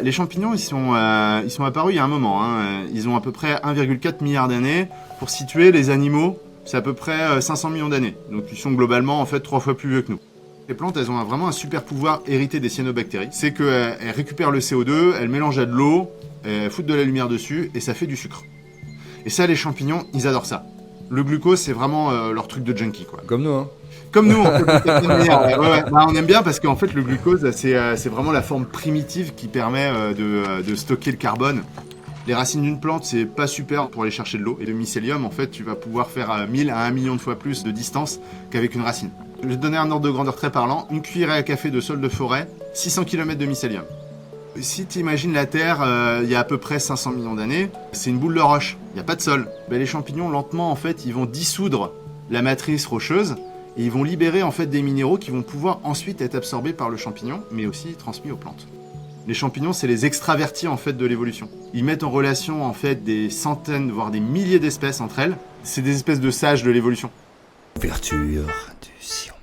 Les champignons, ils sont apparus il y a un moment, hein. Ils ont à peu près 1,4 milliard d'années. Pour situer les animaux, c'est à peu près 500 millions d'années. Donc ils sont globalement en fait 3 fois plus vieux que nous. Les plantes, elles ont vraiment un super pouvoir hérité des cyanobactéries. C'est qu'elles récupèrent le CO2, elles mélangent à de l'eau, elles foutent de la lumière dessus et ça fait du sucre. Et ça, les champignons, ils adorent ça. Le glucose, c'est vraiment leur truc de junkie, quoi. Comme nous, hein. Comme nous, en fait, d'une certaine manière. Ouais, ouais. Bah, on aime bien parce qu'en fait, le glucose, c'est vraiment la forme primitive qui permet de stocker le carbone. Les racines d'une plante, c'est pas super pour aller chercher de l'eau. Et le mycélium, en fait, tu vas pouvoir faire 1000 à 1 million de fois plus de distance qu'avec une racine. Je vais te donner un ordre de grandeur très parlant. Une cuillerée à café de sol de forêt, 600 km de mycélium. Si tu imagines la Terre il y a à peu près 500 millions d'années, c'est une boule de roche, il n'y a pas de sol. Ben, les champignons, lentement, en fait, ils vont dissoudre la matrice rocheuse et ils vont libérer en fait des minéraux qui vont pouvoir ensuite être absorbés par le champignon, mais aussi transmis aux plantes. Les champignons, c'est les extravertis en fait de l'évolution. Ils mettent en relation en fait des centaines, voire des milliers d'espèces entre elles. C'est des espèces de sages de l'évolution. Ouverture du Sion.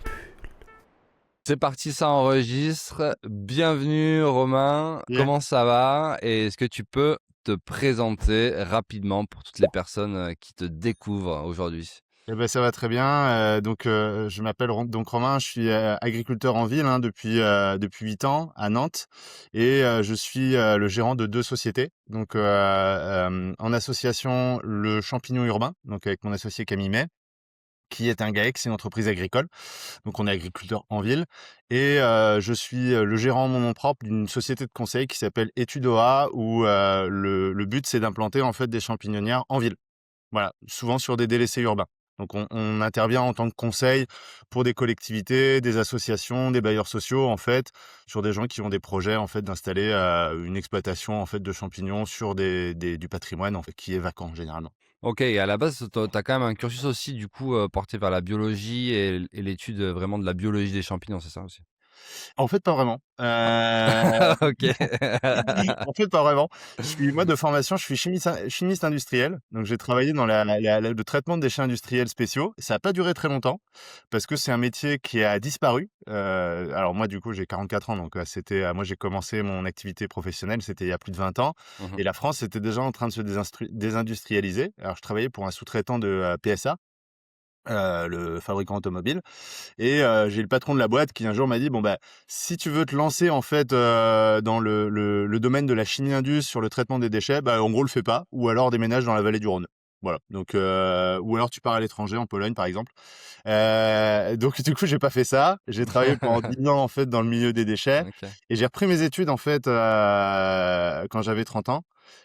C'est parti, ça enregistre. Bienvenue Romain, Yeah. comment ça va? Et est-ce que tu peux te présenter rapidement pour toutes les personnes qui te découvrent aujourd'hui? Eh ben, ça va très bien. Je m'appelle donc Romain, je suis agriculteur en ville hein, depuis 8 ans à Nantes et je suis le gérant de 2 sociétés. En association Le Champignon Urbain, donc avec mon associé Camille May, qui est un GAEC, c'est une entreprise agricole. Donc on est agriculteur en ville et je suis le gérant en mon nom propre d'une société de conseil qui s'appelle Études OA où le but c'est d'implanter en fait des champignonnières en ville. Voilà, souvent sur des délaissés urbains. Donc on intervient en tant que conseil pour des collectivités, des associations, des bailleurs sociaux en fait, sur des gens qui ont des projets en fait d'installer une exploitation en fait de champignons sur du patrimoine en fait qui est vacant généralement. Ok, et à la base, tu as quand même un cursus aussi du coup porté vers la biologie et l'étude vraiment de la biologie des champignons, c'est ça aussi? En fait, pas vraiment. Ok. En fait, pas vraiment. Moi, de formation, je suis chimiste industriel. Donc, j'ai travaillé dans le traitement de déchets industriels spéciaux. Ça a pas duré très longtemps parce que c'est un métier qui a disparu. Alors moi, du coup, j'ai 44 ans, donc moi, j'ai commencé mon activité professionnelle, c'était il y a plus de 20 ans Mhm. et la France était déjà en train de se désindustrialiser. Alors, je travaillais pour un sous-traitant de PSA, le fabricant automobile. Et j'ai le patron de la boîte qui un jour m'a dit: «Bon, bah, si tu veux te lancer en fait, dans le domaine de la chimie indus sur le traitement des déchets, bah, en gros, le fais pas ou alors déménage dans la vallée du Rhône». Voilà, ou alors tu pars à l'étranger, en Pologne, par exemple. Donc du coup, j'ai pas fait ça. J'ai travaillé pendant 10 ans, en fait, dans le milieu des déchets Ok. et j'ai repris mes études, en fait, quand j'avais 30 ans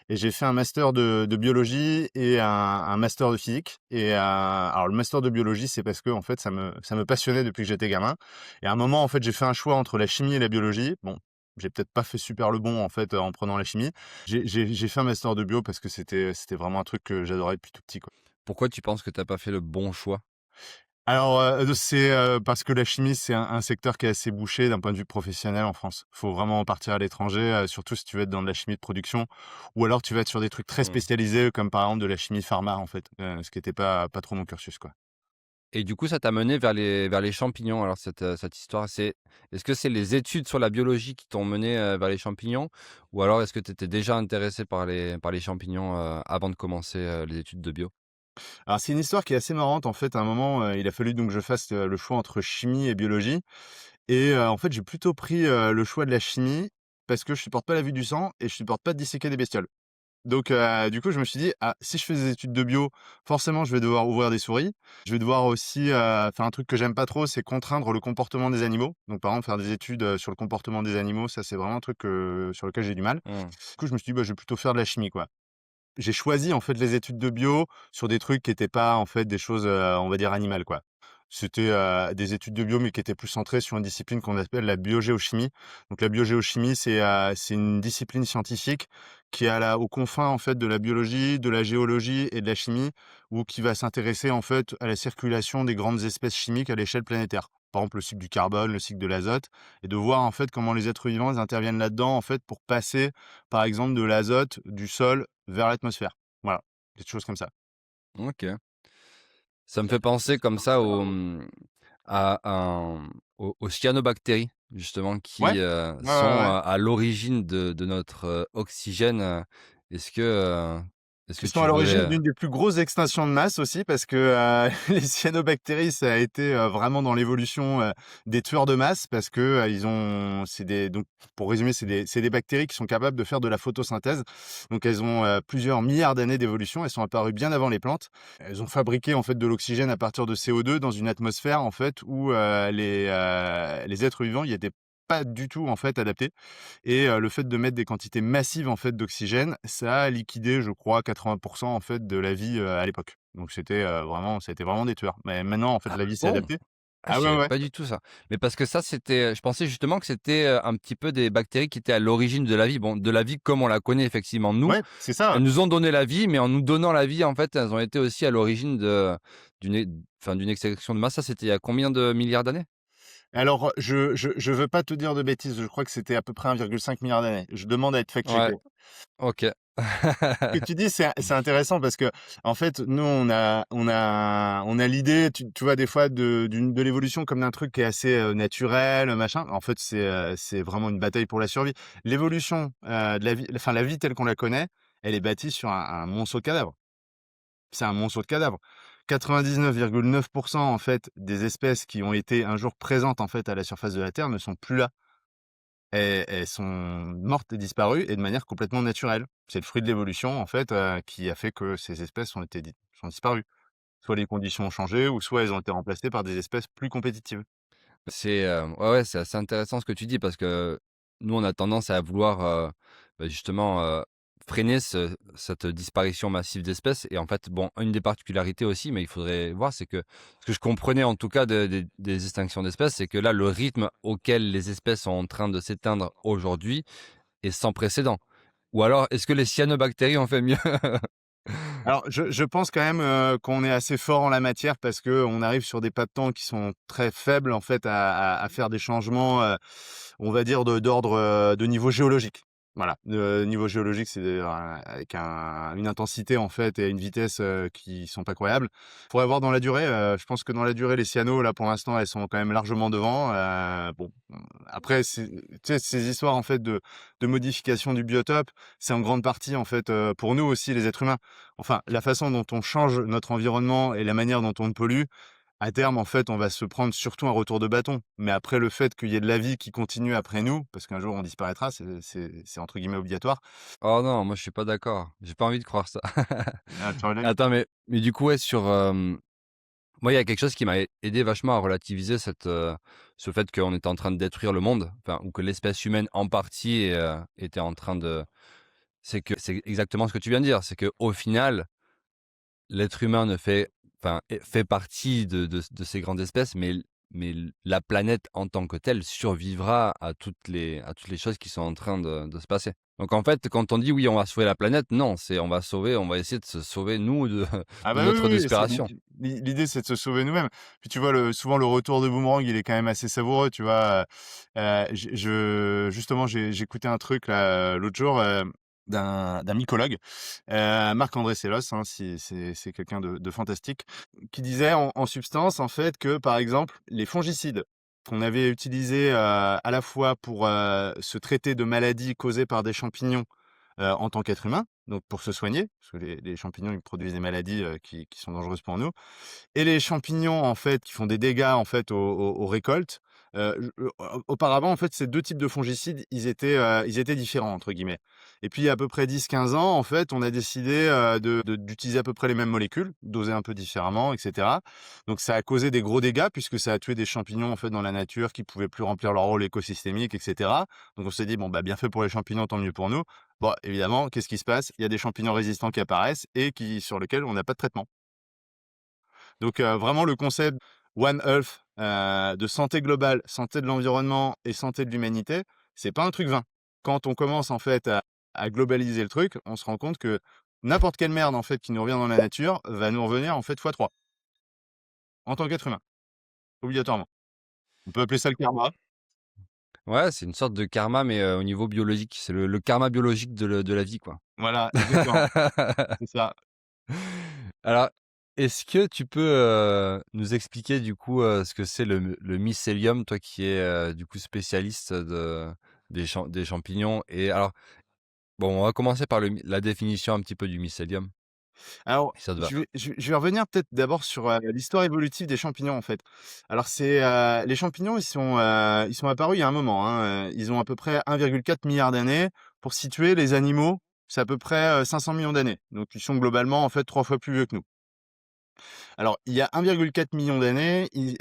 et j'ai fait un master de biologie et un master de physique alors le master de biologie, c'est parce que en fait, ça me passionnait depuis que j'étais gamin et à un moment, en fait, j'ai fait un choix entre la chimie et la biologie. Bon, j'ai peut-être pas fait super le bon, en fait, en prenant la chimie. J'ai fait un master de bio parce que c'était vraiment un truc que j'adorais depuis tout petit, quoi. Pourquoi tu penses que tu n'as pas fait le bon choix? Alors, c'est, parce que la chimie, c'est un secteur qui est assez bouché d'un point de vue professionnel en France. Faut vraiment partir à l'étranger, surtout si tu veux être dans de la chimie de production ou alors tu vas être sur des trucs très Hmm. spécialisés comme par exemple de la chimie pharma en fait, ce qui était pas trop mon cursus, quoi. Et du coup, ça t'a mené vers les champignons. Alors cette histoire, est-ce que c'est les études sur la biologie qui t'ont mené, vers les champignons? Ou alors est-ce que tu étais déjà intéressé par les champignons, avant de commencer, les études de bio? Alors c'est une histoire qui est assez marrante en fait, à un moment, il a fallu donc que je fasse, le choix entre chimie et biologie et en fait, j'ai plutôt pris, le choix de la chimie parce que je supporte pas la vue du sang et je supporte pas de disséquer des bestioles. Donc du coup, je me suis dit: «Ah, si je fais des études de bio, forcément, je vais devoir ouvrir des souris. Je vais devoir aussi, faire un truc que j'aime pas trop, c'est contraindre le comportement des animaux». Donc par exemple, faire des études, sur le comportement des animaux, ça, c'est vraiment un truc sur lequel j'ai du mal. Mmh. Du coup, je me suis dit: «Bah, je vais plutôt faire de la chimie, quoi». J'ai choisi, en fait, les études de bio sur des trucs qui étaient pas, en fait, des choses, on va dire animales, quoi. C'était, des études de bio, mais qui étaient plus centrées sur une discipline qu'on appelle la biogéochimie. Donc la biogéochimie, c'est une discipline scientifique qui est aux confins, en fait, de la biologie, de la géologie et de la chimie, ou qui va s'intéresser, en fait, à la circulation des grandes espèces chimiques à l'échelle planétaire. Par exemple, le cycle du carbone, le cycle de l'azote, et de voir, en fait, comment les êtres vivants, ils interviennent là-dedans, en fait, pour passer, par exemple, de l'azote du sol vers l'atmosphère. Voilà, des choses comme ça. OK. Ça me fait penser comme ça à un aux cyanobactéries. justement, Ouais, qui, ouais, sont, ouais, ouais. à l'origine de notre, oxygène, est-ce que, est-ce que Ils sont tu à l'origine voudrais, d'une des plus grosses extinctions de masse aussi parce que, les cyanobactéries, ça a été, vraiment dans l'évolution, des tueurs de masse parce que, ils ont c'est des donc pour résumer, c'est des bactéries qui sont capables de faire de la photosynthèse. Donc elles ont, plusieurs milliards d'années d'évolution. Elles sont apparues bien avant les plantes. Elles ont fabriqué, en fait, de l'oxygène à partir de CO2 dans une atmosphère, en fait, où, les êtres vivants y étaient pas du tout, en fait, adaptés. Et le fait de mettre des quantités massives, en fait, d'oxygène, ça a liquidé, je crois, 80 en fait, de la vie, à l'époque. Donc c'était, vraiment ça a été vraiment des tueurs. Mais maintenant, en fait, ah la vie s'est bon? adaptée. Ah, Ah je ouais, savais ouais. pas du tout ça. Mais parce que ça, c'était, je pensais justement que c'était, un petit peu des bactéries qui étaient à l'origine de la vie. Bon, de la vie comme on la connaît effectivement nous. Ouais, c'est ça, ouais. Elles nous ont donné la vie, mais en nous donnant la vie, en fait, elles ont été aussi à l'origine d'une e d'une extraction de masse. Ça, c'était il y a combien de milliards d'années? Alors, je veux pas te dire de bêtises, je crois que c'était à peu près 1,5 milliard d'années. Je demande à être fact Ouais, checké. OK. Ce que tu dis, c'est intéressant parce que en fait, nous, on a l'idée, tu vois, des fois, de l'évolution comme d'un truc qui est assez, naturel, machin. En fait, c'est vraiment une bataille pour la survie. L'évolution, de la vie, enfin, la vie telle qu'on la connaît, elle est bâtie sur un monceau de cadavres. C'est un monceau de cadavres. 99,9 en fait, des espèces qui ont été un jour présentes, en fait, à la surface de la Terre ne sont plus là. Elles sont mortes et disparues et de manière complètement naturelle. C'est le fruit de l'évolution, en fait, qui a fait que ces espèces sont disparues. Soit les conditions ont changé ou soit elles ont été remplacées par des espèces plus compétitives. C'est, ouais, ouais, c'est assez intéressant ce que tu dis parce que nous, on a tendance à vouloir, justement, freiner cette disparition massive d'espèces et en fait, bon, une des particularités aussi, mais il faudrait voir, c'est que ce que je comprenais en tout cas des extinctions d'espèces, c'est que là, le rythme auquel les espèces sont en train de s'éteindre aujourd'hui est sans précédent. Ou alors, est-ce que les cyanobactéries ont fait mieux? Alors je pense quand même, qu'on est assez fort en la matière parce qu'on arrive sur des pas de temps qui sont très faibles, en fait, à faire des changements, on va dire d'ordre, de niveau géologique. Voilà, niveau géologique, c'est avec une intensité, en fait, et une vitesse, qui sont pas croyables. Faudrait voir dans la durée, je pense que dans la durée, les cyanos, là, pour l'instant, elles sont quand même largement devant, bon, après tu sais, ces histoires, en fait, de modification du biotope, c'est en grande partie, en fait, pour nous aussi, les êtres humains. Enfin, la façon dont on change notre environnement et la manière dont on le pollue, à terme, en fait, on va se prendre surtout un retour de bâton. Mais après, le fait qu'il y ait de la vie qui continue après nous, parce qu'un jour on disparaîtra, c'est entre guillemets obligatoire. Oh non, moi je suis pas d'accord. J'ai pas envie de croire ça. Ah, tu relèves? Attends, mais du coup, ouais, sur, moi, il y a quelque chose qui m'a aidé vachement à relativiser ce fait qu'on était en train de détruire le monde, enfin, ou que l'espèce humaine en partie, était en train de, c'est que c'est exactement ce que tu viens de dire. C'est qu'au final, l'être humain ne fait, enfin, fait partie de ces grandes espèces, mais la planète en tant que telle survivra à toutes les choses qui sont en train de se passer. Donc en fait, quand on dit: «Oui, on va sauver la planète», non, c'est on va essayer de se sauver nous de Ah de bah oui, notre oui, oui, disparition. l'idée, c'est de se sauver nous-mêmes. Puis tu vois, souvent le retour de boomerang, il est quand même assez savoureux, tu vois. Justement, j'écoutais un truc là, l'autre jour, d'un mycologue, Marc-André Sellos, hein, c'est quelqu'un de fantastique, qui disait en substance, en fait, que par exemple, les fongicides qu'on avait utilisés, à la fois pour, se traiter de maladies causées par des champignons, en tant qu'être humain, donc pour se soigner, parce que les champignons, ils produisent des maladies, qui sont dangereuses pour nous. Et les champignons, en fait, qui font des dégâts, en fait, aux récoltes, auparavant, en fait, ces 2 types de fongicides, ils étaient «différents» entre guillemets. Et puis, il y a à peu près 10-15 ans, en fait, on a décidé, d'utiliser à peu près les mêmes molécules, dosées un peu différemment, et cetera. Donc ça a causé des gros dégâts puisque ça a tué des champignons, en fait, dans la nature qui pouvaient plus remplir leur rôle écosystémique, et cetera. Donc on s'est dit: «Bon, bah, bien fait pour les champignons, tant mieux pour nous». Bon, évidemment, qu'est-ce qui se passe? Il y a des champignons résistants qui apparaissent et sur lesquels on n'a pas de traitement. Donc vraiment le concept One Health, de santé globale, santé de l'environnement et santé de l'humanité, c'est pas un truc vain. Quand on commence en fait à globaliser le truc, on se rend compte que n'importe quelle merde en fait qui nous revient dans la nature va nous revenir en fait fois 3 en tant qu'être humain, obligatoirement. On peut appeler ça le karma. Ouais, c'est une sorte de karma, mais au niveau biologique. C'est le karma biologique de la vie, quoi. Voilà, exactement, c'est ça. Alors, Est-ce que tu peux nous expliquer du coup ce que c'est le mycélium, toi qui es du coup spécialiste des champignons? Et alors, bon, on va commencer par la définition un petit peu du mycélium, Alors, si ça te va. je vais revenir peut-être d'abord sur, l'histoire évolutive des champignons, en fait. Alors les champignons, ils sont apparus il y a un moment, hein, ils ont à peu près 1,4 milliard d'années. Pour situer, les animaux, c'est à peu près, 500 millions d'années. Donc ils sont globalement, en fait, 3 fois plus vieux que nous. Alors, il y a 1,4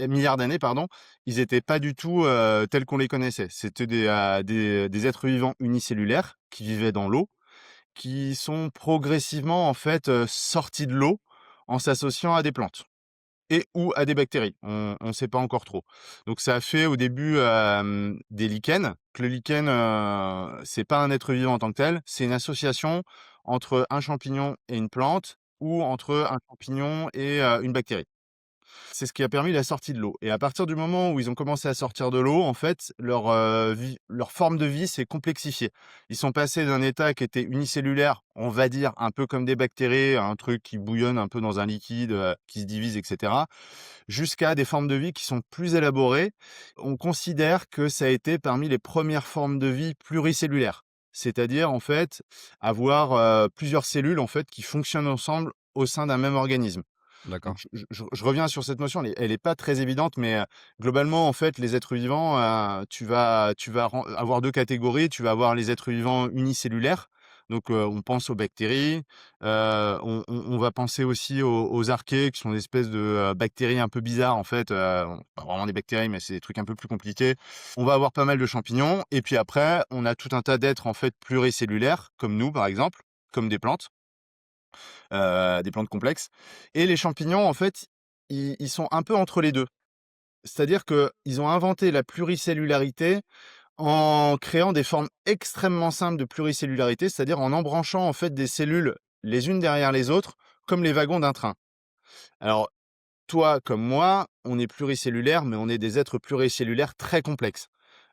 milliard d'années, pardon, ils étaient pas du tout, tels qu'on les connaissait. C'était des êtres vivants unicellulaires qui vivaient dans l'eau, qui sont progressivement en fait, sortis de l'eau en s'associant à des plantes et ou à des bactéries. On sait pas encore trop. Donc ça a fait au début, des lichens, que le lichen, c'est pas un être vivant en tant que tel, c'est une association entre un champignon et une plante ou entre un champignon et une bactérie. C'est ce qui a permis la sortie de l'eau et à partir du moment où ils ont commencé à sortir de l'eau, en fait, leur forme de vie s'est complexifiée. Ils sont passés d'un état qui était unicellulaire, on va dire un peu comme des bactéries, un truc qui bouillonne un peu dans un liquide, qui se divise et cetera, jusqu'à des formes de vie qui sont plus élaborées. On considère que ça a été parmi les premières formes de vie pluricellulaires. C'est-à-dire, en fait, avoir, plusieurs cellules, en fait, qui fonctionnent ensemble au sein d'un même organisme. Donc D'accord. je reviens sur cette notion, elle est pas très évidente, mais globalement, en fait, les êtres vivants, tu vas avoir 2 catégories. Tu vas avoir les êtres vivants unicellulaires, donc on pense aux bactéries, on va penser aussi aux archées qui sont des espèces de, bactéries un peu bizarres, en fait, pas vraiment des bactéries, mais c'est des trucs un peu plus compliqués. On va avoir pas mal de champignons et puis après, on a tout un tas d'êtres, en fait, pluricellulaires, comme nous, par exemple, comme des plantes complexes. Et les champignons, en fait, ils sont un peu entre les deux. C'est-à-dire qu'ils ont inventé la pluricellularité en créant des formes extrêmement simples de pluricellularité, c'est-à-dire en embranchant en fait des cellules les unes derrière les autres, comme les wagons d'un train. Alors, toi comme moi, on est pluricellulaire, mais on est des êtres pluricellulaires très complexes.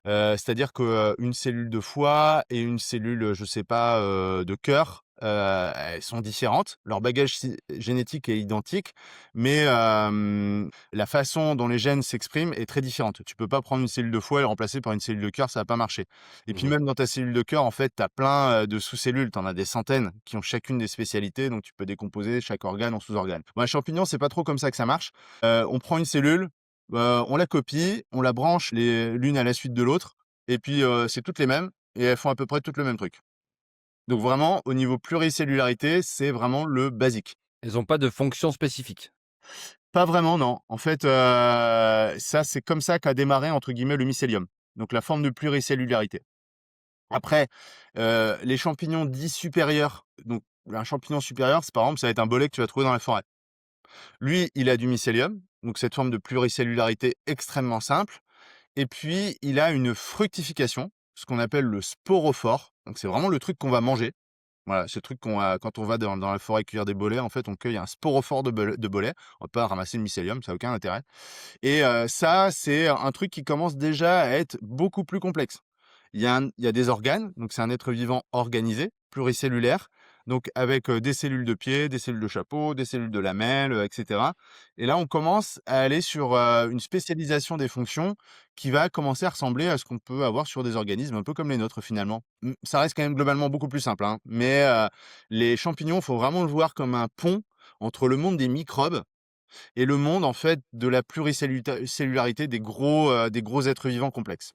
C'est-à-dire que, une cellule de foie et une cellule, je sais pas, de cœur, elles sont différentes. Leur bagage génétique est identique, mais la façon dont les gènes s'expriment est très différente. Tu peux pas prendre une cellule de foie et la remplacer par une cellule de cœur, ça va pas marcher. Et puis Mmh. même dans ta cellule de cœur, en fait, tu as plein, de sous-cellules, tu en as des centaines qui ont chacune des spécialités, donc tu peux décomposer chaque organe en sous-organes. Bon, un champignon, c'est pas trop comme ça que ça marche. On prend une cellule, on la copie, on la branche l'une à la suite de l'autre et puis, c'est toutes les mêmes et elles font à peu près toutes le même truc. Donc vraiment, au niveau pluricellularité, c'est vraiment le basique. Ils ont pas de fonction spécifique? Pas vraiment, non. En fait, ça, c'est comme ça qu'a démarré, entre guillemets, «le mycélium», donc la forme de pluricellularité. Après, les champignons dits supérieurs, donc un champignon supérieur, c'est par exemple, ça va être un bolet que tu vas trouver dans la forêt. Lui, il a du mycélium, donc cette forme de pluricellularité extrêmement simple. Et puis, il a une fructification, ce qu'on appelle le sporophore. Donc, c'est vraiment le truc qu'on va manger. Voilà, ce truc qu'on a quand on va dans la forêt cueillir des bolets, en fait, on cueille un sporophore de bolet. On va pas ramasser le mycélium, ça a aucun intérêt. Et ça, c'est un truc qui commence déjà à être beaucoup plus complexe. Il y a des organes, donc c'est un être vivant organisé, pluricellulaire, donc avec, des cellules de pied, des cellules de chapeau, des cellules de lamelles, et cetera. Et là, on commence à aller sur, une spécialisation des fonctions qui va commencer à ressembler à ce qu'on peut avoir sur des organismes un peu comme les nôtres, finalement. Ça reste quand même globalement beaucoup plus simple, hein, mais les champignons, faut vraiment le voir comme un pont entre le monde des microbes et le monde, en fait, de la cellularité des gros êtres vivants complexes.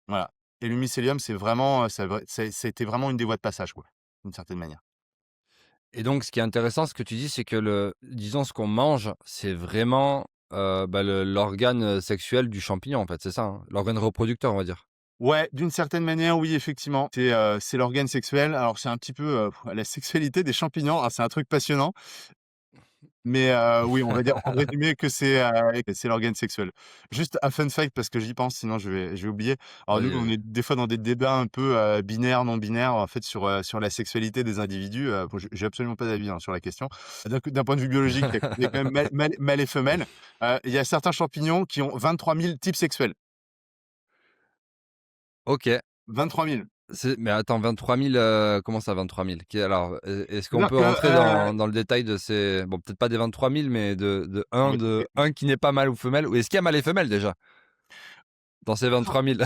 Voilà. Et le mycélium, c'est vraiment, ça a été vraiment une des voies de passage, quoi, d'une certaine manière. Et donc ce qui est intéressant, ce que tu dis, c'est que disons ce qu'on mange, c'est vraiment, bah, l'organe, sexuel du champignon, en fait, c'est ça, hein? L'organe reproducteur, on va dire? Ouais, d'une certaine manière, oui, effectivement. C'est l'organe sexuel. Alors, c'est un petit peu, la sexualité des champignons. Ah, c'est un truc passionnant. Mais oui, on va dire en résumé que c'est l'organe sexuel. Juste un fun fact parce que j'y pense, sinon je vais oublier. Alors nous, Vas-y, on vas-y. est des fois dans des débats un peu, binaires, non binaires, en fait, sur la sexualité des individus. Bon, j'ai absolument pas d'avis, hein, sur la question. D'un point de vue biologique, il y a quand même mâle et femelle. Il y a certains champignons qui ont 23 000 types sexuels. OK. 23 000. Mais attends, 23 000, comment ça 23 000? Alors, est-ce qu'on C'est-à-dire peut que, rentrer dans le détail de ces bon, peut-être pas des 23 000, mais de un qui n'est pas mâle ou femelle? Ou est-ce qu'il y a mâle et femelle déjà? Dans ces 23 000?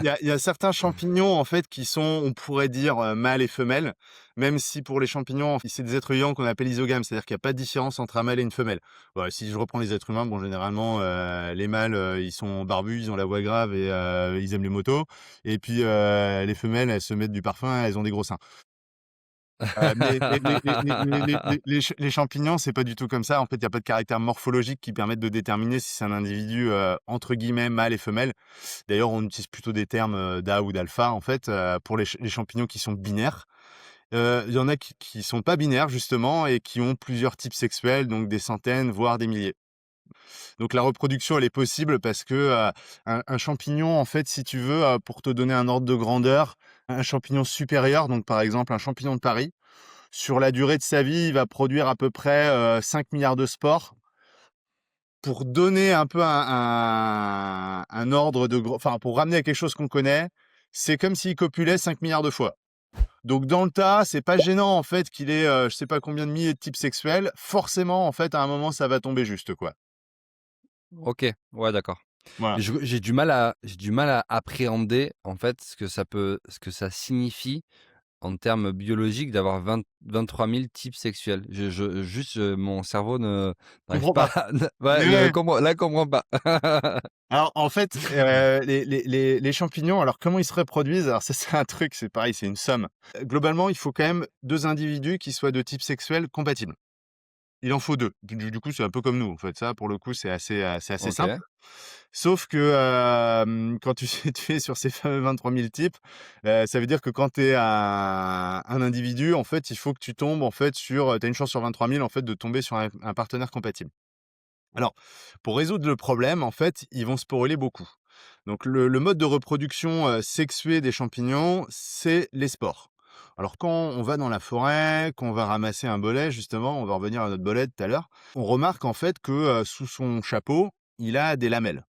il y a certains champignons, en fait, qui sont, on pourrait dire, mâles et femelles, même si pour les champignons, c'est des êtres vivants qu'on appelle isogames, c'est-à-dire qu'il y a pas de différence entre un mâle et une femelle. Voilà, si je reprends les êtres humains, bon, généralement, les mâles, ils sont barbus, ils ont la voix grave et ils aiment les motos et puis, les femelles, elles se mettent du parfum, elles ont des gros seins. Les champignons, c'est pas du tout comme ça. En fait, il y a pas de caractère morphologique qui permette de déterminer si c'est un individu, entre guillemets «mâle» et femelle. D'ailleurs, on utilise plutôt des termes, d'A ou d'alpha, en fait, pour les champignons qui sont binaires. Il y en a qui sont pas binaires, justement, et qui ont plusieurs types sexuels, donc des centaines, voire des milliers. Donc la reproduction, elle est possible parce que, un champignon, en fait, si tu veux, pour te donner un ordre de grandeur, un champignon supérieur, donc par exemple un champignon de Paris, sur la durée de sa vie, il va produire à peu près 5 milliards de spores. Pour donner un peu un ordre de enfin, pour ramener à quelque chose qu'on connaît, c'est comme s'il copulait 5 milliards de fois. Donc dans le tas, c'est pas gênant en fait qu'il ait, je sais pas combien de milliers de types sexuels. Forcément, en fait, à un moment, ça va tomber juste, quoi. OK, ouais, d'accord. Voilà. J'ai du mal à appréhender, en fait, ce que ça signifie en termes biologiques d'avoir 23 000 types sexuels. Mon cerveau ne Je n'arrive comprends pas pas. ouais, Ouais. comprend pas. Alors en fait, les champignons, alors comment ils se reproduisent? Alors ça, c'est un truc, c'est pareil, c'est une somme. Globalement, il faut quand même 2 individus qui soient de type sexuel compatible. Il en faut 2. Du coup, c'est un peu comme nous, en fait. Ça, pour le coup, c'est assez simple. OK. Sauf que, quand tu tu es sur ces fameux 23 000 types, ça veut dire que quand tu es un individu, en fait, il faut que tu tombes, en fait, sur, tu as une chance sur 23 000, en fait, de tomber sur un partenaire compatible. Alors, pour résoudre le problème, en fait, ils vont sporuler beaucoup. Donc le mode de reproduction, sexuée des champignons, c'est les spores. Alors quand on va dans la forêt, qu'on va ramasser un bolet justement, on va revenir à notre bolet tout à l'heure, on remarque en fait que, sous son chapeau, il a des lamelles.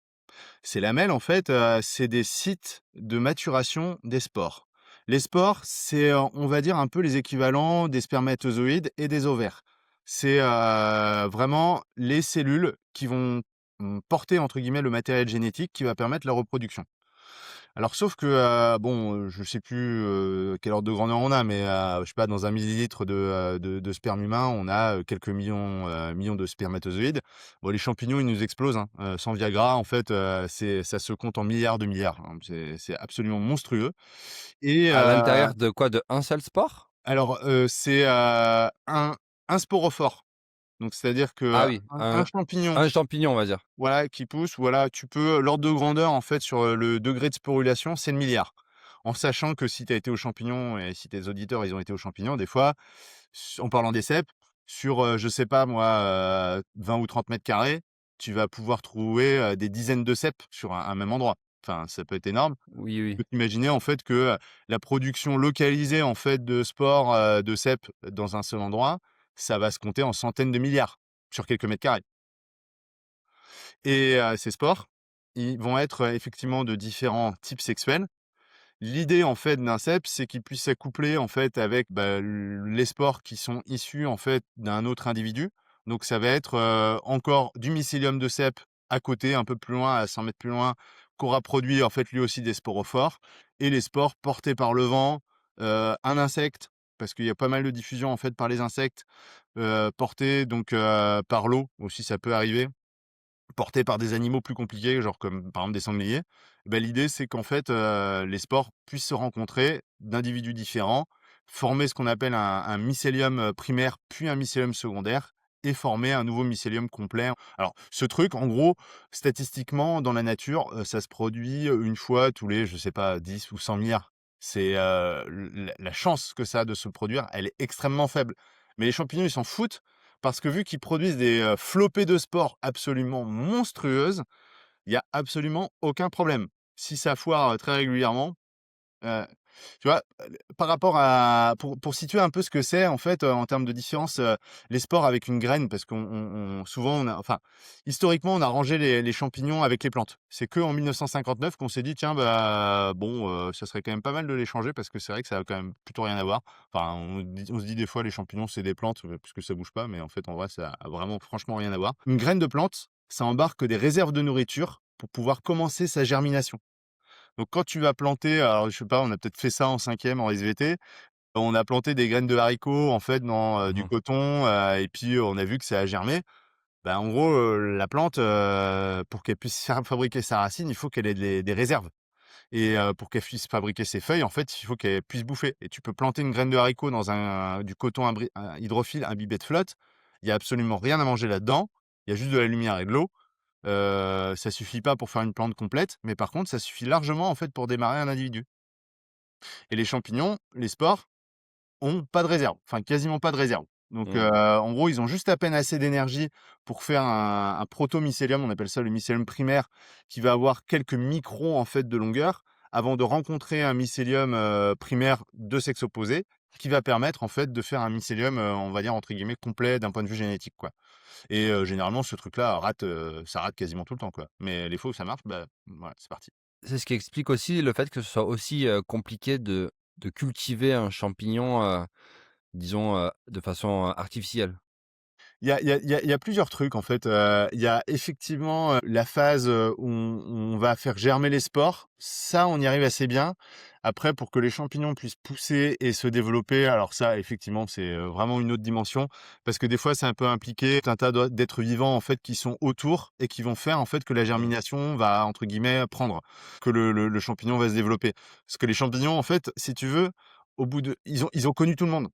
Ces lamelles en fait, c'est des sites de maturation des spores. Les spores, c'est, on va dire un peu les équivalents des spermatozoïdes et des ovaires. C'est, vraiment les cellules qui vont, «porter» entre guillemets le matériel génétique qui va permettre la reproduction. Alors sauf que, bon, je sais plus, quel ordre de grandeur on a, mais, je sais pas, dans 1 millilitre de sperme humain, on a, quelques millions de spermatozoïdes. Bon, les champignons, ils nous explosent, hein, sans Viagra, en fait, ça se compte en milliards de milliards, hein. C'est absolument monstrueux et À l'intérieur de quoi? De un seul sport? alors, c'est, un sporophore. Donc c'est-à-dire que Ah oui, un champignon, un champignon, on va dire. voilà, qui pousse, voilà, tu peux l'ordre de grandeur, en fait, sur, le degré de sporulation, c'est le milliard. En sachant que si tu as été aux champignons et si tes auditeurs, ils ont été aux champignons, des fois, en parlant des cèpes, sur, je sais pas moi, 20 ou 30 mètres carrés, tu vas pouvoir trouver, des dizaines de cèpes sur un même endroit. Enfin, ça peut être énorme. Oui, Tu oui. peux t'imaginer, en fait, que, la production localisée, en fait, de spores, de cèpes dans un seul endroit, ça va se compter en centaines de milliards sur quelques mètres carrés. Et ces spores, ils vont être, effectivement de différents types sexuels. L'idée, en fait, d'un cep, c'est qu'il puisse s'accoupler, en fait, avec, bah, les spores qui sont issus, en fait, d'un autre individu. Donc ça va être, encore du mycélium de cep à côté, un peu plus loin, à 100 mètres plus loin, qu'aura produit, en fait, lui aussi des sporophores et les spores portés par le vent, un insecte, parce qu'il y a pas mal de diffusion, en fait, par les insectes, portés donc, par l'eau aussi, ça peut arriver. Portés par des animaux plus compliqués, genre comme par exemple des sangliers, bah, l'idée c'est qu'en fait, les spores puissent se rencontrer d'individus différents, former ce qu'on appelle un mycélium, primaire, puis un mycélium secondaire et former un nouveau mycélium complet. Alors ce truc, en gros, statistiquement dans la nature, ça se produit, une fois tous les, je sais pas, 10 ou 100 milliards. C'est, la chance que ça a de se produire, elle est extrêmement faible. Mais les champignons, ils s'en foutent parce que vu qu'ils produisent des, flopées de spores absolument monstrueuses, il y a absolument aucun problème. Si ça foire, très régulièrement, heu, Tu vois, par rapport à pour situer un peu ce que c'est en fait, en termes de différence, les spores avec une graine parce qu'on souvent on a enfin, historiquement, on a rangé les champignons avec les plantes. C'est qu'en 1959 qu'on s'est dit: «Tiens, bah, bon, ça serait quand même pas mal de les changer» parce que c'est vrai que ça a quand même plutôt rien à voir. Enfin, on se dit des fois les champignons c'est des plantes, parce que ça bouge pas, mais en fait, en vrai, ça a vraiment franchement rien à voir. Une graine de plante, ça embarque des réserves de nourriture pour pouvoir commencer sa germination. Donc quand tu vas planter, alors je sais pas, on a peut-être fait ça en 5e en SVT, on a planté des graines de haricots en fait dans, du Mmh. coton, et puis on a vu que ça a germé. Bah, en gros, la plante, pour qu'elle puisse faire fabriquer sa racine, il faut qu'elle ait des réserves et pour qu'elle puisse fabriquer ses feuilles, en fait, il faut qu'elle puisse bouffer et tu peux planter une graine de haricot dans du coton hydrophile imbibé de flotte. Il y a absolument rien à manger là-dedans. Il y a juste de la lumière et de l'eau. Ça suffit pas pour faire une plante complète, mais par contre, ça suffit largement, en fait, pour démarrer un individu. Et les champignons, les spores, ont pas de réserve, enfin quasiment pas de réserve. Donc, Mmh. en gros, ils ont juste à peine assez d'énergie pour faire un proto-mycélium, on appelle ça le mycélium primaire, qui va avoir quelques microns, en fait, de longueur, avant de rencontrer un mycélium, primaire de sexe opposé, qui va permettre, en fait, de faire un mycélium, on va dire, entre guillemets, «complet» d'un point de vue génétique, quoi. Et généralement, ce truc-là rate, ça rate quasiment tout le temps, quoi. Mais les fois où ça marche, bah, voilà, c'est parti. C'est ce qui explique aussi le fait que ce soit aussi, compliqué de cultiver un champignon, disons, de façon, artificielle. Il y a plusieurs trucs en fait, il y a effectivement, la phase, où on va faire germer les spores. Ça, on y arrive assez bien. Après pour que les champignons puissent pousser et se développer, alors ça effectivement, c'est, vraiment une autre dimension parce que des fois, ça peut impliquer tout un tas d'êtres vivants en fait qui sont autour et qui vont faire en fait que la Mmh. germination va entre guillemets «prendre», que le champignon va se développer. Parce que les champignons en fait, si tu veux, au bout de ils ont connu tout le monde.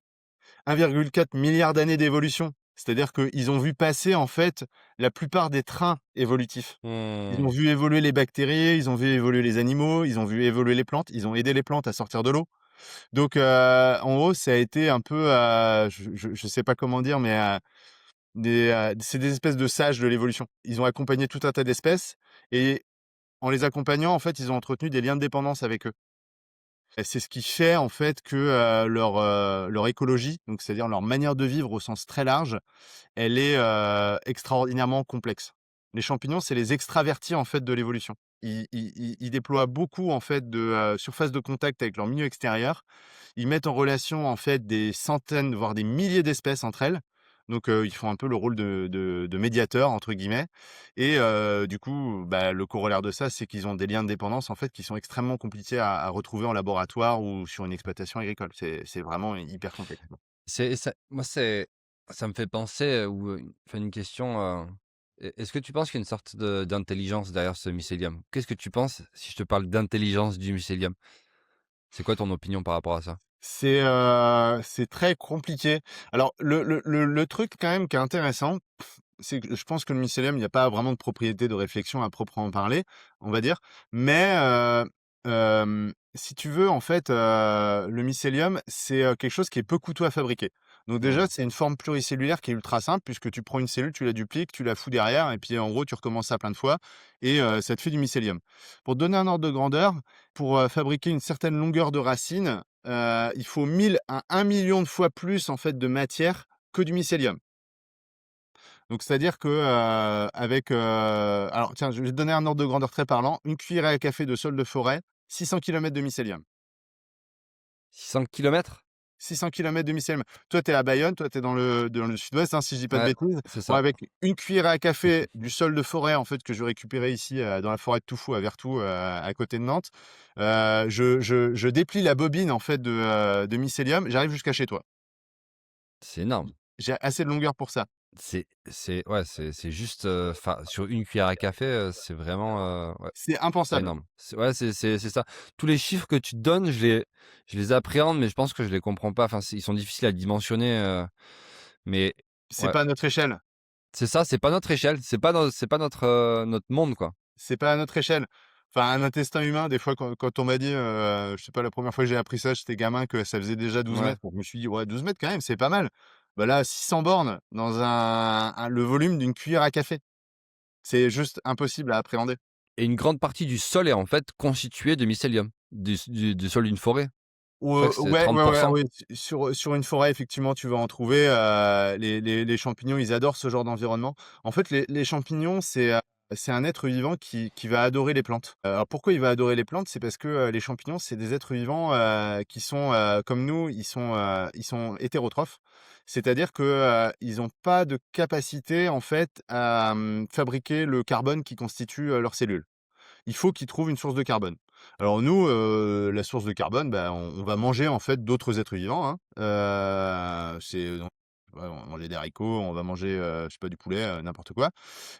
1,4 milliard d'années d'évolution. C'est-à-dire qu'ils ont vu passer, en fait, la plupart des trains évolutifs. Ils ont Mmh. vu évoluer les bactéries, ils ont vu évoluer les animaux, ils ont vu évoluer les plantes, ils ont aidé les plantes à sortir de l'eau. Donc, en gros, ça a été un peu, je sais pas comment dire, mais, c'est des espèces de sages de l'évolution. Ils ont accompagné tout un tas d'espèces et en les accompagnant, en fait, ils ont entretenu des liens de dépendance avec eux. Et c'est ce qui fait en fait que, leur écologie, donc c'est-à-dire leur manière de vivre au sens très large, elle est, extraordinairement complexe. Les champignons, c'est les extravertis en fait de l'évolution. Ils déploient beaucoup en fait de, surfaces de contact avec leur milieu extérieur. Ils mettent en relation en fait des centaines, voire des milliers d'espèces entre elles. Donc, ils font un peu le rôle de «médiateur» entre guillemets et du coup, bah, le corollaire de ça, c'est qu'ils ont des liens de dépendance en fait qui sont extrêmement compliqués à retrouver en laboratoire ou sur une exploitation agricole. C'est vraiment hyper complexe. C'est ça moi, ça me fait penser, ou, enfin une question, est-ce que tu penses qu'il y a une sorte d'intelligence derrière ce mycélium? Qu'est-ce que tu penses si je te parle d'intelligence du mycélium? C'est quoi ton opinion par rapport à ça? C'est très compliqué. Alors le truc quand même qui est intéressant, c'est que je pense que le mycélium, il y a pas vraiment de propriété de réflexion à proprement parler, on va dire. Mais, si tu veux, en fait, le mycélium, c'est, quelque chose qui est peu coûteux à fabriquer. Donc déjà, Mmh. c'est une forme pluricellulaire qui est ultra simple puisque tu prends une cellule, tu la dupliques, tu la fous derrière et puis en gros, tu recommences ça plein de fois et ça te fait du mycélium. Pour te donner un ordre de grandeur, pour, fabriquer une certaine longueur de racine, il faut 1000 à 1 million de fois plus, en fait, de matière que du mycélium. Donc c'est-à-dire que, alors tiens, je vais te donner un ordre de grandeur très parlant. Une cuillerée à café de sol de forêt, 600 kilomètres de mycélium. 600 kilomètres. 600 kilomètres de mycélium. Toi, tu es à Bayonne, toi, tu es dans le sud-ouest, hein, si je dis pas de Ouais, bêtises. c'est Bon, ça. avec une cuillerée à café du sol de forêt, en fait, que je récupérais ici, dans la forêt de Toufou, à Vertou, à côté de Nantes, je déplie la bobine, en fait, de mycélium, j'arrive jusqu'à chez toi. C'est énorme. J'ai assez de longueur pour ça. C'est ouais, c'est juste, enfin, sur une cuillère à café, c'est vraiment, ouais, C'est c'est impensable. énorme. C'est ouais, c'est ça. Tous les chiffres que tu te donnes, je les appréhende, mais je pense que je les comprends pas. Enfin, ils sont difficiles à dimensionner, mais C'est ouais, pas à notre échelle. c'est ça, c'est pas notre échelle, c'est pas notre monde, quoi. C'est pas à notre échelle. Enfin, un intestin humain, des fois, quand on m'a dit, je sais pas, la première fois que j'ai appris ça, j'étais gamin, que ça faisait déjà 12 Ouais, mètres. Donc je me suis dit: «Ouais, 12 mètres quand même, c'est pas mal». Bah là, 600 bornes dans le volume d'une cuillère à café. C'est juste impossible à appréhender. et une grande partie du sol est en fait constituée de mycélium, du sol d'une forêt. Je crois que c'était Ouais, ouais, ouais, 30%. oui, sur une forêt, effectivement, tu vas en trouver, les champignons, ils adorent ce genre d'environnement. En fait, les champignons, c'est un être vivant qui va adorer les plantes. Alors pourquoi il va adorer les plantes? C'est parce que, les champignons, c'est des êtres vivants, qui sont, comme nous, ils sont hétérotrophes. C'est-à-dire que, ils ont pas de capacité, en fait, à, fabriquer le carbone qui constitue, leurs cellules. Il faut qu'ils trouvent une source de carbone. Alors nous, la source de carbone, bah, on va manger en fait d'autres êtres vivants, hein. Ouais, on va manger des haricots, on va manger, je sais pas, du poulet, n'importe quoi.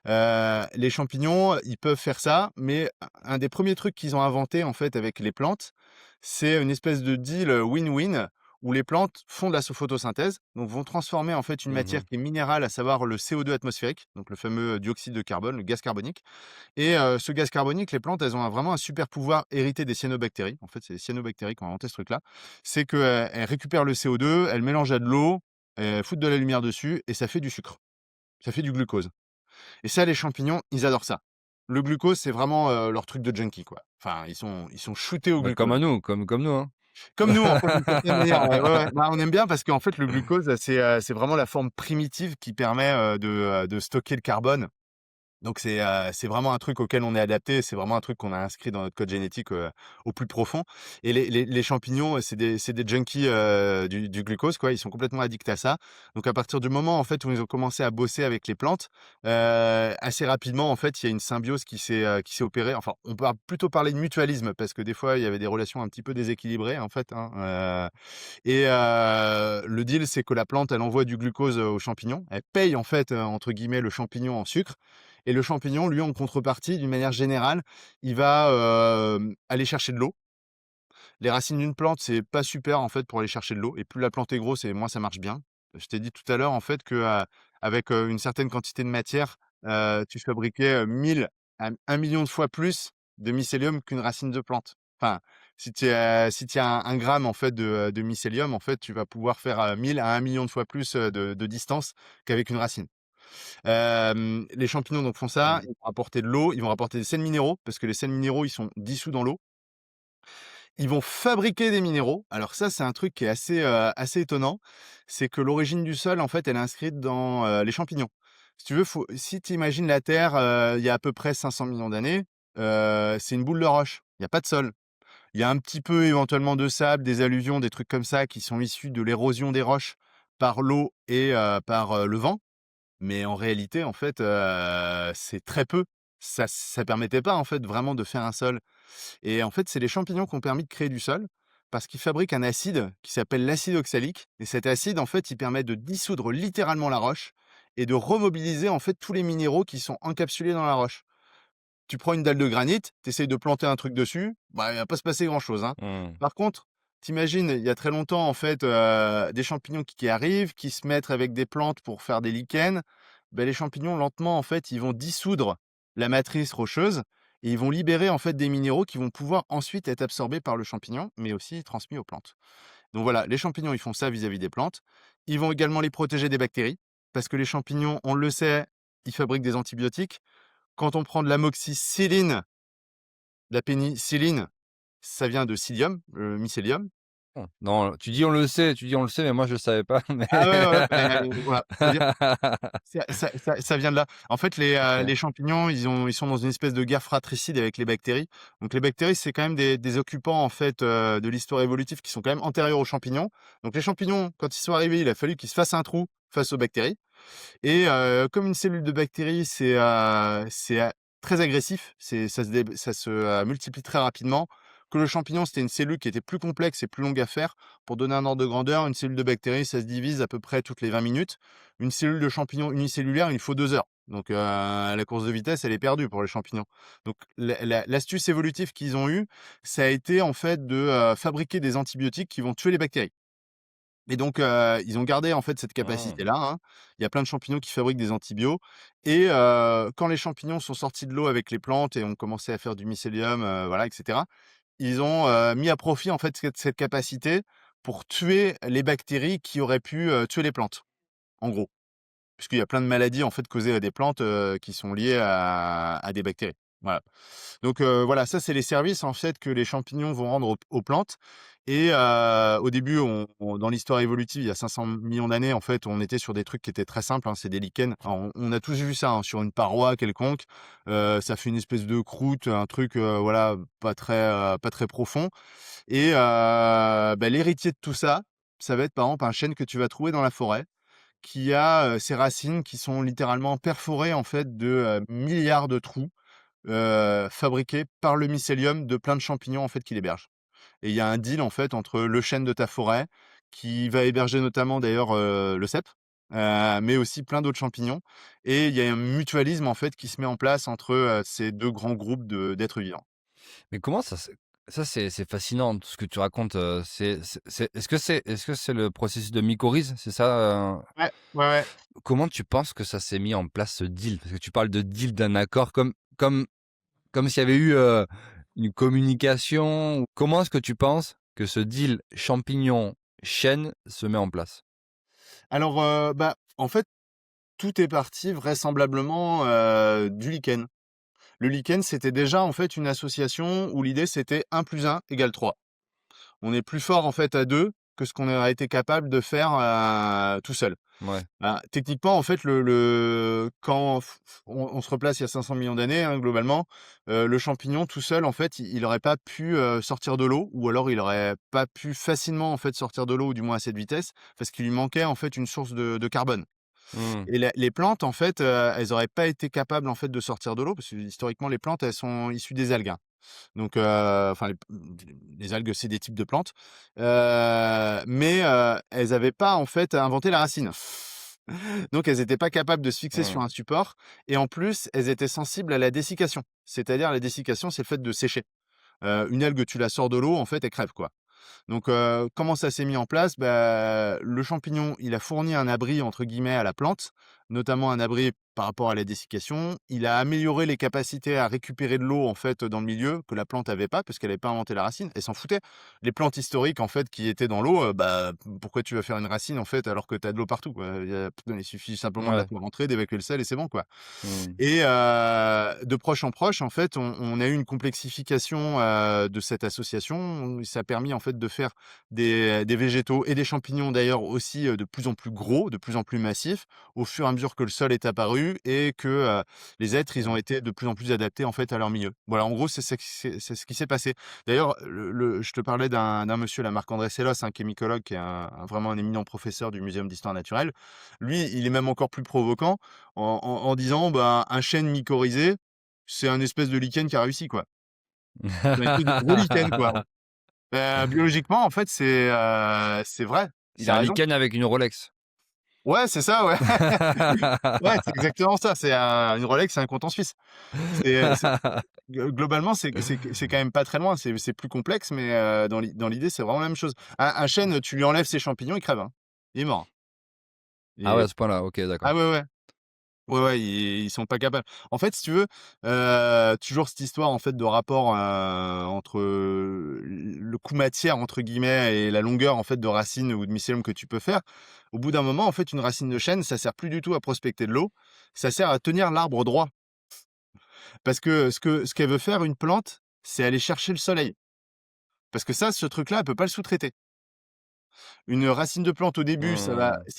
Les champignons, ils peuvent faire ça, mais un des premiers trucs qu'ils ont inventé en fait avec les plantes, c'est une espèce de deal, win-win où les plantes font de la photosynthèse, donc vont transformer en fait une matière Mmh. qui est minérale, à savoir le CO2 atmosphérique, donc le fameux dioxyde de carbone, le gaz carbonique. Et ce gaz carbonique, les plantes, elles ont vraiment un super pouvoir hérité des cyanobactéries. En fait, c'est les cyanobactéries qui ont inventé ce truc-là. C'est qu'elles récupèrent le CO2, elles mélangent à de l'eau, elles foutent de la lumière dessus et ça fait du sucre. Ça fait du glucose. Et ça, les champignons, ils adorent ça. Le glucose, c'est vraiment, leur truc de junkie, quoi. Enfin, ils sont shootés au Bah, comme glucose. à nous, comme nous, hein. Comme nous, en fait, d'une certaine manière, ouais, ouais, ouais. Bah, on aime bien parce qu'en fait, le glucose, c'est vraiment la forme primitive qui permet, de stocker le carbone. Donc c'est vraiment un truc auquel on est adapté, c'est vraiment un truc qu'on a inscrit dans notre code génétique, au plus profond. Et les champignons, c'est des junkies, du glucose, quoi. Ils sont complètement addicts à ça. Donc à partir du moment, en fait, où ils ont commencé à bosser avec les plantes, assez rapidement, en fait, il y a une symbiose qui s'est opérée. Enfin, on peut plutôt parler de mutualisme parce que des fois, il y avait des relations un petit peu déséquilibrées, en fait, hein, le deal, c'est que la plante, elle envoie du glucose, aux champignons. Elle paye, en fait, entre guillemets, «le champignon» en sucre et le champignon, lui, en contrepartie, d'une manière générale, il va, aller chercher de l'eau. Les racines d'une plante, c'est pas super, en fait, pour aller chercher de l'eau et plus la plante est grosse et moins ça marche bien. Je t'ai dit tout à l'heure, en fait, que, avec, une certaine quantité de matière, tu fabriquais, 1000 à 1 000 000 de fois plus de mycélium qu'une racine de plante. Enfin, si tu as 1 gramme, en fait, de mycélium, en fait, tu vas pouvoir faire, 1000 à 1 million de fois plus, de distance qu'avec une racine. Les champignons donc font ça, Mmh. ils vont apporter de l'eau, ils vont apporter des sels minéraux, parce que les sels minéraux, ils sont dissous dans l'eau. Ils vont fabriquer des minéraux. Alors ça, c'est un truc qui est assez étonnant. C'est que l'origine du sol, en fait, elle est inscrite dans, les champignons. Si tu veux, si tu imagines la Terre, il y a à peu près 500 millions d'années, c'est une boule de roche. Il y a pas de sol. Il y a un petit peu éventuellement de sable, des alluvions, des trucs comme ça qui sont issus de l'érosion des roches par l'eau et par, le vent. Mais en réalité, en fait, c'est très peu. Ça permettait pas, en fait, vraiment de faire un sol et en fait, c'est les champignons qui ont permis de créer du sol parce qu'ils fabriquent un acide qui s'appelle l'acide oxalique et cet acide, en fait, il permet de dissoudre littéralement la roche et de remobiliser, en fait, tous les minéraux qui sont encapsulés dans la roche. Tu prends une dalle de granit, tu essayes de planter un truc dessus, bah, il va pas se passer grand-chose, hein. Mmh. Par contre, t'imagines, il y a très longtemps, en fait, des champignons qui arrivent, qui se mettent avec des plantes pour faire des lichens. Ben les champignons, lentement, en fait, ils vont dissoudre la matrice rocheuse et ils vont libérer, en fait, des minéraux qui vont pouvoir ensuite être absorbés par le champignon, mais aussi transmis aux plantes. Donc voilà, les champignons, ils font ça vis-à-vis des plantes. Ils vont également les protéger des bactéries, parce que les champignons, on le sait, ils fabriquent des antibiotiques. Quand on prend de l'amoxicilline, de la pénicilline, ça vient de psyllium, le mycélium. Non, tu dis: «On le sait», mais moi je le savais pas, mais Ah ouais, ouais, voilà, c'est-à-dire ça vient de là. En fait, OK. les champignons, ils sont dans une espèce de guerre fratricide avec les bactéries. Donc les bactéries, c'est quand même des occupants, en fait, de l'histoire évolutive qui sont quand même antérieurs aux champignons. Donc les champignons, quand ils sont arrivés, il a fallu qu'ils se fassent un trou face aux bactéries et comme une cellule de bactérie, c'est très agressif, ça se multiplie très rapidement. Que le champignon, c'était une cellule qui était plus complexe et plus longue à faire. Pour donner un ordre de grandeur, une cellule de bactérie, ça se divise à peu près toutes les 20 minutes. Une cellule de champignon unicellulaire, il faut 2 heures. Donc la course de vitesse, elle est perdue pour les champignons. Donc l'astuce évolutive qu'ils ont eue, ça a été en fait de, fabriquer des antibiotiques qui vont tuer les bactéries. Et donc, ils ont gardé en fait cette Mmh. capacité-là, hein. Il y a plein de champignons qui fabriquent des antibiotiques et quand les champignons sont sortis de l'eau avec les plantes et ont commencé à faire du mycélium, voilà et cetera, ils ont, mis à profit en fait cette capacité pour tuer les bactéries qui auraient pu, tuer les plantes, en gros. Puisqu'il y a plein de maladies en fait causées à des plantes, qui sont liées à des bactéries. Voilà. Donc, voilà, ça c'est les services en fait que les champignons vont rendre aux plantes Et au début, dans l'histoire évolutive, il y a 500 millions d'années, en fait, on était sur des trucs qui étaient très simples, hein, c'est des lichens. Alors, on a tous vu ça, hein, sur une paroi quelconque. Ça fait une espèce de croûte, un truc, voilà, pas très profond. Et l'héritier de tout ça, ça va être par exemple un chêne que tu vas trouver dans la forêt, qui a ses racines qui sont littéralement perforées en fait de milliards de trous fabriqués par le mycélium de plein de champignons en fait qui l'hébergent. Et il y a un deal en fait entre le chêne de ta forêt, qui va héberger notamment d'ailleurs le cèpe, mais aussi plein d'autres champignons. Et il y a un mutualisme en fait qui se met en place entre ces deux grands groupes d'êtres vivants. Mais comment ça c'est fascinant tout ce que tu racontes, est-ce que c'est le processus de mycorhize? C'est ça, Ouais, ouais, ouais. comment tu penses que ça s'est mis en place ce deal? Parce que tu parles de deal, d'un accord comme s'il y avait eu, une communication. Comment est-ce que tu penses que ce deal champignon-chêne se met en place? Alors, en fait, tout est parti vraisemblablement du lichen. Le lichen, c'était déjà en fait une association où l'idée c'était 1 + 1 = 3. On est plus fort en fait à 2 que ce qu'on aurait été capable de faire tout seul. Ouais. Bah, techniquement, en fait, quand on se replace il y a 500 millions d'années, hein, globalement, le champignon tout seul, en fait, il aurait pas pu sortir de l'eau, ou alors il aurait pas pu facilement en fait sortir de l'eau, ou du moins à cette vitesse, parce qu'il lui manquait en fait une source de carbone. Mmh. Et les plantes, en fait, elles auraient pas été capables en fait de sortir de l'eau, parce que historiquement, les plantes, elles sont issues des algues, hein. Donc, enfin, les algues, c'est des types de plantes. Mais elles avaient pas, en fait, inventé la racine. Donc elles étaient pas capables de se fixer Mmh. sur un support, et en plus, elles étaient sensibles à la dessiccation. C'est-à-dire la dessiccation, c'est le fait de sécher. Une algue, tu la sors de l'eau, en fait, elle crève, quoi. Donc, comment ça s'est mis en place? Bah, le champignon, il a fourni un «abri» entre guillemets à la plante, notamment un abri par rapport à la dessiccation. Il a amélioré les capacités à récupérer de l'eau, en fait, dans le milieu, que la plante avait pas, parce qu'elle avait pas inventé la racine. Elle s'en foutait. Les plantes historiques, en fait, qui étaient dans l'eau, pourquoi tu vas faire une racine, en fait, alors que tu as de l'eau partout, quoi? Il suffit simplement de la Ouais. faire rentrer, d'évacuer le sel et c'est bon, quoi. Mmh. Et de proche en proche, en fait, on a eu une complexification, de cette association. Ça a permis, en fait, de faire des végétaux et des champignons d'ailleurs aussi, de plus en plus gros, de plus en plus massifs, au fur et à mesure que le sol est apparu et que, les êtres, ils ont été de plus en plus adaptés, en fait, à leur milieu. Voilà, en gros, c'est ce qui s'est passé. D'ailleurs, je te parlais d'un monsieur là, Marc-André Sellos, un mycologue qui est vraiment un éminent professeur du Muséum d'histoire naturelle. Lui, il est même encore plus provocant en disant: «Bah, un chêne mycorhizé, c'est un espèce de lichen qui a réussi, quoi. C'est un espèce de gros lichen, quoi». Biologiquement, en fait, c'est vrai. Il C'est a un raison. lichen avec une Rolex. Ouais, c'est ça, ouais. Ouais, c'est exactement ça. C'est une Rolex, c'est un compte en Suisse. C'est globalement, c'est quand même pas très loin. C'est plus complexe, mais dans l'idée, c'est vraiment la même chose. Un chêne, tu lui enlèves ses champignons, il crève, hein. Il est mort. Ah ouais, Et à ce point-là, OK, d'accord. ah ouais, ouais. Ouais, ouais, ils sont pas capables. En fait, si tu veux, toujours cette histoire, en fait, de rapport, entre, le «coût matière» entre guillemets et la longueur, en fait, de racine ou de mycélium que tu peux faire. Au bout d'un moment, en fait, une racine de chêne, ça sert plus du tout à prospecter de l'eau, ça sert à tenir l'arbre droit. Parce que ce qu'elle veut faire une plante, c'est aller chercher le soleil. Parce que ça, ce truc-là, elle peut pas le sous-traiter. Une racine de plante au début, Mmh. ça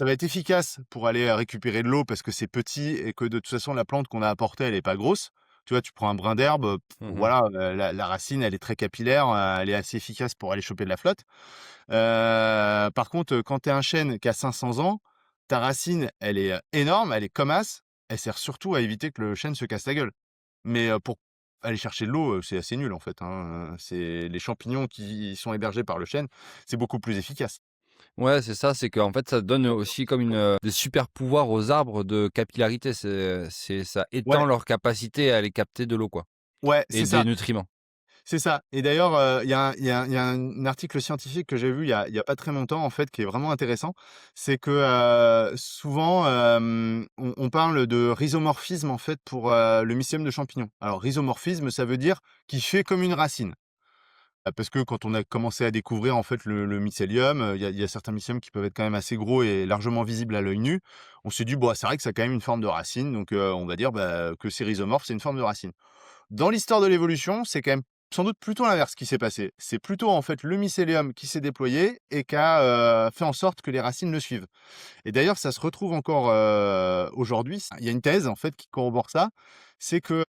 va être efficace pour aller, récupérer de l'eau parce que c'est petit et que de toute façon la plante qu'on a apportée, elle est pas grosse. Tu vois, tu prends un brin d'herbe, Mmh mh. voilà, la racine, elle est très capillaire, elle est assez efficace pour aller choper de la flotte. Par contre, quand tu es un chêne qui a 500 ans, ta racine, elle est, énorme, elle est comme as, elle sert surtout à éviter que le chêne se casse la gueule. Mais, pour aller chercher de l'eau, c'est assez nul en fait, hein, c'est les champignons qui sont hébergés par le chêne, c'est beaucoup plus efficace. Ouais, c'est ça, c'est qu'en fait, ça donne aussi comme des super pouvoirs aux arbres de capillarité. Ça étend Ouais, leur capacité à aller capter de l'eau, quoi, ouais, et c'est des ça. nutriments. C'est ça. Et d'ailleurs, il y a un article scientifique que j'ai vu il y a pas très longtemps, en fait, qui est vraiment intéressant. C'est que, souvent, on parle de rhizomorphisme, en fait, pour, le mycélium de champignon. Alors rhizomorphisme, ça veut dire qu'il fait comme une racine. Parce que quand on a commencé à découvrir, en fait, le mycélium, il y a certains mycéliums qui peuvent être quand même assez gros et largement visibles à l'œil nu. On s'est dit: «Bah, c'est vrai que ça a quand même une forme de racine, donc on va dire, bah, que c'est rhizomorphe, c'est une forme de racine». Dans l'histoire de l'évolution, c'est quand même sans doute plutôt l'inverse qui s'est passé. C'est plutôt en fait le mycélium qui s'est déployé et qui a fait en sorte que les racines le suivent. Et d'ailleurs, ça se retrouve encore aujourd'hui. Il y a une thèse en fait qui corrobore ça. C'est que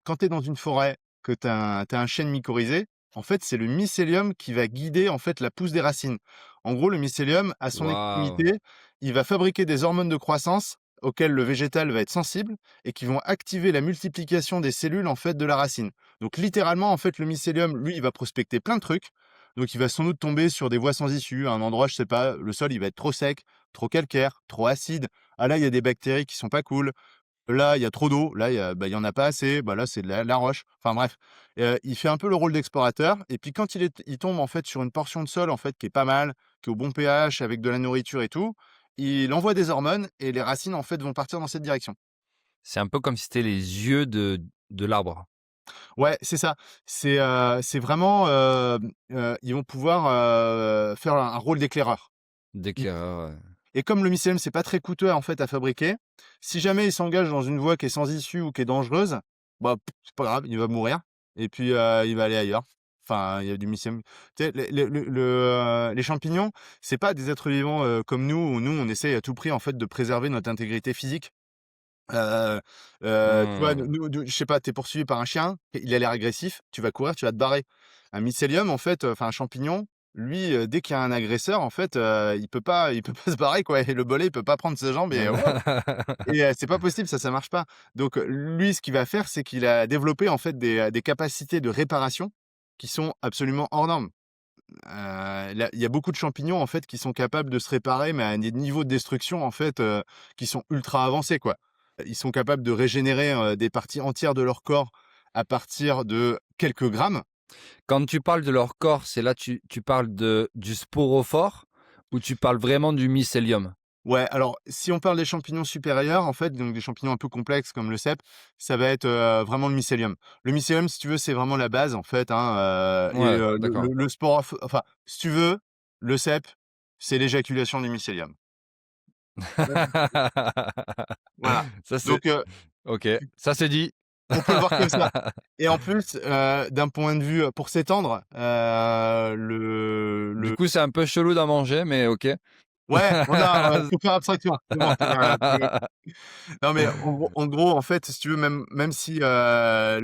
quand tu es dans une forêt, que tu as, un chêne mycorhizé, en fait, c'est le mycélium qui va guider en fait la pousse des racines. En gros, le mycélium, à son Waouh! extrémité, il va fabriquer des hormones de croissance auxquelles le végétal va être sensible et qui vont activer la multiplication des cellules en fait de la racine. Donc littéralement, en fait, le mycélium, lui, il va prospecter plein de trucs. Donc il va sans doute tomber sur des voies sans issue, à un endroit, je sais pas, le sol, il va être trop sec, trop calcaire, trop acide. Ah là, il y a des bactéries qui sont pas cool. Là, il y a trop d'eau, là, il y en a pas assez, bah, là, c'est de la roche. Enfin bref, il fait un peu le rôle d'explorateur et puis quand il tombe, en fait, sur une portion de sol, en fait, qui est pas mal, qui est au bon pH, avec de la nourriture et tout, il envoie des hormones et les racines, en fait, vont partir dans cette direction. C'est un peu comme si c'était les yeux de l'arbre, Ouais, c'est ça. C'est vraiment, ils vont pouvoir, faire un rôle d'éclaireur. Ils d'éclaireur, Et comme le mycélium, c'est pas très coûteux, en fait, à fabriquer, si jamais il s'engage dans une voie qui est sans issue ou qui est dangereuse, bah, c'est pas grave, il va mourir et puis, il va aller ailleurs. Enfin, il y a du mycélium. Tu sais, les champignons, c'est pas des êtres vivants, comme nous, où nous, on essaye à tout prix, en fait, de préserver notre intégrité physique. Heu Tu vois, Mmh. nous, je sais pas, tu es poursuivi par un chien, il a l'air agressif, tu vas courir, tu vas te barrer. Un mycélium, en fait, enfin un champignon, lui, dès qu'il y a un agresseur, en fait, il peut pas se barrer, quoi, et le bolet, il peut pas prendre ses jambes et c'est pas possible, ça marche pas. Donc, lui, ce qu'il va faire, c'est qu'il a développé, en fait, des capacités de réparation qui sont absolument hors normes. Là, il y a beaucoup de champignons, en fait, qui sont capables de se réparer, mais à des niveaux de destruction, en fait, qui sont ultra avancés, quoi. Ils sont capables de régénérer, des parties entières de leur corps à partir de quelques grammes. Quand tu parles de leur corps, c'est là tu parles du sporophore ou tu parles vraiment du mycélium? Ouais, alors si on parle des champignons supérieurs, en fait, donc des champignons un peu complexes comme le cèpe, ça va être, vraiment le mycélium. Le mycélium, si tu veux, c'est vraiment la base, en fait, hein, Ouais, le d'accord. enfin, si tu veux, le cèpe, c'est l'éjaculation du mycélium. Voilà, Ça c'est donc OK, ça c'est dit. on peut le voir comme ça. Et en plus, d'un point de vue, pour s'étendre, Du coup, c'est un peu chelou d'en manger, mais OK. ouais, faut faire abstraction, c'est bon, non, mais en gros, en fait, si tu veux, même si, le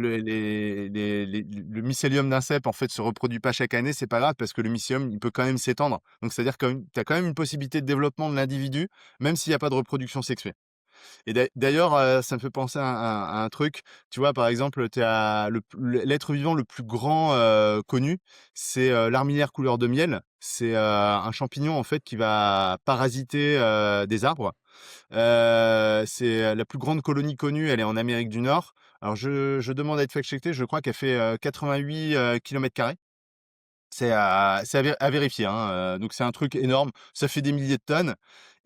mycélium d'un cèpe, en fait, se reproduit pas chaque année, c'est pas grave parce que le mycélium, il peut quand même s'étendre. Donc c'est-à-dire que tu as quand même une possibilité de développement de l'individu, même s'il y a pas de reproduction sexuée. Et d'ailleurs, ça me fait penser à un truc. Tu vois, par exemple, tu as l'être vivant le plus grand, connu, c'est, l'armilière couleur de miel. C'est, un champignon, en fait, qui va parasiter, des arbres. C'est, la plus grande colonie connue, elle est en Amérique du Nord. Alors je demande à être fact-checké, je crois qu'elle fait, 88, kilomètres carrés. C'est à vérifier, hein, donc c'est un truc énorme. Ça fait des milliers de tonnes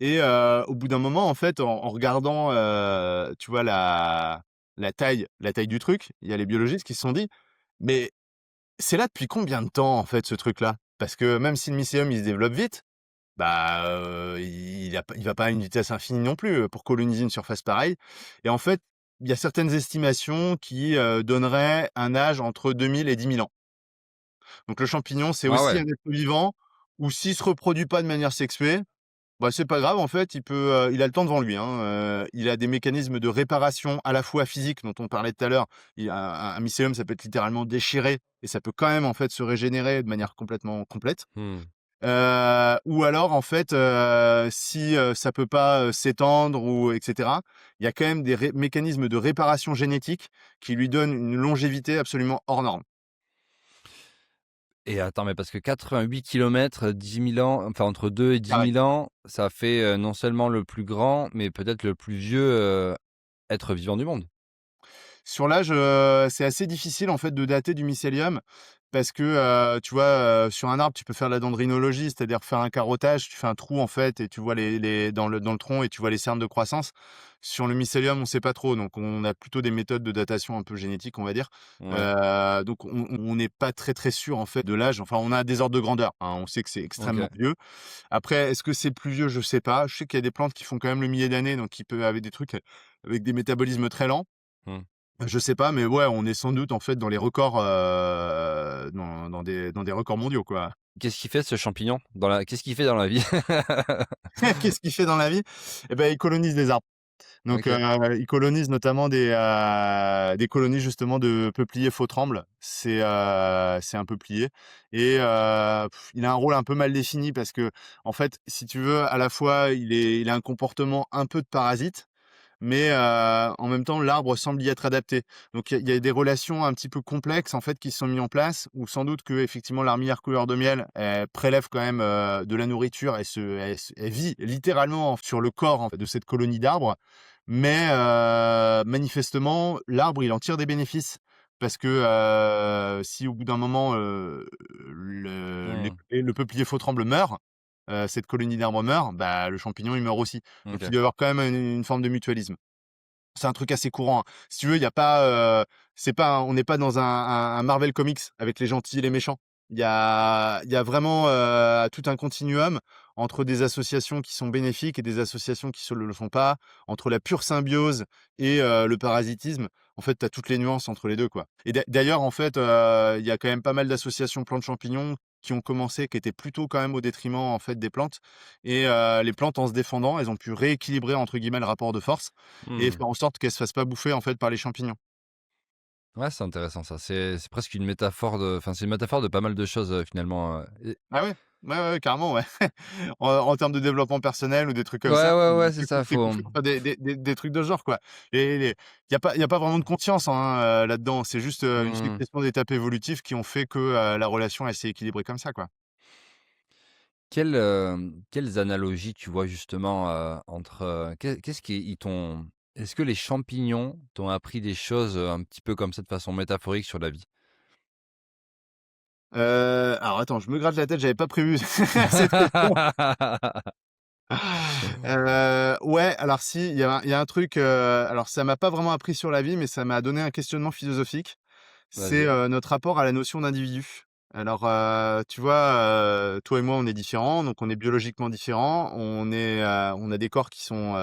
et au bout d'un moment, en fait, en regardant, tu vois la taille du truc, il y a les biologistes qui se sont dit: «Mais c'est là depuis combien de temps, en fait, ce truc-là?» Parce que même si le mycélium, il se développe vite, bah, il va pas à une vitesse infinie non plus, pour coloniser une surface pareille et en fait, il y a certaines estimations qui, donneraient un âge entre 2000 et 10 000 ans. Donc le champignon, c'est Ah aussi ouais. un être vivant où s'il se reproduit pas de manière sexuée, bah, c'est pas grave en fait, il a le temps devant lui, hein, il a des mécanismes de réparation à la fois physiques dont on parlait tout à l'heure. Il un mycélium, ça peut être littéralement déchiré et ça peut quand même en fait se régénérer de manière complètement complète. Mmh. Ou alors en fait, si, ça peut pas, s'étendre ou et cetera, il y a quand même des mécanismes de réparation génétique qui lui donnent une longévité absolument hors norme. Et attends, mais parce que 88 kilomètres, 10 000 ans, enfin entre 2 et 10 Pareil. 000 ans, ça fait, non seulement le plus grand, mais peut-être le plus vieux, être vivant du monde. Sur l'âge, c'est assez difficile en fait de dater du mycélium parce que, tu vois, sur un arbre, tu peux faire de la dendrinologie, c'est-à-dire faire un carottage, tu fais un trou en fait et tu vois les dans le tronc et tu vois les cernes de croissance. Sur le mycélium, on sait pas trop, donc on a plutôt des méthodes de datation un peu génétiques, on va dire. Ouais, Donc on n'est pas très, très sûr en fait de l'âge. Enfin, on a des ordres de grandeur, hein, on sait que c'est extrêmement OK. vieux. Après, est-ce que c'est plus vieux? Je sais pas. Je sais qu'il y a des plantes qui font quand même le millier d'années, donc qui peuvent avoir des trucs avec des métabolismes très lents. Mmh. Je sais pas, mais ouais, on est sans doute en fait dans les records, dans des records mondiaux, quoi. Qu'est-ce qu'il fait ce champignon qu'est-ce qu'il fait dans la vie? Qu'est-ce qu'il fait dans la vie? Et ben, il colonise des arbres. Donc, OK. il colonise notamment des colonies justement de peupliers faux-trembles. C'est un peuplier et il a un rôle un peu mal défini parce que en fait, si tu veux, à la fois, il a un comportement un peu de parasite, mais en même temps, l'arbre semble y être adapté. Donc il y a des relations un petit peu complexes, en fait, qui se sont mis en place, où sans doute qu'effectivement l'armillère couleur de miel, elle prélève quand même, de la nourriture et elle vit littéralement sur le corps, en fait, de cette colonie d'arbres. Mais manifestement, l'arbre, il en tire des bénéfices parce que, si au bout d'un moment, Mmh. le peuplier faux-tremble meurt, cette colonie d'arbres meurt, bah, le champignon, il meurt aussi. Donc il OK. doit y avoir quand même une forme de mutualisme. C'est un truc assez courant, hein. Si tu veux, il y a pas, c'est pas on n'est pas dans un Marvel Comics avec les gentils et les méchants. Il y a vraiment, tout un continuum entre des associations qui sont bénéfiques et des associations qui ne le sont pas, entre la pure symbiose et le parasitisme. En fait, tu as toutes les nuances entre les 2, quoi. Et d'ailleurs, en fait, il y a quand même pas mal d'associations plantes-champignons qui ont commencé, qui étaient plutôt quand même au détriment, en fait, des plantes et les plantes, en se défendant, elles ont pu «rééquilibrer» entre guillemets le rapport de force et Mmh. faire en sorte qu'elle se fasse pas bouffer, en fait, par les champignons. Ouais, c'est intéressant ça. C'est presque une métaphore c'est une métaphore de pas mal de choses, finalement, et Ah ouais? Ouais, ouais, ouais, carrément, ouais. En termes de développement personnel ou des trucs comme ouais, ça, ouais, ouais, c'est ça, tu faut, enfin des trucs de ce genre, quoi. Et il y a pas vraiment de conscience, hein, là-dedans. C'est juste, une mmh. succession d'étapes évolutives qui ont fait que, la relation, elle s'est équilibrée comme ça, quoi. Quelles analogies tu vois justement, entre, qu'est-ce qui ils t'ont est-ce que les champignons t'ont appris des choses, un petit peu comme ça de façon métaphorique sur la vie? Alors attends, je me gratte la tête, j'avais pas prévu cette question. Ouais, alors si, il y a un truc, alors ça m'a pas vraiment appris sur la vie, mais ça m'a donné un questionnement philosophique. C'est, Vas-y. notre rapport à la notion d'individu. Alors, tu vois, toi et moi, on est différents, donc on est biologiquement différents. On a des corps qui sont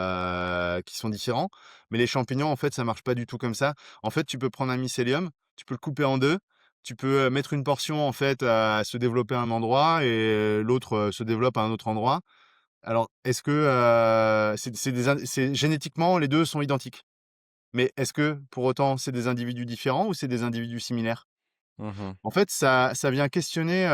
différents, mais les champignons, en fait, ça marche pas du tout comme ça. En fait, tu peux prendre un mycélium, tu peux le couper en 2, tu peux, mettre une portion, en fait, à se développer à un endroit et l'autre, se développe à un autre endroit. Alors, est-ce que, c'est génétiquement, les 2 sont identiques. Mais est-ce que, pour autant, c'est des individus différents ou c'est des individus similaires? Mmh. En fait, ça vient questionner,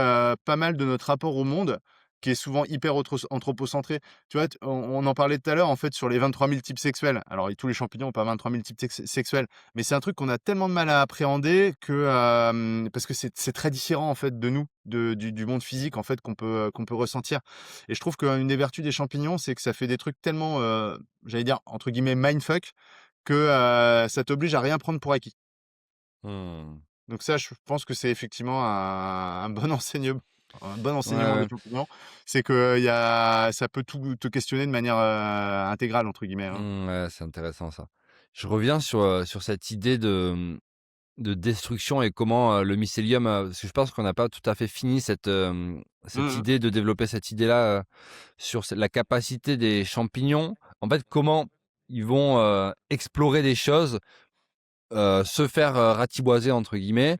pas mal de notre rapport au monde, qui est souvent hyper anthropocentré. Tu vois, on en parlait tout à l'heure, en fait, sur les 23 000 types sexuels. Alors, tous les champignons ont pas 23 000 types sexuels, mais c'est un truc qu'on a tellement de mal à appréhender que, parce que c'est très différent, en fait, de nous, du monde physique, en fait, qu'on peut ressentir. Et je trouve qu'une des vertus des champignons, c'est que ça fait des trucs tellement, j'allais dire, entre guillemets, «mindfuck», que, ça t'oblige à rien prendre pour acquis. Mmh. Donc ça, je pense que c'est effectivement un bon un bon Ouais, enseignement des ouais. champignons. C'est que ça peut tout te questionner de manière, «intégrale» entre guillemets, hein. Mmh, ouais, c'est intéressant ça. Je reviens sur cette idée de destruction et comment, le mycélium, parce que je pense qu'on n'a pas tout à fait fini Mmh cette mh. idée de développer cette idée-là, sur la capacité des champignons. En fait, comment ils vont, explorer des choses, se faire, «ratiboiser» entre guillemets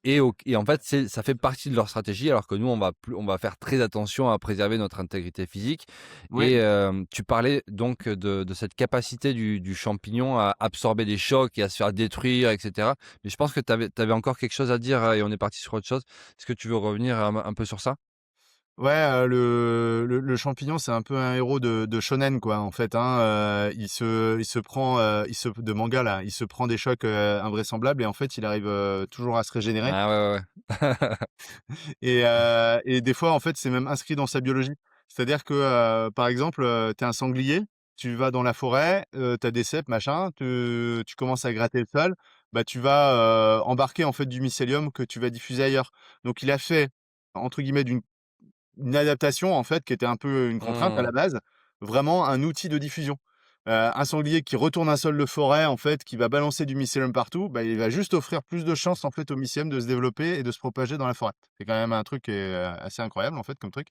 et en fait, ça fait partie de leur stratégie alors que nous, on va faire très attention à préserver notre intégrité physique Oui. et tu parlais donc de cette capacité du champignon à absorber des chocs et à se faire détruire et cetera. Mais je pense que tu avais encore quelque chose à dire, et on est parti sur autre chose. Est-ce que tu veux revenir un peu sur ça? Ouais, le champignon, c'est un peu un héros de shonen quoi, en fait, hein, il se prend, de manga là, il se prend des chocs, invraisemblables et en fait, il arrive, toujours à se régénérer. Ah ouais, ouais, ouais. Et des fois, en fait, c'est même inscrit dans sa biologie. C'est-à-dire que, par exemple, tu es un sanglier, tu vas dans la forêt, tu as des cèpes, machin, tu commences à gratter le sol, bah, tu vas, embarquer, en fait, du mycélium que tu vas diffuser ailleurs. Donc il a fait, entre guillemets, d'une une adaptation, en fait, qui était un peu une contrainte à la Mmh. base, vraiment un outil de diffusion. Un sanglier qui retourne un sol de forêt, en fait, qui va balancer du mycélium partout, bah, il va juste offrir plus de chances, en fait, au mycélium de se développer et de se propager dans la forêt. C'est quand même un truc qui est, assez incroyable, en fait, comme truc.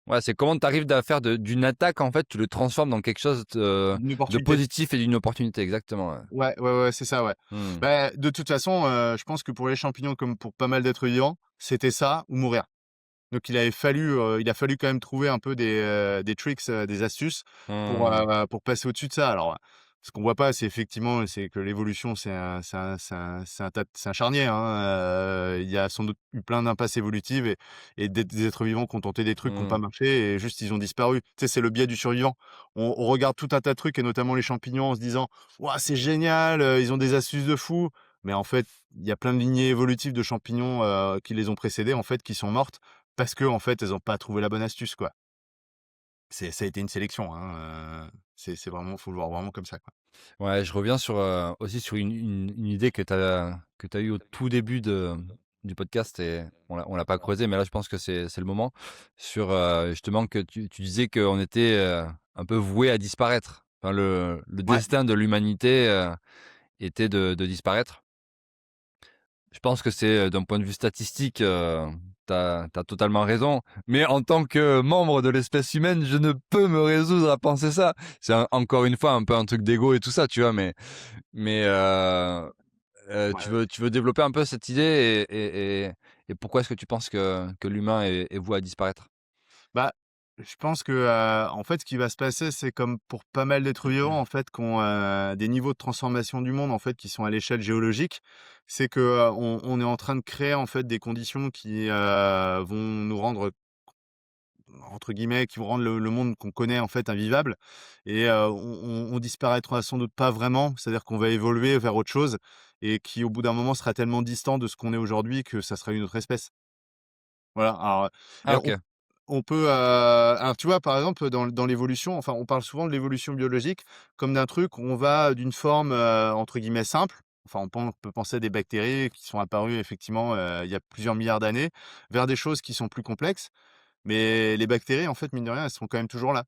Ouais, c'est comment tu arrives à faire d'une attaque, en fait, tu le transformes dans quelque chose Une de opportunité. positif et d'une opportunité, exactement. Ouais. Ouais, c'est ça, ouais. Hmm. Bah, de toute façon, je pense que pour les champignons, comme pour pas mal d'êtres vivants, c'était ça ou mourir. Donc il a fallu quand même trouver un peu des tricks, des astuces Hmm. pour passer au-dessus de ça. Alors, ce qu'on voit pas, c'est effectivement, c'est que l'évolution, c'est un charnier, hein, il y a sans doute eu plein d'impasses évolutives et des êtres vivants qui ont tenté des trucs qui ont pas Hmm. marché et juste ils ont disparu. Tu sais, c'est le biais du survivant. On regarde tout un tas de trucs et notamment les champignons en se disant: «Waouh, c'est génial, ils ont des astuces de fou». Mais en fait, il y a plein de lignées évolutives de champignons, qui les ont précédés, en fait, qui sont mortes parce que en fait, elles ont pas trouvé la bonne astuce, quoi. Ça a été une sélection, hein, c'est vraiment faut le voir vraiment comme ça, quoi. Ouais, je reviens sur, aussi sur une idée que tu as eue au tout début du podcast et on l'a pas creusé, mais là, je pense que c'est le moment. Sur, justement que tu disais qu'on était, un peu voué à disparaître. Enfin, le Ouais, destin de l'humanité, était de disparaître. Je pense que c'est, d'un point de vue statistique, tu as totalement raison. Mais en tant que membre de l'espèce humaine, je ne peux me résoudre à penser ça. C'est encore une fois un peu un truc d'ego et tout ça, tu vois? Mais ouais, tu veux développer un peu cette idée et pourquoi est-ce que tu penses que l'humain est voué à disparaître? bah, je pense que, en fait, ce qui va se passer, c'est comme pour pas mal d'êtres vivants, en fait, qui ont, des niveaux de transformation du monde, en fait, qui sont à l'échelle géologique. C'est que, on est en train de créer, en fait, des conditions qui, vont nous rendre entre guillemets, qui vont rendre le monde qu'on connaît, en fait, invivable et on disparaîtra sans doute pas vraiment. C'est-à-dire qu'on va évoluer vers autre chose et qui, au bout d'un moment, sera tellement distant de ce qu'on est aujourd'hui que ça sera une autre espèce. Voilà, alors, et Ah OK. on peut, alors tu vois, par exemple, dans l'évolution, enfin, on parle souvent de l'évolution biologique comme d'un truc où on va d'une forme, entre guillemets «simple», enfin, on peut penser à des bactéries qui sont apparues effectivement, il y a plusieurs milliards d'années, vers des choses qui sont plus complexes. Mais les bactéries, en fait, mine de rien, elles sont quand même toujours là.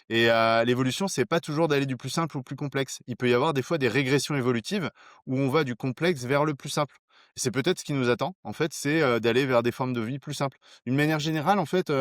Et l'évolution, c'est pas toujours d'aller du plus simple au plus complexe. Il peut y avoir des fois des régressions évolutives où on va du complexe vers le plus simple. C'est peut-être ce qui nous attend, en fait, c'est, d'aller vers des formes de vie plus simples. D'une manière générale, en fait,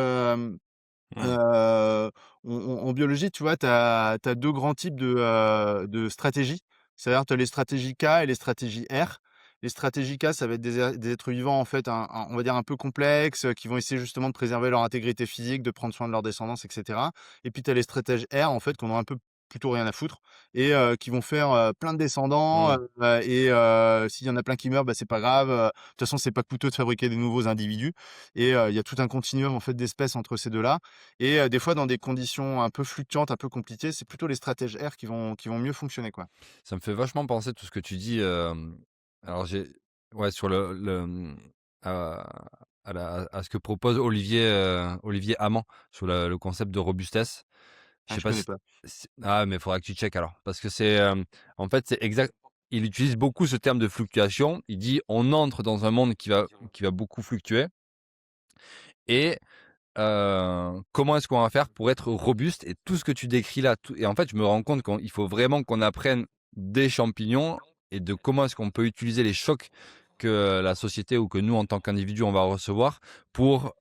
Mmh. Heu, en biologie, tu vois, tu as 2 grands types de stratégies. C'est-à-dire, tu as les stratégies K et les stratégies R. Les stratégies K, ça va être des êtres vivants, en fait, on va dire un peu complexes, qui vont essayer justement de préserver leur intégrité physique, de prendre soin de leur descendance et cetera. Et puis tu as les stratèges R, en fait, qui en ont un peu plutôt rien à foutre et qui vont faire, plein de descendants, Mmh. et s'il y en a plein qui meurent, bah, c'est pas grave, de toute façon, c'est pas coûteux de fabriquer des nouveaux individus et il y a tout un continuum, en fait, d'espèces entre ces 2 là. Et des fois, dans des conditions un peu fluctuantes, un peu compliquées, c'est plutôt les stratèges R qui vont mieux fonctionner, quoi. Ça me fait vachement penser tout ce que tu dis, alors j'ai ouais sur à à ce que propose Olivier Hamann sur le concept de robustesse. Je Ah, sais je pas connais si pas. ah mais il faudra que tu checkes alors parce que c'est, en fait, c'est exact il utilise beaucoup ce terme de fluctuation. Il dit: «On entre dans un monde qui va beaucoup fluctuer et comment est-ce qu'on va faire pour être robuste?» Et tout ce que tu décris là, tout et en fait, je me rends compte qu'il faut vraiment qu'on apprenne des champignons et de comment est-ce qu'on peut utiliser les chocs que la société ou que nous, en tant qu'individus, on va recevoir pour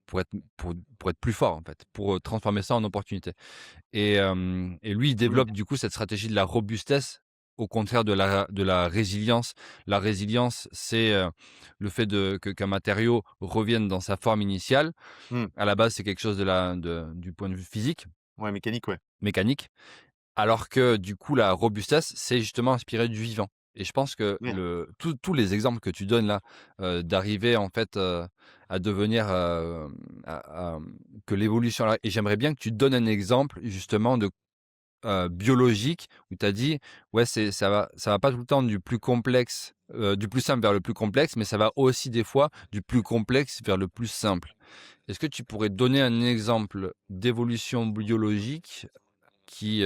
pour être plus fort, en fait, pour, transformer ça en opportunité. Et lui, il Mmh. développe du coup cette stratégie de la robustesse, au contraire de la résilience. La résilience, c'est, le fait qu'un matériau revienne dans sa forme initiale. Mmh. À la base, c'est quelque chose du point de vue physique, Ouais, mécanique, ouais. mécanique, alors que du coup, la robustesse, c'est justement inspiré du vivant. Et je pense que Ouais. tous les exemples que tu donnes là, d'arriver en fait, à devenir, que l'évolution et j'aimerais bien que tu donnes un exemple justement de biologique où tu as dit: «Ouais, ça va pas tout le temps du plus complexe, du plus simple vers le plus complexe, mais ça va aussi des fois du plus complexe vers le plus simple». Est-ce que tu pourrais donner un exemple d'évolution biologique qui,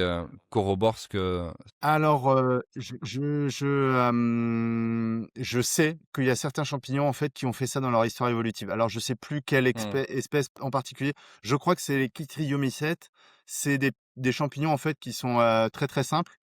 corrobore ce que Alors, je sais qu'il y a certains champignons, en fait, qui ont fait ça dans leur histoire évolutive. Alors, je sais plus quelle mmh, espèce en particulier. Je crois que c'est les chytriomycètes. C'est des champignons, en fait, qui sont, très, très simples.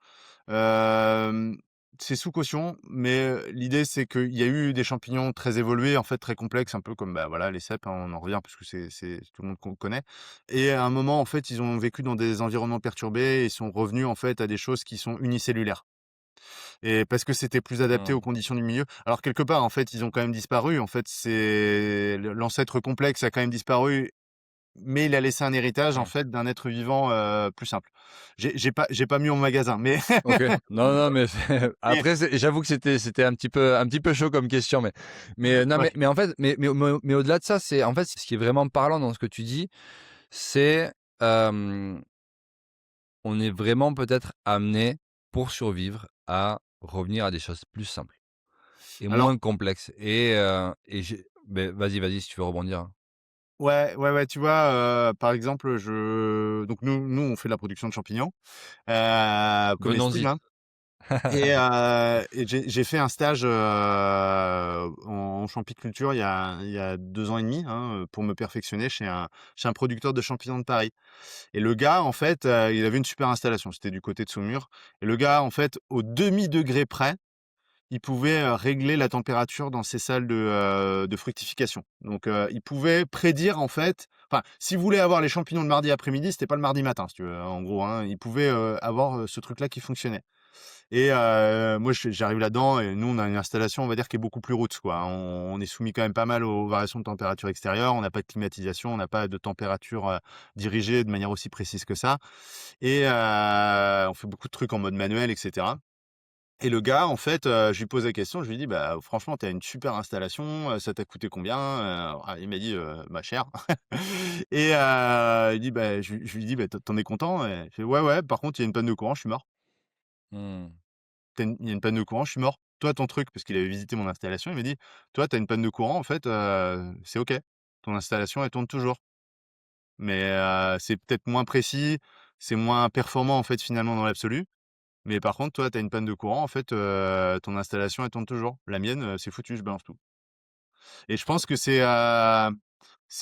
Hem, c'est sous caution, mais l'idée, c'est qu'il y a eu des champignons très évolués, en fait, très complexes, un peu comme, bah, voilà, les cèpes, hein, on en revient parce que c'est tout le monde qu'on connaît et à un moment, en fait, ils ont vécu dans des environnements perturbés et sont revenus, en fait, à des choses qui sont unicellulaires et parce que c'était plus adapté Mmh. aux conditions du milieu. Alors quelque part, en fait, ils ont quand même disparu, en fait, c'est l'ancêtre complexe a quand même disparu, mais il a laissé un héritage, en Mmh. fait, d'un être vivant, plus simple. J'ai pas mis en magasin, mais OK. Non, non, mais mais après, j'avoue que c'était un petit peu chaud comme question, mais non, ouais. mais en fait, mais au-delà de ça, c'est en fait, ce qui est vraiment parlant dans ce que tu dis, c'est, hem, on est vraiment peut-être amené, pour survivre, à revenir à des choses plus simples et Alors moins complexes et j'ai beh, vas-y si tu veux rebondir, hein. ouais, ouais, ouais, tu vois, par exemple, donc nous, on fait de la production de champignons, comestibles, Venons-y. hein et j'ai fait un stage, en champiculture il y a 2 ans et demi, hein, pour me perfectionner chez un producteur de champignons de Paris et le gars, en fait, il avait une super installation. C'était du côté de Saumur et le gars, en fait, au demi-degré près, il pouvait, régler la température dans ses salles de fructification. Donc, il pouvait prédire en fait enfin, s'il voulait avoir les champignons le mardi après-midi, c'était pas le mardi matin, si tu veux, en gros, hein. Il pouvait, avoir, ce truc-là qui fonctionnait et moi j'arrive là-dedans et nous on a une installation, on va dire, qui est beaucoup plus roots, quoi. On est soumis quand même pas mal aux variations de température extérieure. On n'a pas de climatisation, on n'a pas de température, dirigée de manière aussi précise que ça et on fait beaucoup de trucs en mode manuel et cetera. Et le gars, en fait, je lui pose la question, je lui dis: «Bah, franchement, tu as une super installation, ça t'a coûté combien?» Il m'a dit: «Bah, cher» et il dit: «Bah», je lui dis: «Bah, tu es content?» et il fait: «Ouais, ouais, par contre, il y a une panne de courant, je suis mort. Mmh. Il y a une panne de courant, je suis mort. Toi, ton truc» parce qu'il avait visité mon installation, il m'a dit: «Toi, tu as une panne de courant, en fait, c'est OK. Ton installation, elle tourne toujours. Mais c'est peut-être moins précis, c'est moins performant, en fait, finalement, dans l'absolu. Mais par contre, toi, tu as une panne de courant, en fait, ton installation, elle tourne toujours. La mienne, c'est foutu, je balance tout» et je pense que c'est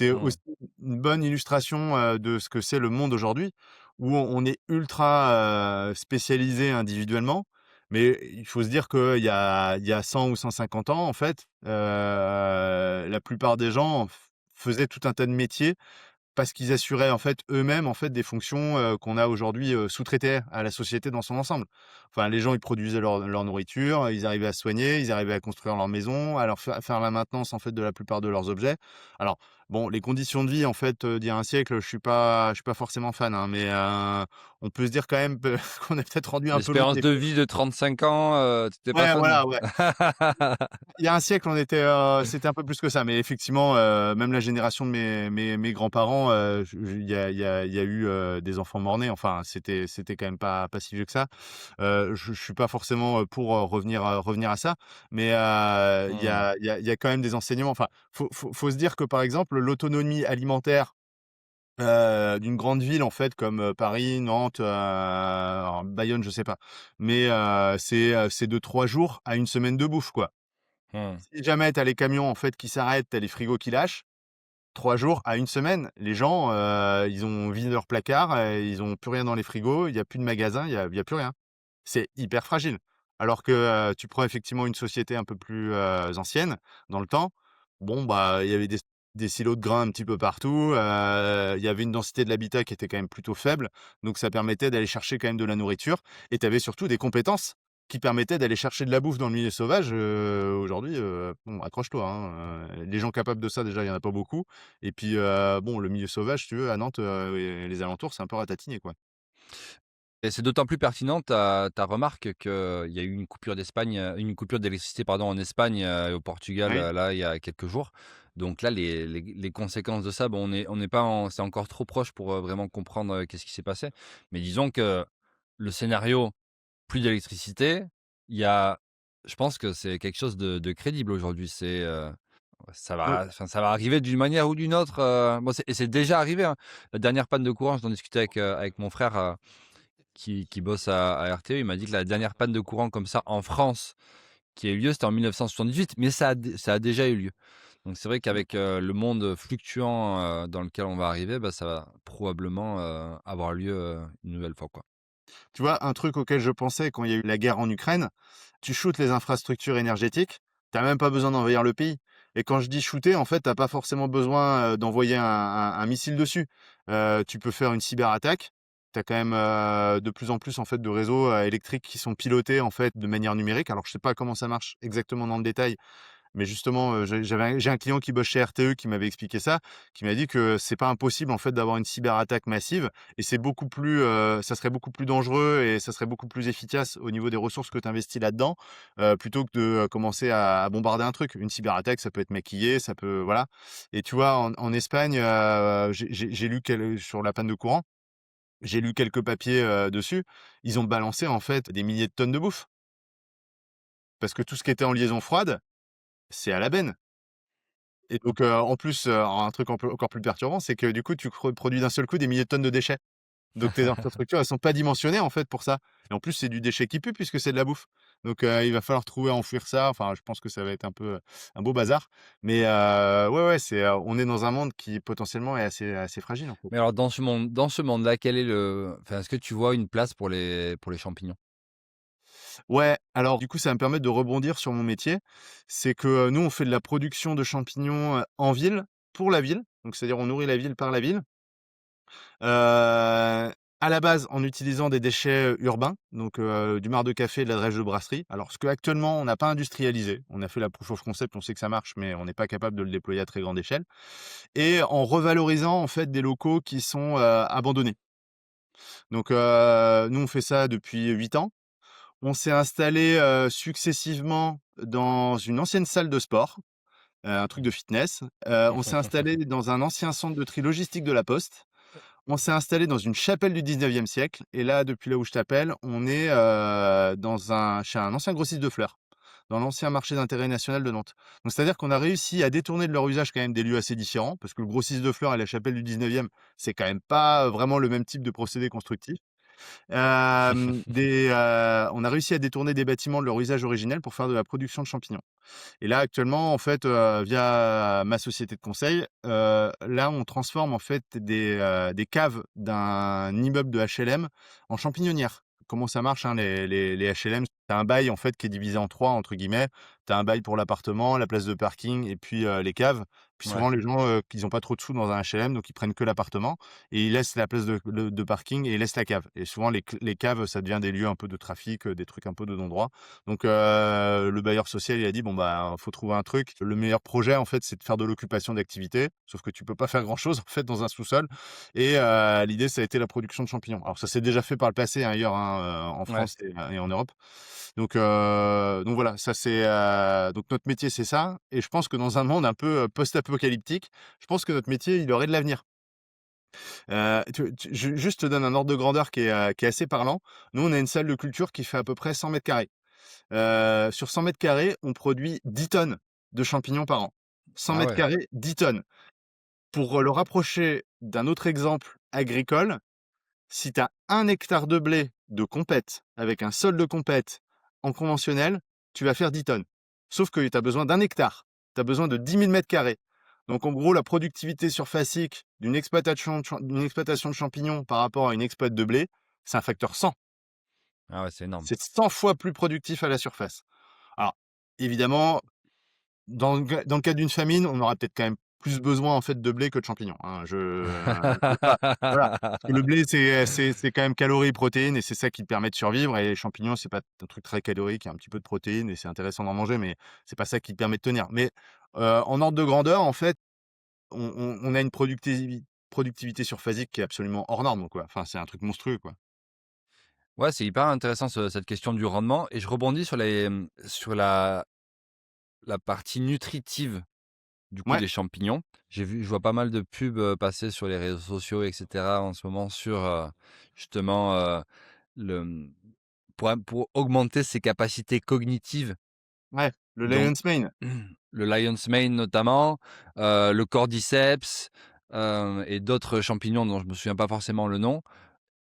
Mmh. aussi une bonne illustration, de ce que c'est le monde aujourd'hui, où on est ultra, spécialisé individuellement. Mais il faut se dire qu'il y a 100 ou 150 ans, en fait, la plupart des gens faisaient tout un tas de métiers parce qu'ils assuraient, en fait, eux-mêmes, en fait, des fonctions, qu'on a aujourd'hui, sous-traitées à la société dans son ensemble. Enfin, les gens, ils produisaient leur nourriture, ils arrivaient à se soigner, ils arrivaient à construire leur maison, à leur faire la maintenance, en fait, de la plupart de leurs objets. Alors, bon, les conditions de vie, en fait, d'il y a un siècle, je suis pas forcément fan, hein, mais on peut se dire quand même peu qu'on est peut-être rendu un peu loin L'espérance des de pros. vie de 35 ans, tu pas Ouais, fan? voilà, ouais. Il y a un siècle, c'était un peu plus que ça, mais effectivement, même la génération de mes grands-parents, il y a eu, des enfants mort-nés. Enfin, c'était quand même pas si vieux que ça. Je suis pas forcément, pour, revenir à ça, mais il y Mmh. a il y a il y a quand même des enseignements. Enfin, faut se dire que, par exemple, l'autonomie alimentaire, d'une grande ville, en fait, comme, Paris, Nantes, alors Bayonne, je sais pas, mais c'est de 3 jours à une semaine de bouffe, quoi. Mmh. Si jamais tu as les camions, en fait, qui s'arrêtent, tu as les frigos qui lâchent, 3 jours à une semaine, les gens, ils ont vidé leur placard, ils ont plus rien dans les frigos, il y a plus de magasins, il y a plus rien. C'est hyper fragile. Alors que, tu prends effectivement une société un peu plus, ancienne dans le temps, bon, bah, il y avait des silos de grains un petit peu partout, il y avait une densité de l'habitat qui était quand même plutôt faible, donc ça permettait d'aller chercher quand même de la nourriture et tu avais surtout des compétences qui permettaient d'aller chercher de la bouffe dans le milieu sauvage. Aujourd'hui, bon, accroche-toi, hein, les gens capables de ça, déjà, il y en a pas beaucoup et puis, bon, le milieu sauvage, si tu veux, à Nantes, et les alentours, c'est un peu ratatiner, quoi. Et c'est d'autant plus pertinent ta remarque qu'il y a eu une coupure d'électricité, pardon, en Espagne, et au Portugal, Oui, là, il y a quelques jours. Donc là, les conséquences de ça, bon, on n'est pas en c'est encore trop proche pour, vraiment comprendre, qu'est-ce qui s'est passé. Mais disons que le scénario, plus d'électricité, il y a je pense que c'est quelque chose de crédible aujourd'hui. Ça va arriver d'une manière ou d'une autre, bon, c'est déjà arrivé, hein. La dernière panne de courant, j'en discutais avec mon frère, qui bosse à RTE, il m'a dit que la dernière panne de courant comme ça en France qui a eu lieu, c'était en 1978, mais ça a déjà eu lieu. Donc c'est vrai qu'avec, le monde fluctuant, dans lequel on va arriver, bah, ça va probablement, avoir lieu, une nouvelle fois, quoi. Tu vois, un truc auquel je pensais quand il y a eu la guerre en Ukraine, tu shootes les infrastructures énergétiques, t'as même pas besoin d'envahir le pays. Et quand je dis shooter, en fait, t'as pas forcément besoin d'envoyer un missile dessus. Tu peux faire une cyberattaque. T'as quand même de plus en plus en fait de réseaux électriques qui sont pilotés en fait de manière numérique. Alors je sais pas comment ça marche exactement dans le détail, mais justement, j'ai un client qui bosse chez RTE qui m'avait expliqué ça, qui m'a dit que c'est pas impossible en fait d'avoir une cyberattaque massive et c'est beaucoup plus, ça serait beaucoup plus dangereux et ça serait beaucoup plus efficace au niveau des ressources que tu investis là-dedans, plutôt que de commencer à bombarder un truc. Une cyberattaque, ça peut être maquillé, ça peut, voilà. Et tu vois, en Espagne, j'ai lu sur la panne de courant, j'ai lu quelques papiers dessus. Ils ont balancé en fait des milliers de tonnes de bouffe parce que tout ce qui était en liaison froide, c'est à la benne. Et donc, en plus, un truc encore plus perturbant, c'est que du coup, tu produis d'un seul coup des milliers de tonnes de déchets. Donc tes infrastructures, elles sont pas dimensionnées en fait pour ça. Et en plus, c'est du déchet qui pue puisque c'est de la bouffe. Donc, il va falloir trouver à enfouir ça. Enfin, je pense que ça va être un peu, un beau bazar. Mais, ouais, ouais, on est dans un monde qui potentiellement est assez fragile en fait. Mais alors dans ce monde-là, quel est enfin, est-ce que tu vois une place pour les champignons? Ouais, alors du coup, ça va me permettre de rebondir sur mon métier. C'est que, nous, on fait de la production de champignons, en ville, pour la ville. Donc c'est-à-dire on nourrit la ville par la ville. À la base, en utilisant des déchets, urbains, donc du marc de café et de la drèche de brasserie. Alors ce qu'actuellement on n'a pas industrialisé. On a fait la proof of concept, on sait que ça marche, mais on n'est pas capable de le déployer à très grande échelle et en revalorisant en fait des locaux qui sont, abandonnés. Donc nous on fait ça depuis 8 ans. On s'est installé successivement dans une ancienne salle de sport, un truc de fitness. On s'est installé dans un ancien centre de tri logistique de la Poste. On s'est installé dans une chapelle du 19e siècle et là, depuis là où je t'appelle, on est, chez un ancien grossiste de fleurs, dans l'ancien marché d'intérêt national de Nantes. Donc c'est-à-dire qu'on a réussi à détourner de leur usage quand même des lieux assez différents, parce que le grossiste de fleurs et la chapelle du 19e, c'est quand même pas vraiment le même type de procédé constructif. On a réussi à détourner des bâtiments de leur usage originel pour faire de la production de champignons. Et là, actuellement, en fait, via ma société de conseil, là, on transforme en fait des caves d'un immeuble de HLM en champignonnières. Comment ça marche, hein, les HLM? Tu as un bail en fait qui est divisé en 3 entre guillemets. Tu as un bail pour l'appartement, la place de parking et puis, les caves. Puis Ouais, souvent les gens, ils ont pas trop de sous dans un HLM, donc ils prennent que l'appartement et ils laissent la place de parking et ils laissent la cave. Et souvent les caves, ça devient des lieux un peu de trafic, des trucs un peu de non-droit. Donc le bailleur social, il a dit: «Bon, bah, faut trouver un truc». Le meilleur projet, en fait, c'est de faire de l'occupation d'activité, sauf que tu peux pas faire grand-chose, en fait, dans un sous-sol et l'idée, ça a été la production de champignons. Alors ça s'est déjà fait par le passé, hein, ailleurs, hein, en ouais. France et en Europe. Donc voilà, ça c'est, donc notre métier, c'est ça et je pense que dans un monde un peu, post-apocalyptique, je pense que notre métier, il aurait de l'avenir. Je juste te donne un ordre de grandeur qui est assez parlant. Nous, on a une salle de culture qui fait à peu près 100 mètres carrés. Sur 100 mètres carrés, on produit 10 tonnes de champignons par an. 100 Ah mètres ouais. carrés, 10 tonnes. Pour le rapprocher d'un autre exemple agricole, si tu as 1 hectare de blé de compète avec un sol de compète en conventionnel, tu vas faire 10 tonnes. Sauf que tu as besoin d'un hectare. Tu as besoin de 10 000 mètres carrés. Donc en gros, la productivité surfacique d'une exploitation de champignons par rapport à une exploite de blé, c'est un facteur 100. Ah ouais, c'est énorme. C'est 100 fois plus productif à la surface. Alors, évidemment, dans le cas d'une famine, on aura peut-être quand même plus besoin, en fait, de blé que de champignons, hein. Je veux pas, voilà. Parce que le blé, c'est quand même calories, protéines et c'est ça qui te permet de survivre et les champignons, c'est pas un truc très calorique, il y a un petit peu de protéines et c'est intéressant d'en manger, mais c'est pas ça qui te permet de tenir. Mais, en ordre de grandeur, en fait, on a une productivité surphasique qui est absolument hors norme, quoi. Enfin, c'est un truc monstrueux, quoi. Ouais, c'est hyper intéressant cette question du rendement et je rebondis sur la partie nutritive du coup Ouais, des champignons. Je vois pas mal de pubs, passer sur les réseaux sociaux et cetera en ce moment sur, justement, le, mmh, pour augmenter ses capacités cognitives, ouais, le donc lion's mane. le lion's mane notamment, le cordyceps, et d'autres champignons dont je me souviens pas forcément le nom.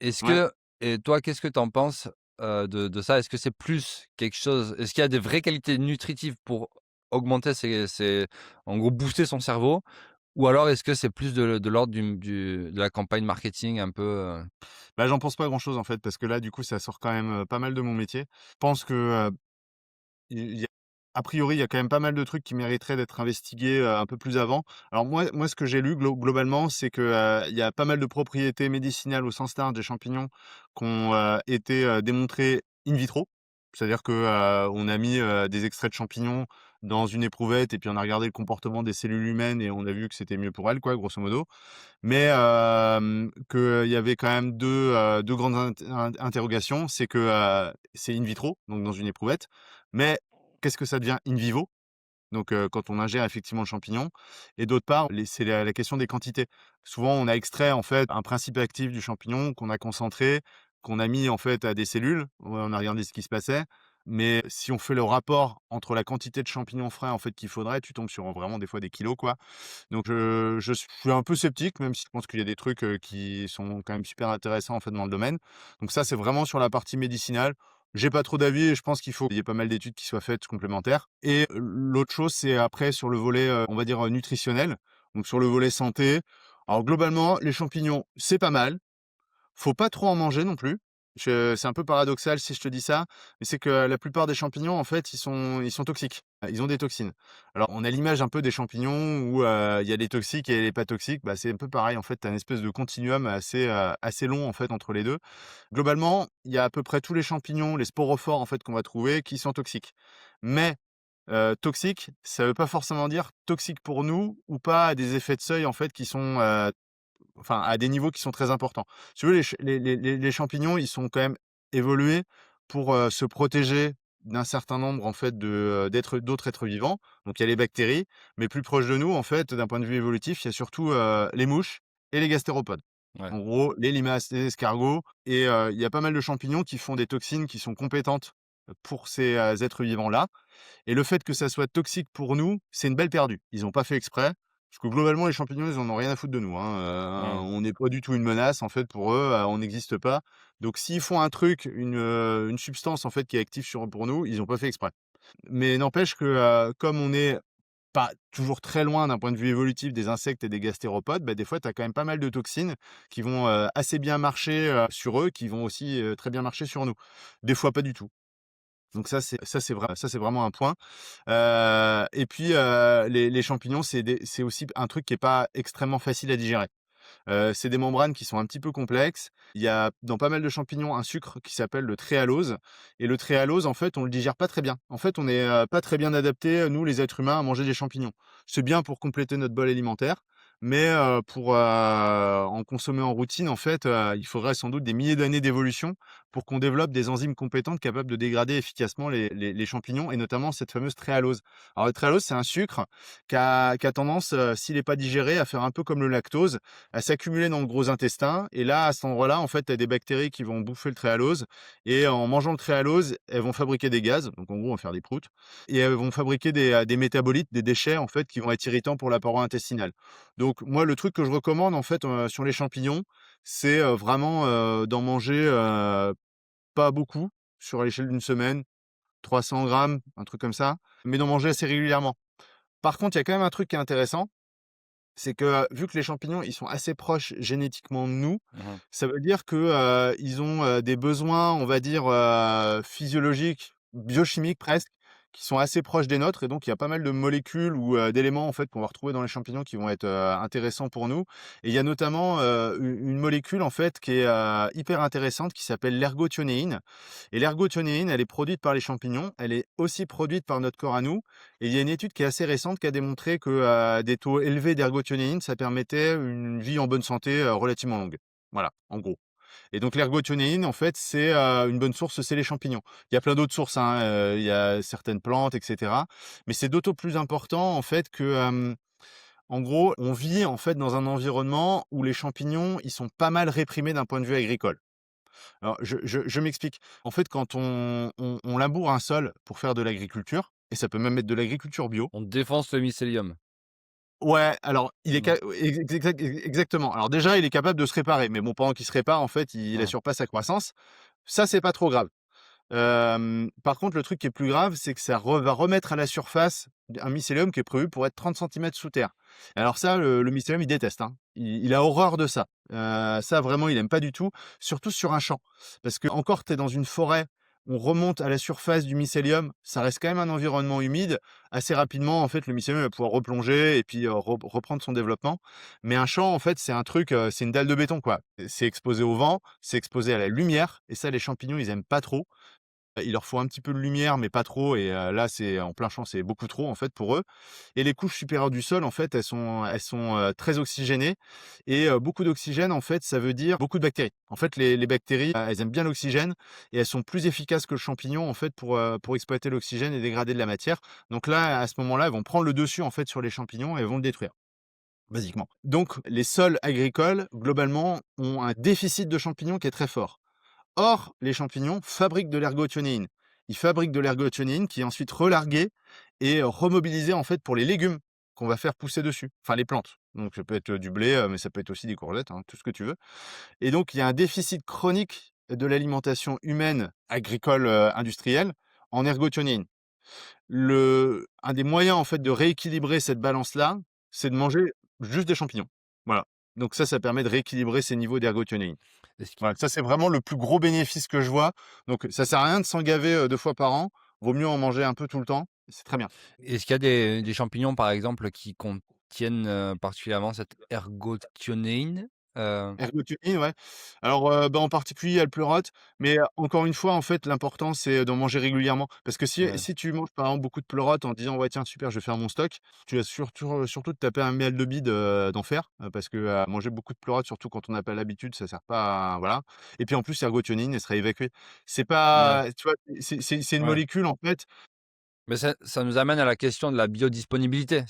Est-ce Ouais. que et toi, qu'est-ce que tu en penses, de ça? Est-ce que c'est plus quelque chose est-ce qu'il y a des vraies qualités nutritives pour augmenter en gros booster son cerveau? Ou alors est-ce que c'est plus de l'ordre de la campagne marketing un peu, Bah, j'en pense pas grand-chose en fait, parce que là, du coup, ça sort quand même, pas mal de mon métier. Je pense que, il y a a priori, il y a quand même pas mal de trucs qui mériteraient d'être investigués, un peu plus avant. Alors moi, ce que j'ai lu globalement, c'est que, il y a pas mal de propriétés médicinales au sens large des champignons qui ont, été, démontrées in vitro. C'est-à-dire que, on a mis, des extraits de champignons dans une éprouvette et puis on a regardé le comportement des cellules humaines et on a vu que c'était mieux pour elles quoi, grosso modo. Mais qu'il y avait quand même 2 grandes interrogations. C'est que, c'est in vitro, donc dans une éprouvette, mais qu'est-ce que ça devient in vivo? Donc quand on ingère effectivement le champignon et d'autre part, c'est la question des quantités. Souvent, on a extrait en fait un principe actif du champignon qu'on a concentré, qu'on a mis en fait à des cellules. On a regardé ce qui se passait, mais si on fait le rapport entre la quantité de champignons frais en fait qu'il faudrait, tu tombes sur vraiment des fois des kilos quoi. Donc je suis un peu sceptique, même si je pense qu'il y a des trucs, qui sont quand même super intéressants, en fait, dans le domaine. Donc ça, c'est vraiment sur la partie médicinale. J'ai pas trop d'avis et je pense qu'il faut qu'il y ait pas mal d'études qui soient faites complémentaires et l'autre chose, c'est après sur le volet, on va dire, nutritionnel, donc sur le volet santé. Alors globalement, les champignons, c'est pas mal. Faut pas trop en manger non plus. C'est un peu paradoxal si je te dis ça, mais c'est que la plupart des champignons, en fait, ils sont toxiques. Ils ont des toxines. Alors, on a l'image un peu des champignons où, il y a les toxiques et les pas toxiques. Bah, c'est un peu pareil, en fait, tu as une espèce de continuum assez long, en fait, entre les 2. Globalement, il y a à peu près tous les champignons, les sporophores, en fait, qu'on va trouver qui sont toxiques. Mais, toxique, ça veut pas forcément dire toxique pour nous ou pas à des effets de seuil, en fait, qui sont, enfin, à des niveaux qui sont très importants. Si tu veux, les champignons, ils sont quand même évolués pour, se protéger d'un certain nombre, en fait, d'autres êtres vivants. Donc il y a les bactéries, mais plus proche de nous, en fait, d'un point de vue évolutif, il y a surtout, les mouches et les gastéropodes. ouais. En gros, les limaces, les escargots et il y a pas mal de champignons qui font des toxines qui sont compétentes, pour ces, êtres vivants-là. Et le fait que ça soit toxique pour nous, c'est une balle perdue. Ils ont pas fait exprès, parce que globalement, les champignons, ils en ont rien à foutre de nous, hein, Mmh. on n'est pas du tout une menace, en fait, pour eux, on n'existe pas. Donc s'ils font un truc, une substance, en fait, qui est active pour nous, ils ont pas fait exprès. Mais n'empêche que, comme on est pas toujours très loin d'un point de vue évolutif des insectes et des gastéropodes, bah, des fois, tu as quand même pas mal de toxines qui vont, assez bien marcher, sur eux, qui vont aussi, très bien marcher sur nous. Des fois, pas du tout. Donc ça, c'est vraiment un point. Et puis, les champignons, c'est aussi un truc qui est pas extrêmement facile à digérer. C'est des membranes qui sont un petit peu complexes. Il y a dans pas mal de champignons un sucre qui s'appelle le tréhalose et le tréhalose, en fait, on le digère pas très bien. En fait, on est, pas très bien adaptés, nous, les êtres humains, à manger des champignons. C'est bien pour compléter notre bol alimentaire, mais pour, en consommer en routine, en fait, il faudrait sans doute des milliers d'années d'évolution pour qu'on développe des enzymes compétentes capables de dégrader efficacement les champignons et notamment cette fameuse tréhalose. Alors le tréhalose, c'est un sucre qui a tendance, s'il est pas digéré, à faire un peu comme le lactose, à s'accumuler dans le gros intestin et là, à cet endroit-là, en fait, tu as des bactéries qui vont bouffer le tréhalose et en mangeant le tréhalose, elles vont fabriquer des gaz, donc en gros, on va faire des proutes et elles vont fabriquer des métabolites, des déchets, en fait, qui vont être irritants pour la paroi intestinale. Donc moi, le truc que je recommande, en fait, sur les champignons, c'est, vraiment, d'en manger, pas beaucoup, sur l'échelle d'une semaine, 300 grammes, un truc comme ça, mais d'en manger assez régulièrement. Par contre, il y a quand même un truc qui est intéressant, c'est que, vu que les champignons, ils sont assez proches génétiquement de nous, Mmh. ça veut dire que, ils ont, des besoins, on va dire, physiologiques, biochimiques presque, qui sont assez proches des nôtres et donc il y a pas mal de molécules ou, d'éléments en fait qu'on va retrouver dans les champignons qui vont être, intéressants pour nous et il y a notamment, une molécule en fait qui est, hyper intéressante qui s'appelle l'ergothionéine et l'ergothionéine, elle est produite par les champignons, elle est aussi produite par notre corps à nous et il y a une étude qui est assez récente qui a démontré que, des taux élevés d'ergothionéine, ça permettait une vie en bonne santé, relativement longue. Voilà, en gros. Et donc l'ergothionéine, en fait, c'est, une bonne source, c'est les champignons. Il y a plein d'autres sources, hein, il y a certaines plantes et cetera. Mais c'est d'autant plus important, en fait, que, en gros, on vit, en fait, dans un environnement où les champignons, ils sont pas mal réprimés d'un point de vue agricole. Alors je m'explique. En fait, quand on laboure un sol pour faire de l'agriculture et ça peut même être de l'agriculture bio. On défonce le mycélium. Ouais, alors il est Mmh. exactement. Alors déjà, il est capable de se réparer, mais bon, pendant qu'il se répare, en fait, il Mmh. assure pas sa croissance. Ça, c'est pas trop grave. Par contre, le truc qui est plus grave, c'est que ça va remettre à la surface un mycélium qui est prévu pour être 30 centimètres sous terre. Alors ça, le mycélium, il déteste, hein. Il a horreur de ça. Ça, vraiment, il aime pas du tout, surtout sur un champ. Parce que encore, tu es dans une forêt, on remonte à la surface du mycélium, ça reste quand même un environnement humide. Assez rapidement, en fait, le mycélium va pouvoir replonger et puis reprendre son développement. Mais un champ, en fait, c'est un truc, c'est une dalle de béton, quoi. C'est exposé au vent, c'est exposé à la lumière, et ça, les champignons, ils aiment pas trop. Il leur faut un petit peu de lumière, mais pas trop, et là, c'est en plein champ, c'est beaucoup trop, en fait, pour eux. Et les couches supérieures du sol, en fait, elles sont très oxygénées, et beaucoup d'oxygène, en fait, ça veut dire beaucoup de bactéries. En fait, les bactéries, elles aiment bien l'oxygène, et elles sont plus efficaces que le champignon, en fait, pour exploiter l'oxygène et dégrader de la matière. Donc là, à ce moment-là, elles vont prendre le dessus, en fait, sur les champignons, et elles vont le détruire, basiquement. Donc les sols agricoles, globalement, ont un déficit de champignons qui est très fort. Or, les champignons fabriquent de l'ergothionéine. Ils fabriquent de l'ergothionéine qui est ensuite relarguée et remobilisée, en fait, pour les légumes qu'on va faire pousser dessus, enfin les plantes. Donc ça peut être du blé, mais ça peut être aussi des courgettes, hein, tout ce que tu veux. Et donc il y a un déficit chronique de l'alimentation humaine, agricole, industrielle, en ergothionéine. Un des moyens, en fait, de rééquilibrer cette balance-là, c'est de manger juste des champignons. Voilà. Donc ça permet de rééquilibrer ces niveaux d'ergothionéine. Est-ce qu'il Voilà, ça, c'est vraiment le plus gros bénéfice que je vois. Donc ça sert à rien de s'en gaver, 2 fois par an. Vaut mieux en manger un peu tout le temps. C'est très bien. est-ce qu'il y a des champignons, par exemple, qui contiennent, particulièrement cette ergothionéine? Heu, Ergothioneine, ouais. Alors, en particulier, il y a le pleurote, mais, encore une fois, en fait, l'important, c'est d'en manger régulièrement. Parce que si ouais. si tu manges, par exemple, beaucoup de pleurote en disant: «Ouais, tiens, super, je vais faire mon stock», tu vas surtout te taper un miel de bide, d'enfer, parce que, manger beaucoup de pleurote, surtout quand on n'a pas l'habitude, ça sert pas à voilà. Et puis, en plus, l'ergothioneine, elle sera évacuée. C'est Ouais, pas tu vois? C'est une ouais. molécule, en fait. Mais ça nous amène à la question de la biodisponibilité.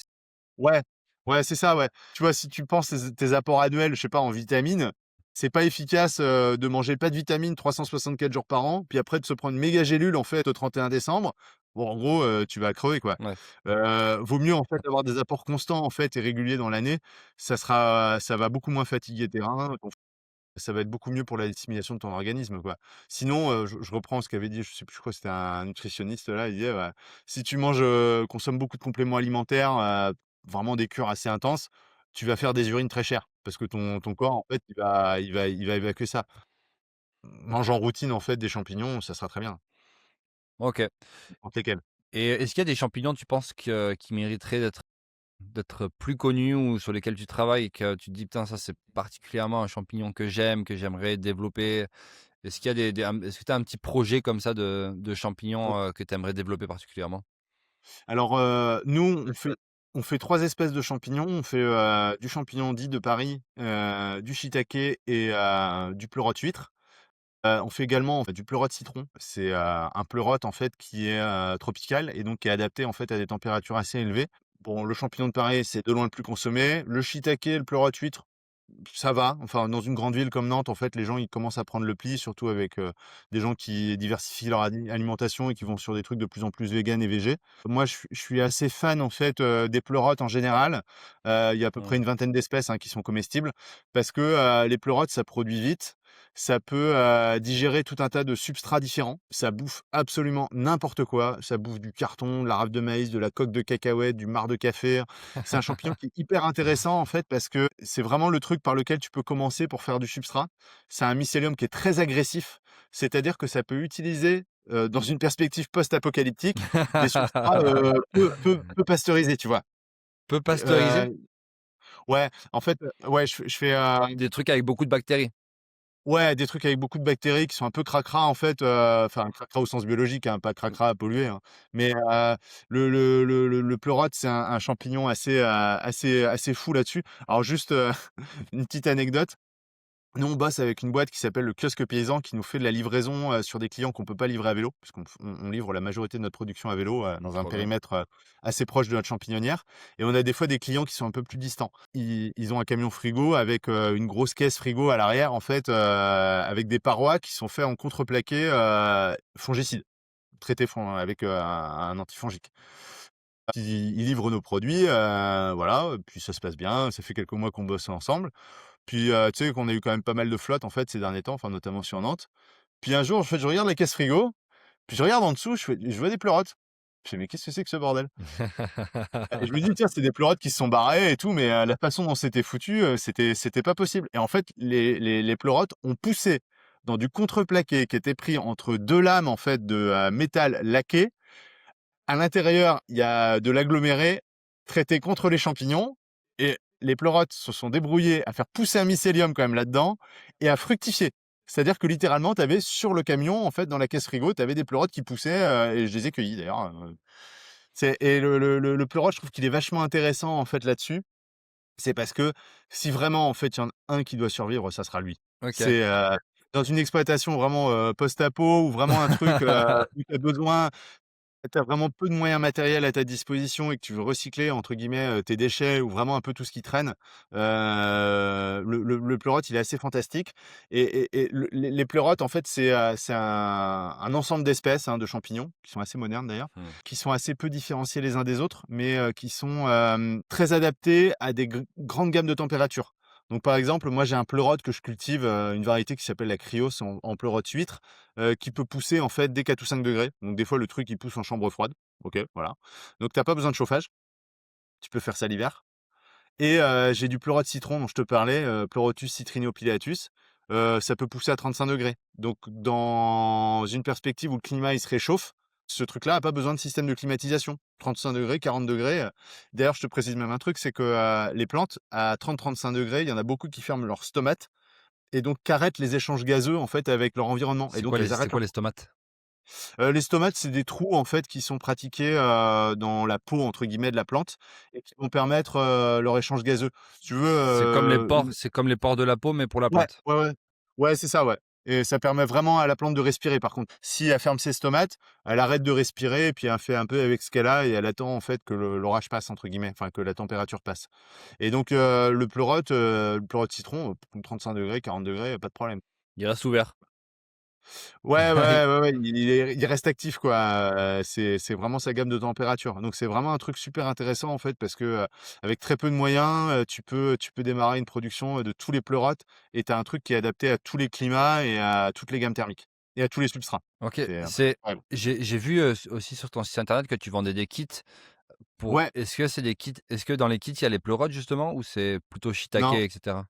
Ouais, ouais, c'est ça, ouais. Tu vois, si tu penses tes apports annuels, je sais pas, en vitamines, c'est pas efficace, de manger pas de vitamines 364 jours par an, puis après de se prendre une méga gélule, en fait, au 31 décembre. Bon, en gros, tu vas crever, quoi. Ouais. Vaut mieux, en fait, avoir des apports constants, en fait, et réguliers dans l'année. Ça va beaucoup moins fatiguer tes reins, donc ça va être beaucoup mieux pour la dissémination de ton organisme, quoi. Sinon, je reprends ce qu'avait dit, je sais plus, je crois que c'était un nutritionniste là, il disait, si tu manges, consommes beaucoup de compléments alimentaires, vraiment des cures assez intenses, tu vas faire des urines très chères parce que ton corps, en fait, il va évacuer ça. Mange en routine, en fait, des champignons, ça sera très bien, OK. n'importe lesquels. Et est-ce qu'il y a des champignons, tu penses qui mériteraient d'être plus connus ou sur lesquels tu travailles et que tu te dis: «Putain, ça, c'est particulièrement un champignon que j'aime, que j'aimerais développer»? Est-ce qu'il y a est-ce que tu as un petit projet comme ça de champignons, que tu aimerais développer particulièrement? Alors, nous, on fait 3 espèces de champignons. On fait, du champignon dit de Paris, du shiitake et du pleurote huître. On fait également, en fait, du pleurote citron. C'est, un pleurote, en fait, qui est, tropical et donc qui est adapté, en fait, à des températures assez élevées. Bon, le champignon de Paris, c'est de loin le plus consommé. Le shiitake, le pleurote huître, ça va. Enfin, dans une grande ville comme Nantes, en fait, les gens, ils commencent à prendre le pli, surtout avec, des gens qui diversifient leur alimentation et qui vont sur des trucs de plus en plus véganes et végé. Moi, je suis assez fan, en fait, des pleurotes en général. Il y a à peu Mmh. près une vingtaine d'espèces, hein, qui sont comestibles parce que, les pleurotes, ça produit vite. Ça peut, digérer tout un tas de substrats différents. Ça bouffe absolument n'importe quoi. Ça bouffe du carton, de la rave de maïs, de la coque de cacahuète, du marc de café. C'est un champignon qui est hyper intéressant, en fait, parce que c'est vraiment le truc par lequel tu peux commencer pour faire du substrat. C'est un mycélium qui est très agressif, c'est-à-dire que ça peut utiliser, dans une perspective post-apocalyptique, des substrats, peu pasteurisés, tu vois? Peu pasteuriser? Heu, ouais, en fait, ouais, je fais, Des trucs avec beaucoup de bactéries? ouais, des trucs avec beaucoup de bactéries qui sont un peu cracra, en fait, enfin cracra au sens biologique, hein, pas cracra à polluer, hein. Mais, le pleurote, c'est un champignon assez fou là-dessus. Alors juste, une petite anecdote. Nous, on bosse avec une boîte qui s'appelle le Kiosque Paysan qui nous fait de la livraison, sur des clients qu'on peut pas livrer à vélo, puisqu'on on livre la majorité de notre production à vélo, dans un Trop bien. périmètre, assez proche de notre champignon,nière, et on a des fois des clients qui sont un peu plus distants. Ils ont un camion frigo avec, une grosse caisse frigo à l'arrière, en fait, avec des parois qui sont faits en contreplaqué, fongicide, traité avec, un antifongique. Ils livrent nos produits, voilà, puis ça se passe bien. Ça fait quelques mois qu'on bosse ensemble. Puis, tu sais qu'on a eu quand même pas mal de flotte, en fait, ces derniers temps, enfin, notamment sur Nantes. Puis un jour, en fait, je regarde la caisse frigo, Puis je regarde en dessous, je vois des pleurotes. Je fais: «Mais qu'est-ce que c'est que ce bordel?» Et je me dis: «Tiens, c'est des pleurotes qui se sont barrées et tout», mais la façon dont c'était foutu, c'était pas possible. Et en fait, les pleurotes ont poussé dans du contreplaqué qui était pris entre 2 lames, en fait, de, métal laqué. À l'intérieur, il y a de l'aggloméré traité contre les champignons, et les pleurotes se sont débrouillées à faire pousser un mycélium quand même là-dedans et à fructifier. C'est-à-dire que littéralement, tu avais sur le camion, en fait, dans la caisse frigo, tu avais des pleurotes qui poussaient, et je les ai cueillis d'ailleurs, et le pleurote, je trouve qu'il est vachement intéressant, en fait, là-dessus. C'est parce que si vraiment, en fait, il y en a un qui doit survivre, ça sera lui. OK. C'est, dans une exploitation vraiment, post-apo, ou vraiment un truc, où tu as besoin, tu as vraiment peu de moyens matériels à ta disposition et que tu veux «recycler» entre guillemets, tes déchets ou vraiment un peu tout ce qui traîne, le pleurote, il est assez fantastique. Et les pleurotes, en fait, c'est un ensemble d'espèces, hein, de champignons, qui sont assez modernes d'ailleurs, Mmh. qui sont assez peu différenciés les uns des autres, mais qui sont, très adaptés à des grandes gammes de températures. Donc par exemple, moi j'ai un pleurote que je cultive, une variété qui s'appelle la Cryos en pleurote huître, qui peut pousser en fait dès 4 ou 5 degrés. Donc des fois le truc il pousse en chambre froide. OK, voilà. Donc t'as pas besoin de chauffage, tu peux faire ça l'hiver. Et j'ai du pleurote citron dont je te parlais, Pleurotus citrinopileatus, ça peut pousser à 35 degrés. Donc dans une perspective où le climat il se réchauffe, ce truc-là a pas besoin de système de climatisation. 35 degrés, 40 degrés. D'ailleurs je te précise même un truc, c'est que, les plantes à 30-35 degrés, il y en a beaucoup qui ferment leurs stomates et donc qu'arrêtent les échanges gazeux en fait avec leur environnement, et donc elles C'est arrêtent quoi leur les stomates? Les stomates, c'est des trous en fait qui sont pratiqués, dans la «peau» entre guillemets de la plante et qui vont permettre, leur échange gazeux. Si tu veux, C'est comme les pores de la peau, mais pour la ouais, plante? ouais, ouais. Ouais, c'est ça, ouais, et ça permet vraiment à la plante de respirer par contre. Si elle ferme ses stomates, elle arrête de respirer et puis elle fait un peu avec ce qu'elle a et elle attend en fait que «l'orage passe» entre guillemets, enfin que la température passe. Et donc le pleurote citron, 35 degrés, 40 degrés, pas de problème. Il reste ouvert. Ouais, ouais, ouais, ouais, il reste actif quoi, c'est vraiment sa gamme de température. Donc c'est vraiment un truc super intéressant en fait parce que, avec très peu de moyens, tu peux démarrer une production, de tous les pleurotes, et tu as un truc qui est adapté à tous les climats et à toutes les gammes thermiques et à tous les substrats. OK, C'est c'est incroyable. j'ai vu, aussi sur ton site internet que tu vendais des kits pour Ouais, est-ce que dans les kits, il y a les pleurotes justement ou c'est plutôt shiitake non. et cetera?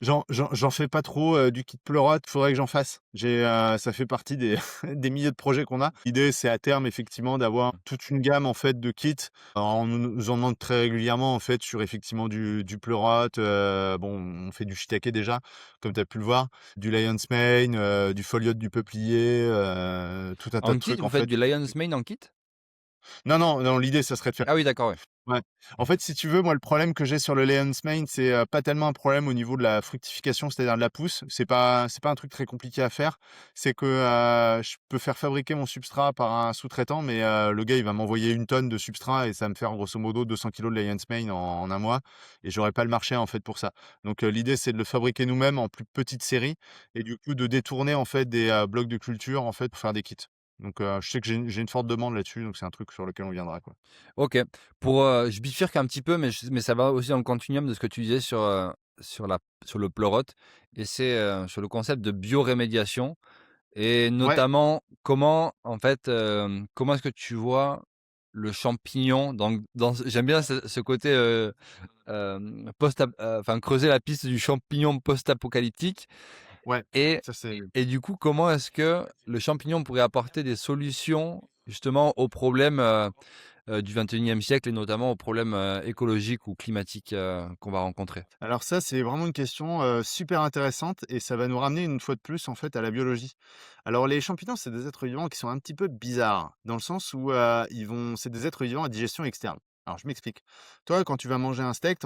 J'en fais pas trop, du kit pleurote, faudrait que j'en fasse. Ça fait partie des des milliers de projets qu'on a. L'idée, c'est à terme effectivement d'avoir toute une gamme en fait de kits. Alors, on nous en demande très régulièrement en fait sur effectivement du pleurote, bon, on fait du shiitake déjà, comme tu as pu le voir, du lion's mane, du foliote du peuplier, tout un tas En de kit, trucs en vous faites fait. du lion's mane en kit? Non, non, non, l'idée ça serait de faire. Ah oui, d'accord, ouais. Ouais. En fait, si tu veux, moi, le problème que j'ai sur le Lion's Mane, c'est, pas tellement un problème au niveau de la fructification, c'est-à-dire de la pousse. C'est pas un truc très compliqué à faire. C'est que, je peux faire fabriquer mon substrat par un sous-traitant, mais, le gars, il va m'envoyer 1 tonne de substrat et ça va me faire grosso modo 200 kilogrammes de Lion's Mane en 1 mois et j'aurais pas le marché, en fait, pour ça. Donc, l'idée, c'est de le fabriquer nous-mêmes en plus petite série et du coup de détourner, en fait, des, blocs de culture, en fait, pour faire des kits. Donc, je sais que j'ai une forte demande là-dessus, donc c'est un truc sur lequel on viendra, quoi. OK. Je bifurque un petit peu, mais ça va aussi dans le continuum de ce que tu disais sur le pleurote et c'est, sur le concept de biorémédiation et Ouais. notamment comment, en fait, comment est-ce que tu vois le champignon dans j'aime bien ce côté, enfin creuser la piste du champignon post-apocalyptique Ouais, et ça c'est du coup, comment est-ce que le champignon pourrait apporter des solutions justement aux problèmes, du 21e siècle et notamment aux problèmes, écologiques ou climatiques, qu'on va rencontrer? alors ça, c'est vraiment une question, super intéressante et ça va nous ramener une fois de plus, en fait, à la biologie. Alors les champignons, c'est des êtres vivants qui sont un petit peu bizarres, dans le sens où, c'est des êtres vivants à digestion externe. Alors je m'explique. Toi, quand tu vas manger un steak,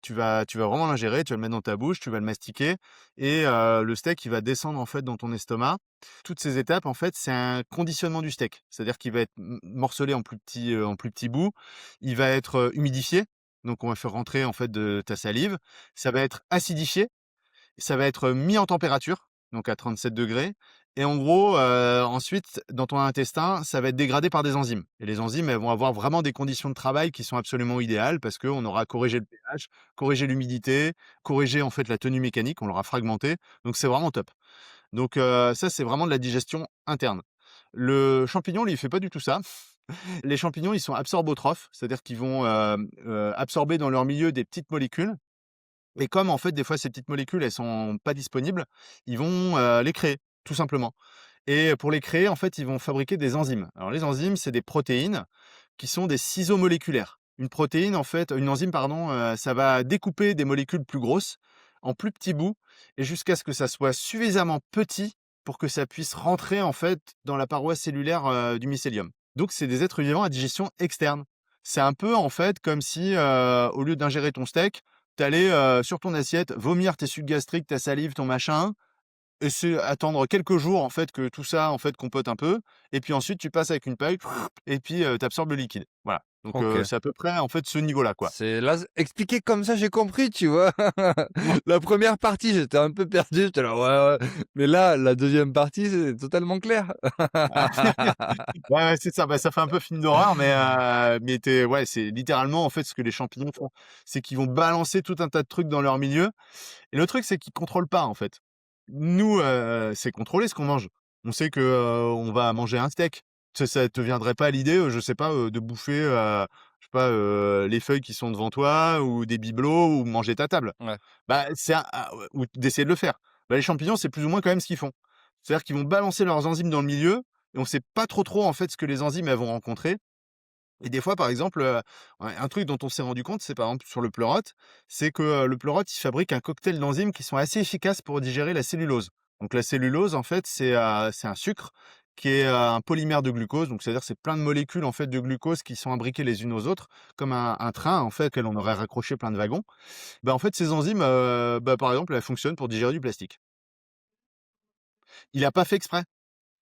tu vas vraiment l'ingérer, tu vas le mettre dans ta bouche, tu vas le mastiquer et le steak, il va descendre, en fait, dans ton estomac. Toutes ces étapes, en fait, c'est un conditionnement du steak. C'est-à-dire qu'il va être morcelé en plus petits bouts, il va être, humidifié, donc on va faire rentrer en fait de ta salive. Ça va être acidifié, ça va être mis en température, donc à 37 degrés. Et en gros, ensuite, dans ton intestin, ça va être dégradé par des enzymes. Et les enzymes, elles vont avoir vraiment des conditions de travail qui sont absolument idéales parce qu'on aura corrigé le pH, corrigé l'humidité, corrigé en fait la tenue mécanique, on l'aura fragmenté. Donc c'est vraiment top. Donc ça, c'est vraiment de la digestion interne. Le champignon, lui, il fait pas du tout ça. Les champignons, ils sont absorbotrophes, c'est-à-dire qu'ils vont, absorber dans leur milieu des petites molécules et comme, en fait, des fois, ces petites molécules, elles sont pas disponibles, ils vont, les créer, tout simplement et pour les créer, en fait, ils vont fabriquer des enzymes. Alors les enzymes, c'est des protéines qui sont des ciseaux moléculaires. Une enzyme, pardon, ça va découper des molécules plus grosses en plus petits bouts et jusqu'à ce que ça soit suffisamment petit pour que ça puisse rentrer, en fait, dans la paroi cellulaire, du mycélium. Donc c'est des êtres vivants à digestion externe. C'est un peu, en fait, comme si, au lieu d'ingérer ton steak, tu allais, sur ton assiette, vomir tes sucs gastriques, ta salive, ton machin et c'est attendre quelques jours, en fait, que tout ça, en fait, compote un peu et puis ensuite tu passes avec une paille et puis, tu absorbes le liquide. Voilà. Donc, OK. c'est à peu près, en fait, ce niveau-là, quoi. C'est là, expliqué comme ça, j'ai compris, tu vois? La première partie, j'étais un peu perdu, j'étais là: «Ouais, ouais», mais là, la deuxième partie, c'est totalement clair. Ouais, ouais, c'est ça. Bah, ça fait un peu film d'horreur, mais ouais, c'est littéralement, en fait, ce que les champignons font. C'est qu'ils vont balancer tout un tas de trucs dans leur milieu et le truc, c'est qu'ils contrôlent pas, en fait. Nous, c'est contrôlé ce qu'on mange. On sait que, on va manger un steak. Ça te viendrait pas à l'idée, je sais pas, de bouffer, je sais pas, les feuilles qui sont devant toi ou des bibelots ou manger ta table. Ouais. Bah, c'est un ou d'essayer de le faire. Bah, les champignons, c'est plus ou moins quand même ce qu'ils font. C'est-à-dire qu'ils vont balancer leurs enzymes dans le milieu et on sait pas trop, en fait, ce que les enzymes, elles vont rencontrer et des fois, par exemple, ouais, un truc dont on s'est rendu compte, c'est par exemple sur le pleurote, c'est que, le pleurote, il fabrique un cocktail d'enzymes qui sont assez efficaces pour digérer la cellulose. Donc la cellulose, en fait, c'est un sucre qui est, un polymère de glucose, donc c'est-à-dire c'est plein de molécules, en fait, de glucose qui sont imbriquées les unes aux autres, comme un train, en fait, auquel on aurait raccroché plein de wagons. Bah, en fait, ces enzymes, bah, par exemple, elles fonctionnent pour digérer du plastique. Il a pas fait exprès,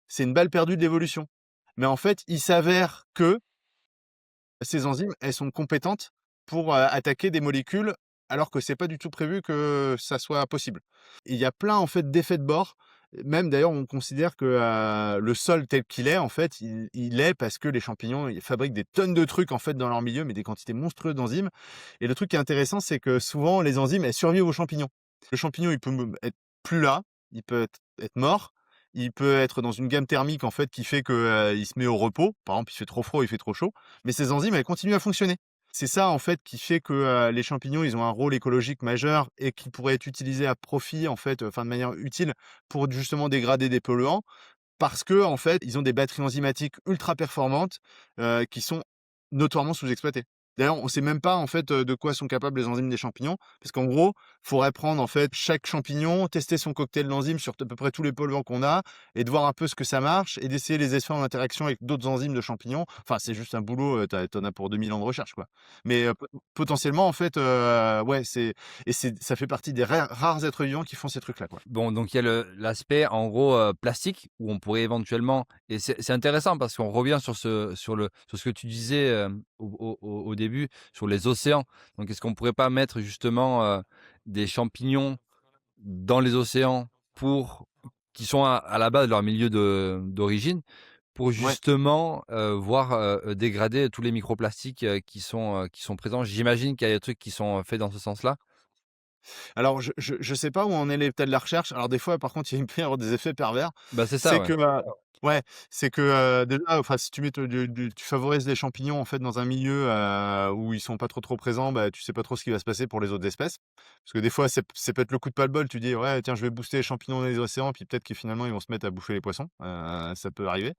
c'est une balle perdue de l'évolution. Mais en fait, il s'avère que ces enzymes, elles sont compétentes pour, attaquer des molécules, alors que c'est pas du tout prévu que ça soit possible. Et il y a plein, en fait, d'effets de bord. Même d'ailleurs, on considère que, le sol tel qu'il est, en fait, il est parce que les champignons, ils fabriquent des tonnes de trucs, en fait, dans leur milieu, mais des quantités monstrueuses d'enzymes. Et le truc qui est intéressant, c'est que souvent, les enzymes, elles survivent aux champignons. Le champignon, il peut être plus là, il peut être mort, il peut être dans une gamme thermique, en fait, qui fait que, il se met au repos. Par exemple, il fait trop froid, il fait trop chaud, mais ces enzymes, elles continuent à fonctionner. C'est ça, en fait, qui fait que, les champignons, ils ont un rôle écologique majeur et qui pourraient être utilisés à profit, en fait, enfin, de manière utile pour justement dégrader des polluants. Parce que en fait, ils ont des batteries enzymatiques ultra performantes, qui sont notoirement sous-exploitées. D'ailleurs, on sait même pas en fait, de quoi sont capables les enzymes des champignons, parce qu'en gros, faudrait prendre en fait chaque champignon, tester son cocktail d'enzymes sur à peu près tous les polluants qu'on a et de voir un peu ce que ça marche et d'essayer les effets en interaction avec d'autres enzymes de champignons. Enfin, c'est juste un boulot, tu en as pour 2000 ans de recherche, quoi. Mais, potentiellement en fait, ouais, ça fait partie des rares êtres vivants qui font ces trucs-là, quoi. Bon, donc il y a l'aspect en gros, plastique où on pourrait éventuellement et c'est intéressant parce qu'on revient sur ce que tu disais, au début sur les océans. Donc est-ce qu'on pourrait pas mettre justement, des champignons dans les océans pour qui sont à la base de leur milieu d'origine, pour Ouais. justement, voir, dégrader tous les microplastiques, qui sont présents? J'imagine qu'il y a des trucs qui sont, faits dans ce sens-là? Alors je sais pas où en est l'état de la recherche. Alors des fois, par contre, il peut y avoir des effets pervers. Bah, c'est ça, C'est ouais. que, ouais, c'est que, déjà, enfin, si tu mets tu favorises les champignons, en fait, dans un milieu, où ils sont pas trop présents, bah, tu sais pas trop ce qui va se passer pour les autres espèces. Parce que des fois, c'est peut-être le coup de pas de bol. Tu dis: «Ouais, tiens, je vais booster les champignons dans les océans», puis peut-être que finalement, ils vont se mettre à bouffer les poissons. Ça peut arriver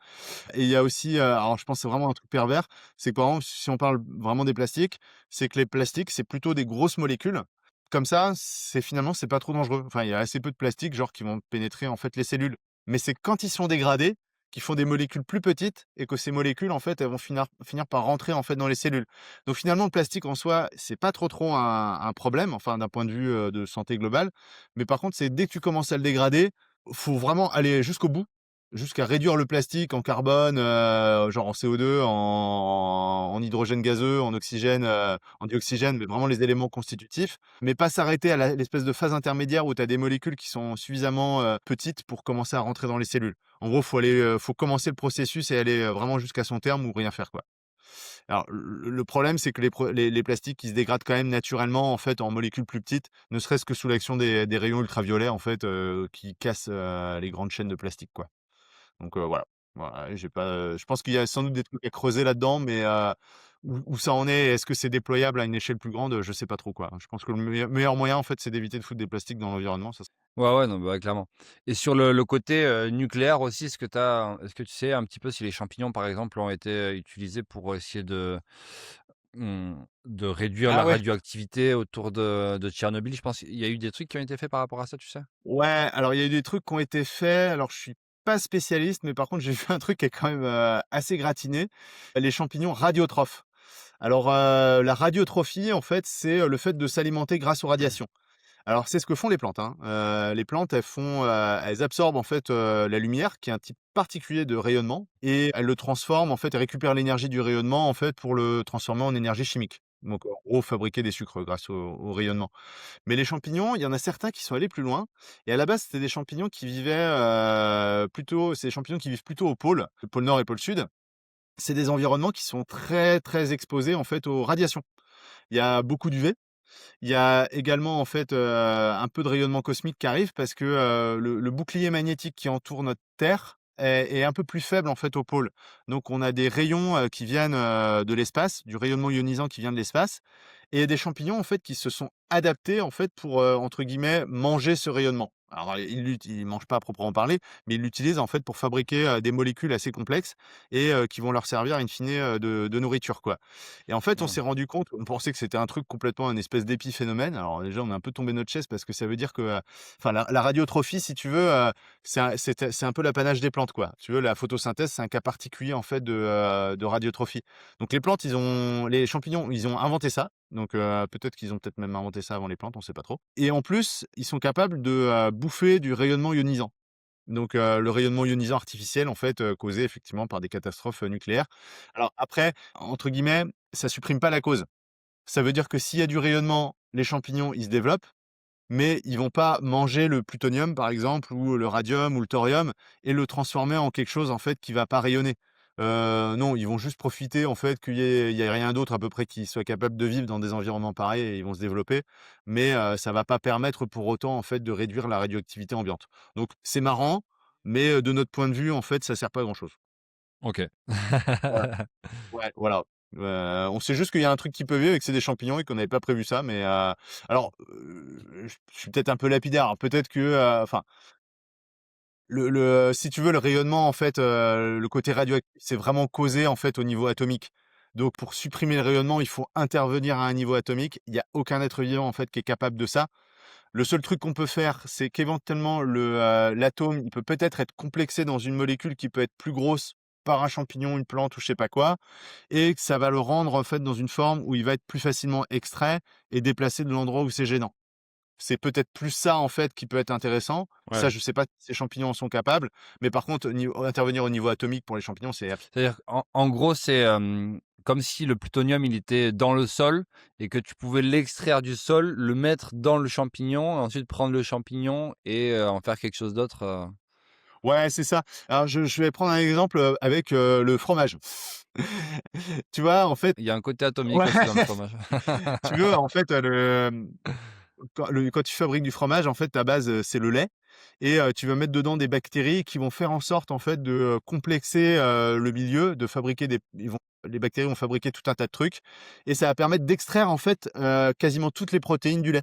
et il y a aussi, alors je pense que c'est vraiment un truc pervers, c'est que, par exemple, si on parle vraiment des plastiques, c'est que les plastiques, c'est plutôt des grosses molécules. Comme ça, c'est pas trop dangereux. Enfin, il y a assez peu de plastique, genre, qui vont pénétrer, en fait, les cellules. Mais c'est quand ils sont dégradés, qu'ils font des molécules plus petites et que ces molécules, en fait, elles vont finir par rentrer, en fait, dans les cellules. Donc finalement, le plastique en soi, c'est pas trop un problème, enfin, d'un point de vue, de santé globale. Mais par contre, c'est dès que tu commences à le dégrader, faut vraiment aller jusqu'au bout, jusqu'à réduire le plastique en carbone, genre en CO2, en hydrogène gazeux, en oxygène, en dioxygène, mais vraiment les éléments constitutifs. Mais pas s'arrêter à l'espèce de phase intermédiaire où tu as des molécules qui sont suffisamment, petites pour commencer à rentrer dans les cellules. En gros, faut commencer le processus et aller, vraiment jusqu'à son terme ou rien faire, quoi. Alors le problème, c'est que les plastiques, ils se dégradent quand même naturellement, en fait, en molécules plus petites, ne serait-ce que sous l'action des rayons ultraviolets, en fait, qui cassent, les grandes chaînes de plastique, quoi. Donc, voilà. Voilà, j'ai pas, je pense qu'il y a sans doute des trucs à creuser là-dedans, mais où ça en est, est-ce que c'est déployable à une échelle plus grande? Je sais pas trop, quoi. Je pense que le meilleur moyen, en fait, c'est d'éviter de foutre des plastiques dans l'environnement, ça. Ouais, ouais, non, bah, ouais, clairement. Et sur le côté, nucléaire aussi, est-ce que tu sais un petit peu si les champignons, par exemple, ont été, utilisés pour essayer de réduire Ah la ouais? radioactivité autour de Tchernobyl? Je pense qu'il y a eu des trucs qui ont été faits par rapport à ça, tu sais? Ouais, alors il y a eu des trucs qui ont été faits, alors je suis pas spécialiste, mais par contre j'ai vu un truc qui est quand même, assez gratiné, les champignons radiotrophes. Alors, la radiotrophie en fait, c'est, le fait de s'alimenter grâce aux radiations. Alors c'est ce que font les plantes, hein. Les plantes, elles absorbent en fait, la lumière, qui est un type particulier de rayonnement, et elles le transforment en fait, elles récupèrent l'énergie du rayonnement en fait pour le transformer en énergie chimique. Donc en gros, fabriquer des sucres grâce au rayonnement. Mais les champignons, il y en a certains qui sont allés plus loin, et à la base, c'était des champignons qui vivaient, plutôt c'est des champignons qui vivent plutôt au pôle, le pôle Nord et pôle Sud. C'est des environnements qui sont très, très exposés en fait aux radiations. Il y a beaucoup d'UV, il y a également en fait, un peu de rayonnement cosmique qui arrive parce que, le bouclier magnétique qui entoure notre Terre est un peu plus faible en fait au pôle. Donc on a des rayons, qui viennent, de l'espace, du rayonnement ionisant qui vient de l'espace, et des champignons en fait qui se sont adaptés en fait pour, entre guillemets «manger» ce rayonnement. Alors ils mangent pas à proprement parler, mais ils l'utilisent en fait pour fabriquer, des molécules assez complexes et qui vont leur servir in fine, de nourriture, quoi. Et en fait, on Mmh. s'est rendu compte, on pensait que c'était un truc complètement, un espèce d'épiphénomène. Alors déjà, on est un peu tombé de notre chaise parce que ça veut dire que, enfin la radiotrophie, si tu veux, c'est un peu l'apanage des plantes, quoi. Si tu veux, la photosynthèse, c'est un cas particulier en fait de radiotrophie. Donc les champignons, ils ont inventé ça. Donc peut-être qu'ils ont peut-être même inventé ça avant les plantes, on sait pas trop. Et en plus, ils sont capables de, bouffer du rayonnement ionisant. Donc le rayonnement ionisant artificiel en fait, causé effectivement par des catastrophes, nucléaires. Alors après, entre guillemets, ça supprime pas la cause. Ça veut dire que s'il y a du rayonnement, les champignons, ils se développent, mais ils vont pas manger le plutonium, par exemple, ou le radium ou le thorium et le transformer en quelque chose, en fait, qui va pas rayonner. Non, ils vont juste profiter, en fait, qu'il y ait rien d'autre à peu près qui soit capable de vivre dans des environnements pareils, et ils vont se développer. Mais, ça va pas permettre pour autant, en fait, de réduire la radioactivité ambiante. Donc c'est marrant, mais, de notre point de vue, en fait, ça sert pas à grand chose. OK. Voilà. Ouais, voilà. On sait juste qu'il y a un truc qui peut vivre et que c'est des champignons et qu'on n'avait pas prévu ça, mais alors, je suis peut-être un peu lapidaire. Alors peut-être que, enfin, si tu veux, le rayonnement, en fait, le côté radioactif, c'est vraiment causé, en fait, au niveau atomique. Donc pour supprimer le rayonnement, il faut intervenir à un niveau atomique. Il y a aucun être vivant, en fait, qui est capable de ça. Le seul truc qu'on peut faire, c'est qu'éventuellement l'atome, il peut peut-être être complexé dans une molécule qui peut être plus grosse par un champignon, une plante ou je sais pas quoi, et que ça va le rendre en fait dans une forme où il va être plus facilement extrait et déplacé de l'endroit où c'est gênant. C'est peut-être plus ça en fait qui peut être intéressant. Ça, Ouais. je sais pas si ces champignons en sont capables, mais par contre, intervenir au niveau atomique pour les champignons, c'est C'est-à-dire en gros, c'est, comme si le plutonium, il était dans le sol et que tu pouvais l'extraire du sol, le mettre dans le champignon, ensuite prendre le champignon et en faire quelque chose d'autre, ouais, c'est ça. Alors je vais prendre un exemple, avec, le fromage. Tu vois, en fait Il y a un côté atomique ouais, aussi dans le fromage. tu veux, en fait, quand tu fabriques du fromage, en fait, ta base, c'est le lait, et tu vas mettre dedans des bactéries qui vont faire en sorte, en fait, de, complexer, le milieu, de fabriquer les bactéries vont fabriquer tout un tas de trucs, et ça va permettre d'extraire, en fait, quasiment toutes les protéines du lait.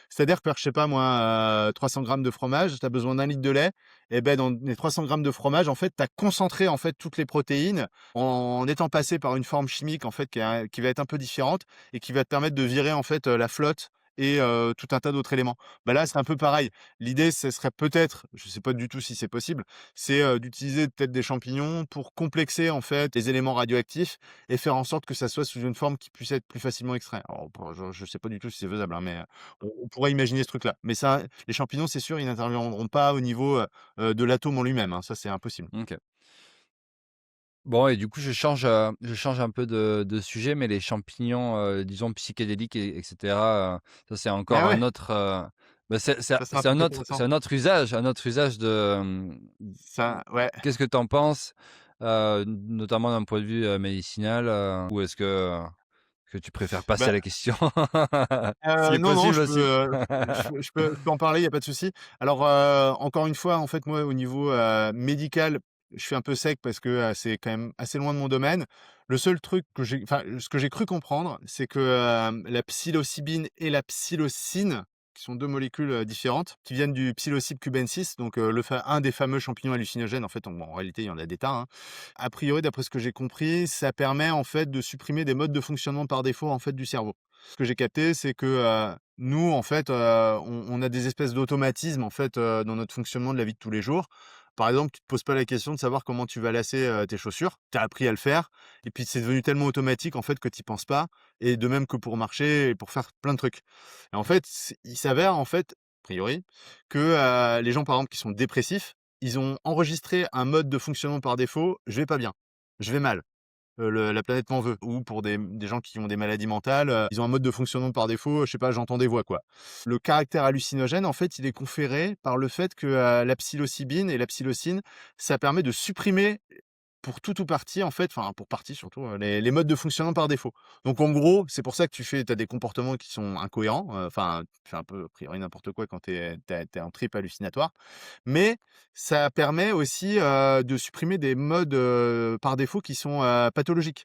C'est-à-dire que, je sais pas moi, 300 grammes de fromage, tu as besoin d'un litre de lait, et ben, dans les 300 grammes de fromage, en fait, tu as concentré, en fait, toutes les protéines en étant passé par une forme chimique, en fait, qui va être un peu différente et qui va te permettre de virer, en fait, la flotte et tout un tas d'autres éléments. Bah, là, c'est un peu pareil. L'idée, ce serait peut-être, je sais pas du tout si c'est possible, c'est, d'utiliser peut-être des champignons pour complexer, en fait, les éléments radioactifs et faire en sorte que ça soit sous une forme qui puisse être plus facilement extrait. Alors, je sais pas du tout si c'est faisable, hein, mais on pourrait imaginer ce truc-là. Mais ça, les champignons, c'est sûr, ils n'interviendront pas au niveau, de l'atome en lui-même, hein, ça, c'est impossible. OK. Bon et du coup, je change un peu de sujet, mais les champignons, disons psychédéliques et cetera, ça c'est encore Ah un ouais, autre, bah, ça, c'est un truc intéressant. un autre usage de, Ça ouais. qu'est-ce que tu en penses? Notamment d'un point de vue, médicinal, ou est-ce que tu préfères passer à Bah, la question? C'est non, non, possible aussi. je peux en parler, il y a pas de souci. Alors, encore une fois, en fait, moi, au niveau, médical, je suis un peu sec parce que, c'est quand même assez loin de mon domaine. Le seul truc que j'ai enfin, ce que j'ai cru comprendre, c'est que, la psilocybine et la psilocine, qui sont 2 molécules, différentes, qui viennent du Psilocybe cubensis, donc, un des fameux champignons hallucinogènes. En fait, en réalité, il y en a des tas, hein. A priori, d'après ce que j'ai compris, ça permet, en fait, de supprimer des modes de fonctionnement par défaut, en fait, du cerveau. Ce que j'ai capté, c'est que, nous, en fait, on a des espèces d'automatismes, en fait, dans notre fonctionnement de la vie de tous les jours. Par exemple, tu te poses pas la question de savoir comment tu vas lasser, tes chaussures. Tu as appris à le faire et puis c'est devenu tellement automatique, en fait, que tu y penses pas, et de même que pour marcher et pour faire plein de trucs. Et en fait, il s'avère, en fait, a priori, que, les gens, par exemple, qui sont dépressifs, ils ont enregistré un mode de fonctionnement par défaut: «Je vais pas bien, je vais mal». Le la planète m'en veut. Ou pour des gens qui ont des maladies mentales, ils ont un mode de fonctionnement par défaut, je sais pas, j'entends des voix, quoi. Le caractère hallucinogène, en fait, il est conféré par le fait que, la psilocybine et la psilocine, ça permet de supprimer pour tout ou partie, en fait, enfin pour partie surtout, les modes de fonctionnement par défaut. Donc en gros, c'est pour ça que tu as des comportements qui sont incohérents, enfin, tu fais un peu a priori n'importe quoi quand tu es en trip hallucinatoire. Mais ça permet aussi, de supprimer des modes, par défaut qui sont, pathologiques.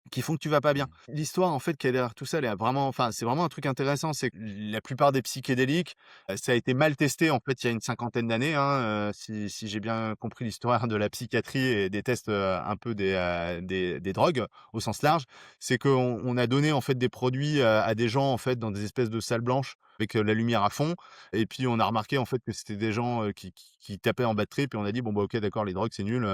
Qui font que tu vas pas bien. Mmh. L'histoire, en fait, qui est derrière tout ça, elle est vraiment enfin, c'est vraiment un truc intéressant. C'est que la plupart des psychédéliques, ça a été mal testé, en fait, il y a une cinquantaine d'années, hein, si j'ai bien compris l'histoire de la psychiatrie et des tests, un peu des drogues, au sens large. C'est qu'on a donné, en fait, des produits, à des gens, en fait, dans des espèces de salles blanches avec, la lumière à fond, et puis on a remarqué, en fait, que c'était des gens, qui tapaient en bad trip, et on a dit: «Bon, bah, OK, d'accord, les drogues, c'est nul,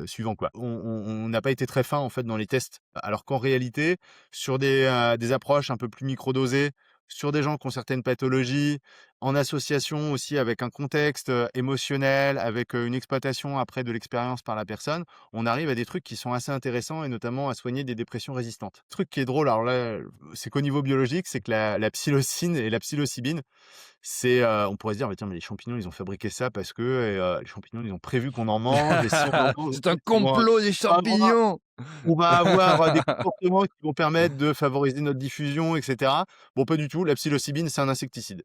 suivant, quoi». On n'a pas été très fin, en fait, dans les tests. Alors qu'en réalité, sur des approches un peu plus microdosées, sur des gens qui ont certaines pathologies, en association aussi avec un contexte, émotionnel, avec, une exploitation après de l'expérience par la personne, on arrive à des trucs qui sont assez intéressants, et notamment à soigner des dépressions résistantes. Le truc qui est drôle, alors là, c'est qu'au niveau biologique, c'est que la psilocine et la psilocybine, c'est, on pourrait se dire: «Mais tiens, mais les champignons, ils ont fabriqué ça parce que, les champignons, ils ont prévu qu'on en mange, et si on en mange, en C'est un fait, complot des champignons! on va avoir, des comportements qui vont permettre de favoriser notre diffusion, et cetera». Bon, pas du tout, la psilocybine, c'est un insecticide,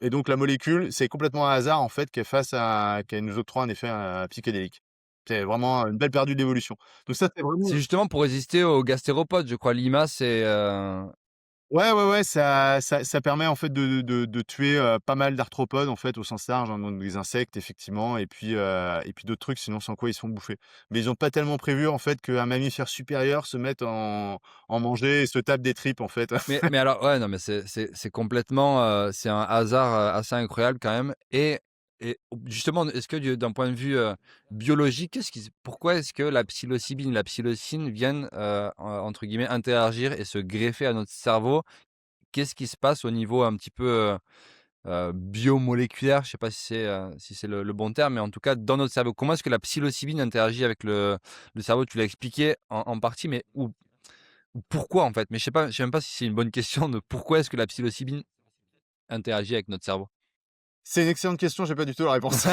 et donc la molécule, c'est complètement un hasard, en fait, qu'elle nous octroie un effet, psychédélique. C'est vraiment une belle perdue d'évolution. Donc ça, c'est vraiment C'est justement pour résister aux gastéropodes, je crois. Limace et ouais, ouais, ouais, ça permet, en fait, de tuer, pas mal d'arthropodes, en fait, au sens large, hein, donc des insectes, effectivement, et puis d'autres trucs, sinon sans quoi ils sont bouffés. Mais ils ont pas tellement prévu, en fait, qu'un mammifère supérieur se mette en manger et se tape des tripes, en fait. mais alors ouais, non, mais c'est complètement, c'est un hasard, assez incroyable quand même et justement, est-ce que d'un point de vue, biologique, qu'est-ce qui pourquoi est-ce que la psilocybine et la psilocine viennent, entre guillemets «interagir» et se greffer à notre cerveau? Qu'est-ce qui se passe au niveau un petit peu, biomoléculaire? Je sais pas si c'est le bon terme, mais en tout cas dans notre cerveau. Comment est-ce que la psilocybine interagit avec le cerveau? Tu l'as expliqué en partie, mais ou pourquoi en fait? Mais je sais même pas si c'est une bonne question de pourquoi est-ce que la psilocybine interagit avec notre cerveau? C'est une excellente question, j'ai pas du tout la réponse.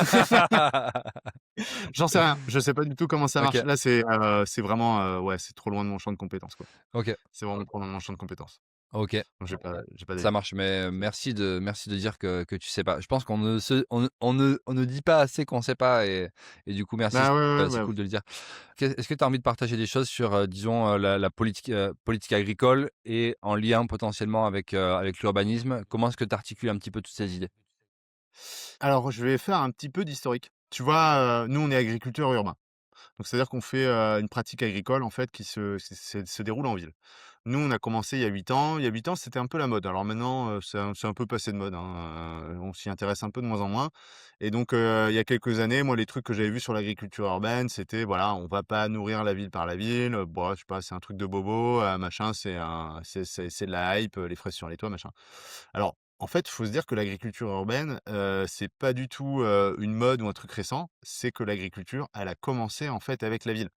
J'en sais rien, je sais pas du tout comment ça marche. OK, Là, c'est vraiment, ouais, c'est trop loin de mon champ de compétences, quoi. OK, C'est vraiment trop loin de mon champ de compétences. OK. Donc j'ai pas Ça d'avis. marche, mais merci de dire que tu sais pas. Je pense qu'on ne se on ne dit pas assez qu'on sait pas et du coup merci, Bah, ouais, ouais, c'est ouais, bah cool de le dire. Est-ce que tu as envie de partager des choses sur, disons, la politique agricole et en lien potentiellement avec l'urbanisme? Comment est-ce que tu articules un petit peu toutes ces idées? alors, je vais faire un petit peu d'historique. Tu vois, nous, on est agriculteurs urbains. Donc c'est-à-dire qu'on fait, une pratique agricole, en fait, qui se déroule en ville. Nous, on a commencé il y a 8 ans. Il y a 8 ans, c'était un peu la mode. Alors maintenant, c'est un peu passé de mode, hein, on s'y intéresse un peu de moins en moins, et donc il y a quelques années, moi, les trucs que j'avais vus sur l'agriculture urbaine, c'était, voilà, on va pas nourrir la ville par la ville, bon, je sais pas, c'est un truc de bobo, machin, c'est de la hype, les fraises sur les toits, machin. Alors, en fait, il faut se dire que l'agriculture urbaine, c'est pas du tout, une mode ou un truc récent. C'est que l'agriculture, elle a commencé, en fait, avec la ville.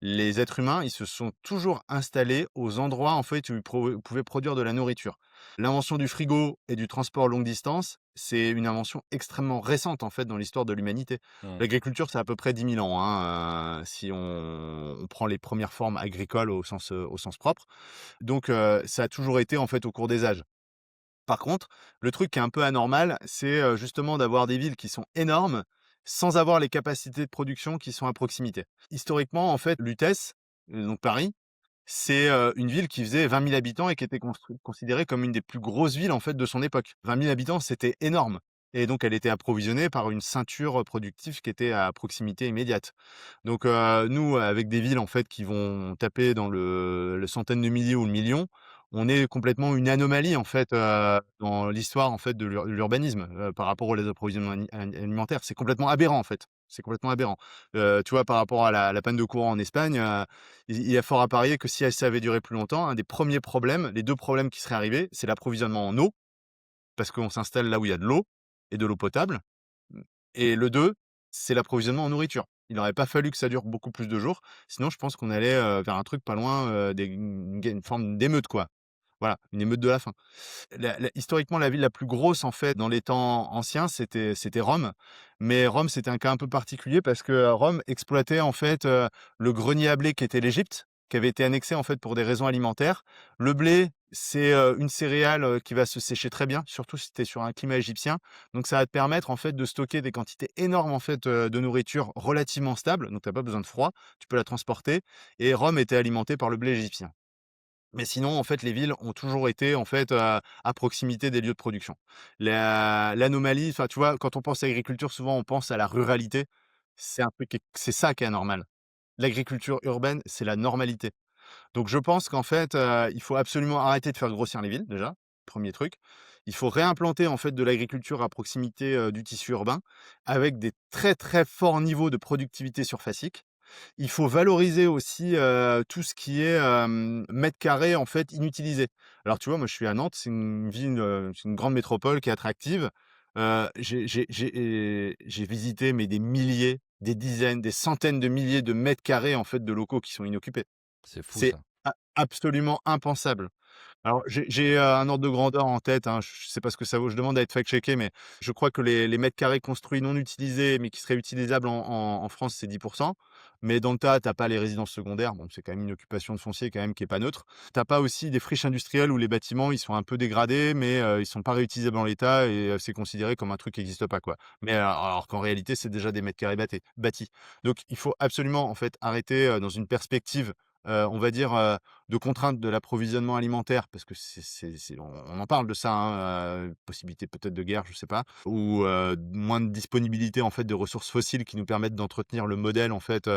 Les êtres humains, ils se sont toujours installés aux endroits, en fait, où ils pouvaient produire de la nourriture. L'invention du frigo et du transport longue distance, c'est une invention extrêmement récente, en fait, dans l'histoire de l'humanité. Mmh. L'agriculture, c'est à peu près 10 000 ans, hein, si on prend les premières formes agricoles au sens propre. Donc, ça a toujours été, en fait, au cours des âges. Par contre, le truc qui est un peu anormal, c'est, justement d'avoir des villes qui sont énormes sans avoir les capacités de production qui sont à proximité. Historiquement, en fait, Lutèce, donc Paris, c'est, une ville qui faisait 20 000 habitants et qui était considérée comme une des plus grosses villes, en fait, de son époque. 20 000 habitants, c'était énorme et donc elle était approvisionnée par une ceinture, productive qui était à proximité immédiate. Donc, nous, avec des villes, en fait, qui vont taper dans le centaines de milliers ou le million, on est complètement une anomalie, en fait, dans l'histoire, en fait, de l'urbanisme, par rapport aux approvisionnements alimentaires. C'est complètement aberrant, en fait. C'est complètement aberrant. Tu vois, par rapport à la panne de courant en Espagne, il y a fort à parier que si ça avait duré plus longtemps, un des premiers problèmes, les 2 problèmes qui seraient arrivés, c'est l'approvisionnement en eau, parce qu'on s'installe là où il y a de l'eau et de l'eau potable. Mmh et le 2, c'est l'approvisionnement en nourriture. Il n'aurait pas fallu que ça dure beaucoup plus de jours, sinon je pense qu'on allait, vers un truc pas loin, une forme d'émeute, quoi. Voilà, une émeute de la faim. Historiquement, la ville la plus grosse, en fait, dans les temps anciens, c'était Rome. Mais Rome, c'était un cas un peu particulier parce que, Rome exploitait, en fait, le grenier à blé qui était l'Égypte, qui avait été annexé, en fait, pour des raisons alimentaires. Le blé, c'est, une céréale, qui va se sécher très bien, surtout si tu es sur un climat égyptien. Donc ça va te permettre, en fait, de stocker des quantités énormes, en fait, de nourriture relativement stable, donc tu as pas besoin de froid, tu peux la transporter et Rome était alimentée par le blé égyptien. Mais sinon, en fait, les villes ont toujours été, en fait, à proximité des lieux de production. L'anomalie, enfin, tu vois, quand on pense à l'agriculture, souvent, on pense à la ruralité. C'est un truc c'est ça qui est anormal. L'agriculture urbaine, c'est la normalité. Donc je pense qu'en fait, il faut absolument arrêter de faire grossir les villes, déjà, premier truc. Il faut réimplanter, en fait, de l'agriculture à proximité, du tissu urbain, avec des très, très forts niveaux de productivité surfacique. Il faut valoriser aussi, tout ce qui est, mètres carrés, en fait, inutilisés. Alors, tu vois, moi, je suis à Nantes, c'est une grande métropole qui est attractive. J'ai visité, mais des milliers, des dizaines, des centaines de milliers de mètres carrés, en fait, de locaux qui sont inoccupés. C'est fou C'est ça. absolument impensable. Alors j'ai un ordre de grandeur en tête, hein, je sais pas ce que ça vaut, je demande à être fact-checké, mais je crois que les mètres carrés construits non utilisés, mais qui seraient utilisables en France, c'est 10. Mais dans le tas, tu pas les résidences secondaires, bon, c'est quand même une occupation de foncier quand même qui est pas neutre. T'as pas aussi des friches industrielles où les bâtiments, ils sont un peu dégradés, mais ils sont pas réutilisables en l'état et c'est considéré comme un truc qui existe pas, quoi. Mais alors qu'en réalité, c'est déjà des mètres carrés bâtis. Donc il faut absolument, en fait, arrêter, dans une perspective, on va dire, de contraintes de l'approvisionnement alimentaire, parce que on en parle de ça, hein, possibilité peut-être de guerre, je sais pas, ou moins de disponibilité, en fait, de ressources fossiles qui nous permettent d'entretenir le modèle, en fait,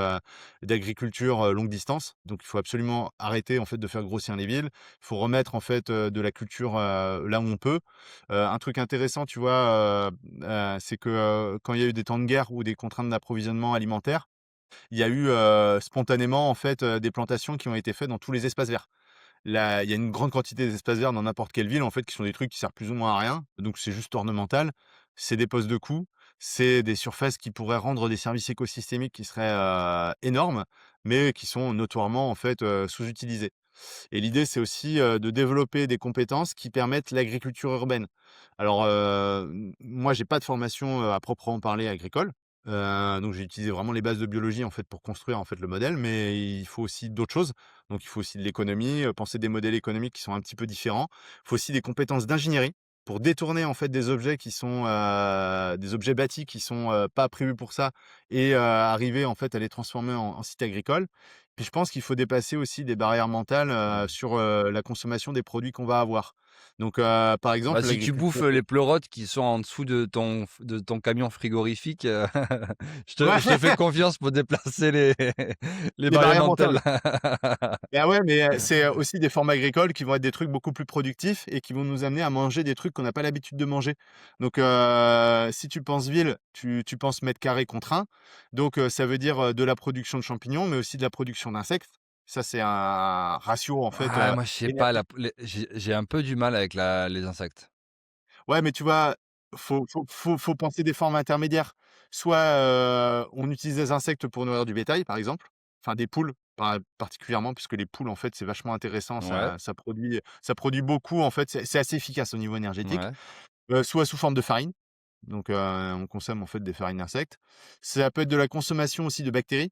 d'agriculture, longue distance. Donc il faut absolument arrêter, en fait, de faire grossir les villes. Il faut remettre, en fait, de la culture, là où on peut. Un truc intéressant, tu vois, c'est que, quand il y a eu des temps de guerre ou des contraintes d'approvisionnement alimentaire, il y a eu, spontanément, en fait, des plantations qui ont été faites dans tous les espaces verts. Là, il y a une grande quantité d'espaces verts dans n'importe quelle ville, en fait, qui sont des trucs qui servent plus ou moins à rien, donc c'est juste ornemental. C'est des postes de coût, c'est des surfaces qui pourraient rendre des services écosystémiques qui seraient, énormes, mais qui sont notoirement, en fait, sous-utilisés. Et l'idée, c'est aussi, de développer des compétences qui permettent l'agriculture urbaine. Alors, moi, j'ai pas de formation, à proprement parler agricole, donc j'ai utilisé vraiment les bases de biologie, en fait, pour construire, en fait, le modèle, mais il faut aussi d'autres choses. Donc il faut aussi de l'économie, penser des modèles économiques qui sont un petit peu différents. Il faut aussi des compétences d'ingénierie pour détourner, en fait, des objets qui sont, des objets bâtis qui sont, pas prévus pour ça et arriver, en fait, à les transformer en sites agricoles. Puis je pense qu'il faut dépasser aussi des barrières mentales, sur, la consommation des produits qu'on va avoir. Donc, par Bah, exemple, si tu bouffes, l'agriculture les pleurotes qui sont en dessous de ton camion frigorifique, ouais, je te fais confiance pour déplacer les les des barrières barrières mentales. mentales. Bah, ouais, mais, c'est, aussi des formes agricoles qui vont être des trucs beaucoup plus productifs et qui vont nous amener à manger des trucs qu'on n'a pas l'habitude de manger. Donc, si tu penses ville, tu penses mètre carré contraint. Donc, ça veut dire, de la production de champignons, mais aussi de la production d'insectes. Ça, c'est un ratio, en fait, Ah moi je sais pas énergie. la les j'ai un peu du mal avec les insectes. Ouais, mais tu vois, faut penser des formes intermédiaires. Soit, on utilise des insectes pour nourrir du bétail, par exemple, enfin des poules particulièrement, puisque les poules, en fait, c'est vachement intéressant, Ouais, ça produit beaucoup, en fait, c'est assez efficace au niveau énergétique. ouais. Soit sous forme de farine, donc on consomme, en fait, des farines d'insectes. Ça peut être de la consommation aussi de bactéries,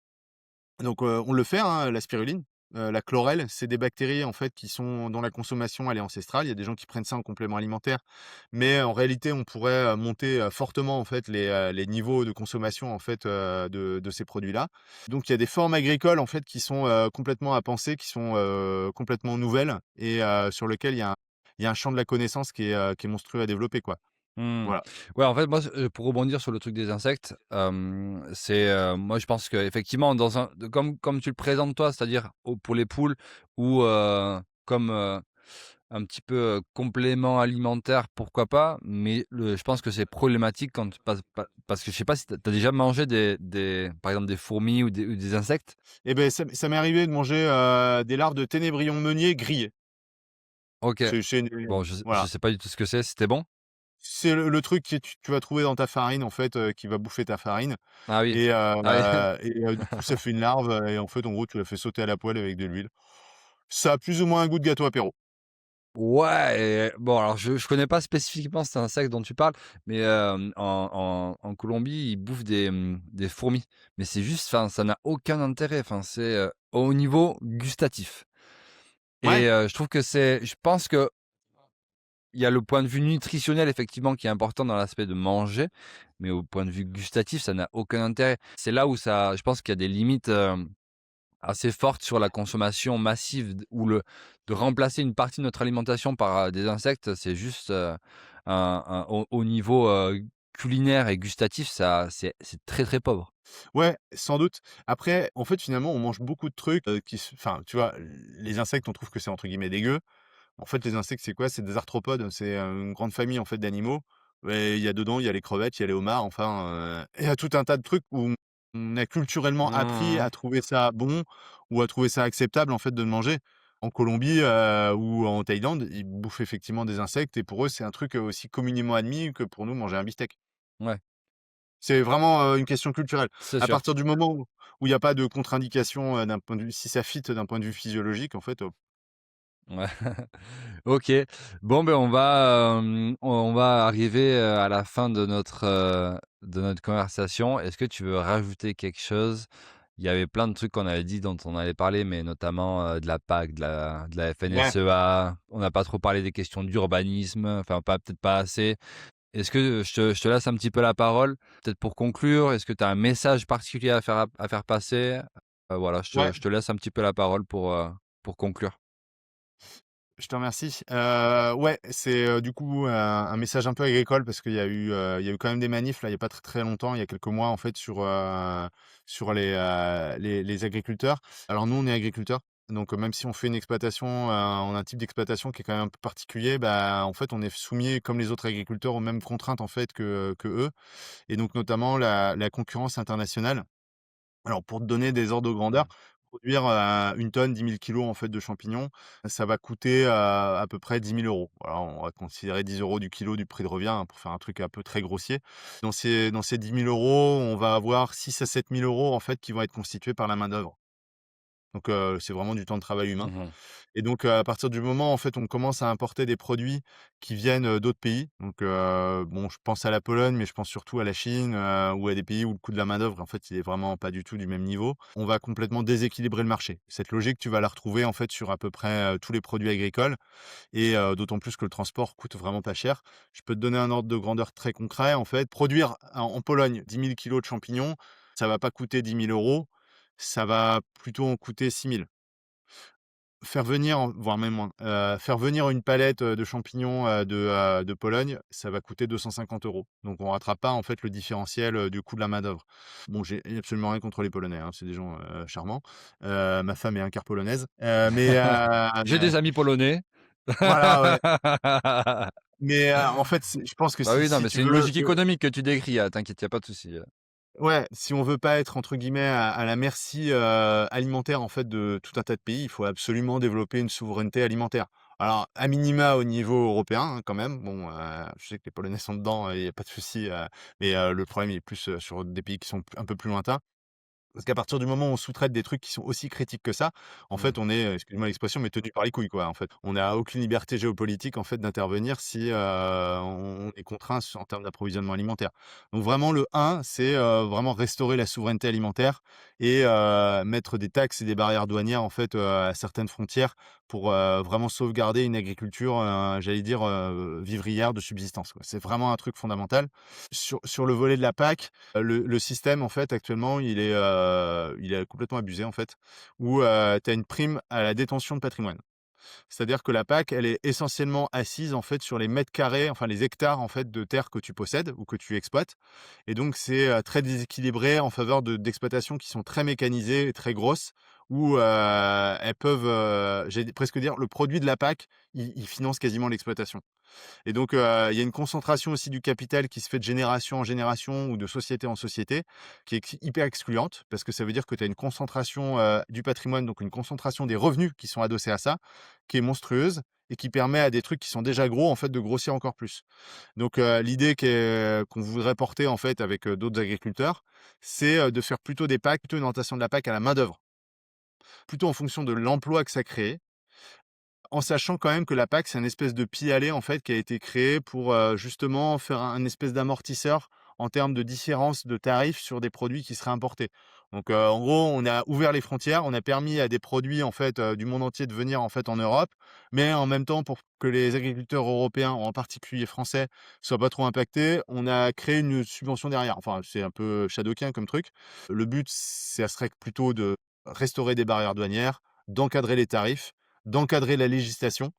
donc on le fait, hein, la spiruline. La chlorelle, c'est des bactéries, en fait, dont la consommation, elle est ancestrale. Il y a des gens qui prennent ça en complément alimentaire, mais en réalité, on pourrait, monter, fortement, en fait, les niveaux de consommation, en fait, de ces produits-là. Donc il y a des formes agricoles, en fait, qui sont, complètement à penser, qui sont, complètement nouvelles et sur lesquelles il y a un champ de la connaissance qui est monstrueux à développer, quoi. Mmh. Voilà. Ouais, en fait, moi, pour rebondir sur le truc des insectes, moi, je pense qu'effectivement, comme tu le présentes toi, c'est-à-dire pour les poules ou comme un petit peu complément alimentaire, pourquoi pas, mais je pense que c'est problématique parce que je sais pas si tu as déjà mangé par exemple, des fourmis ou des insectes? Et beh, ça m'est arrivé de manger, des larves de ténébrion meunier grillées. OK. C'est une Bon, je voilà. sais pas du tout ce que c'est, c'était bon? C'est le truc que tu vas trouver dans ta farine, en fait, qui va bouffer ta farine Ah oui. et Ah oui. du coup, ça fait une larve, et en fait, en gros, tu la fais sauter à la poêle avec de l'huile. Ça a plus ou moins un goût de gâteau apéro. Ouais, et bon, alors je connais pas spécifiquement cet insecte dont tu parles, mais en Colombie, ils bouffent des fourmis. Mais c'est juste, enfin, ça n'a aucun intérêt, enfin, c'est, au niveau gustatif Ouais, et je trouve que je pense qu'il y a le point de vue nutritionnel effectivement qui est important dans l'aspect de manger, mais au point de vue gustatif, ça n'a aucun intérêt. C'est là où je pense qu'il y a des limites, assez forte sur la consommation massive de remplacer une partie de notre alimentation par, des insectes, c'est juste, au niveau, culinaire et gustatif, c'est très, très pauvre. ouais, sans doute. Après, en fait, finalement, on mange beaucoup de trucs, enfin, tu vois, les insectes, on trouve que c'est entre guillemets «dégueu». En fait, les insectes, c'est quoi? C'est des arthropodes, c'est, une grande famille, en fait, d'animaux et il y a les crevettes, il y a les homards, enfin, il y a tout un tas de trucs où on a culturellement appris à Mmh. trouver ça bon ou à trouver ça acceptable, en fait, de le manger. En Colombie, ou en Thaïlande, ils bouffent effectivement des insectes et pour eux, c'est un truc, aussi communément admis que pour nous, manger un beefsteak. Ouais, C'est vraiment, une question culturelle. c'est À sûr. partir du moment où il y a pas de contre-indication, d'un point de vue si ça fit d'un point de vue physiologique, en fait, Ouais. OK. Bon, ben, on va arriver, à la fin de notre conversation. Est-ce que tu veux rajouter quelque chose? Il y avait plein de trucs qu'on avait dit, dont on allait parler, mais notamment, de la PAC, de la ouais. FNSEA. On n'a pas trop parlé des questions d'urbanisme, enfin, peut-être pas assez. Est-ce que je te laisse un petit peu la parole, peut-être pour conclure? Est-ce que tu as un message particulier à faire passer? Voilà, Ouais. je te laisse un petit peu la parole pour conclure. Je te remercie. Ouais, c'est, du coup, un message un peu agricole parce il y a eu quand même des manifs là, il y a pas très, très longtemps, il y a quelques mois en fait sur les agriculteurs. Alors nous, on est agriculteurs, donc même si on fait une exploitation, on a un type d'exploitation qui est quand même un peu particulier, bah, en fait, on est soumis comme les autres agriculteurs aux mêmes contraintes en fait que eux et donc notamment la concurrence internationale. Alors pour te donner des ordres de grandeur, Mmh. produire, 1 tonne, 10 000 kilos en fait de champignons, ça va coûter, à peu près 10 000 €. Voilà, on va considérer 10 € du kilo du prix de revient, hein, pour faire un truc un peu très grossier. Dans ces 10 000 €, on va avoir 6 à 7 000 € en fait qui vont être constitués par la main-d'œuvre. Donc c'est vraiment du temps de travail humain. Mmh. Et donc, à partir du moment, en fait, on commence à importer des produits qui viennent, d'autres pays, donc bon, je pense à la Pologne, mais je pense surtout à la Chine, ou à des pays où le coût de la main-d'œuvre, en fait, il est vraiment pas du tout du même niveau. On va complètement déséquilibrer le marché. Cette logique, tu vas la retrouver, en fait, sur à peu près, tous les produits agricoles et d'autant plus que le transport coûte vraiment pas cher. Je peux te donner un ordre de grandeur très concret, en fait. Produire en Pologne 10 000 kilos de champignons, ça va pas coûter 10 000 €, ça va plutôt en coûter 6 000. Faire venir, voire même moins, faire venir une palette, de champignons, de Pologne, ça va coûter 250 €. Donc on rattrape pas, en fait, le différentiel, du coût de la main-d'œuvre. Bon, j'ai absolument rien contre les Polonais, hein, c'est des gens, charmants. Ma femme est un quart polonaise, mais J'ai des amis polonais. voilà, ouais. Mais en fait, je pense que Bah si oui, non, si mais tu c'est une veux logique économique que tu décris, t'inquiète, y a pas de souci. ouais, si on veut pas être entre guillemets à la merci, alimentaire en fait de tout un tas de pays, il faut absolument développer une souveraineté alimentaire. Alors à minima au niveau européen, hein, quand même. Bon, je sais que les Polonais sont dedans, il y a pas de souci, mais le problème il est plus, sur des pays qui sont un peu plus lointains. Parce qu'à partir du moment où on sous-traite des trucs qui sont aussi critiques que ça, en Mmh. fait, on est, excuse-moi l'expression, mais tenu par les couilles, quoi, en fait. On n'a aucune liberté géopolitique, en fait, d'intervenir si on est contraint en termes d'approvisionnement alimentaire. Donc vraiment, le 1, c'est vraiment restaurer la souveraineté alimentaire et mettre des taxes et des barrières douanières, en fait, à certaines frontières pour vraiment sauvegarder une agriculture, j'allais dire, vivrière de subsistance, quoi. C'est vraiment un truc fondamental. Sur le volet de la PAC, le système, en fait, actuellement, il est complètement abusé, en fait, où tu as une prime à la détention de patrimoine. C'est-à-dire que la PAC, elle est essentiellement assise, en fait, sur les mètres carrés, enfin les hectares, en fait, de terre que tu possèdes ou que tu exploites. Et donc, c'est très déséquilibré en faveur d'exploitations qui sont très mécanisées et très grosses, où elles peuvent, j'allais presque dire, le produit de la PAC, il finance quasiment l'exploitation. Et donc, il y a une concentration aussi du capital qui se fait de génération en génération ou de société en société, qui est hyper excluante, parce que ça veut dire que tu as une concentration du patrimoine, donc une concentration des revenus qui sont adossés à ça, qui est monstrueuse et qui permet à des trucs qui sont déjà gros, en fait, de grossir encore plus. Donc, l'idée qu'on voudrait porter, en fait, avec d'autres agriculteurs, c'est de faire plutôt des PAC, plutôt une orientation de la PAC à la main-d'œuvre, plutôt en fonction de l'emploi que ça crée, en sachant quand même que la PAC, c'est un espèce de pis-aller, en fait, qui a été créé pour, justement faire un espèce d'amortisseur en termes de différence de tarifs sur des produits qui seraient importés. Donc, en gros, on a ouvert les frontières, on a permis à des produits, en fait, du monde entier de venir, en fait, en Europe, mais en même temps, pour que les agriculteurs européens, en particulier français, soient pas trop impactés, on a créé une subvention derrière. Enfin, c'est un peu shadowkien comme truc. Le but, ça serait plutôt de restaurer des barrières douanières, d'encadrer les tarifs, d'encadrer la législation,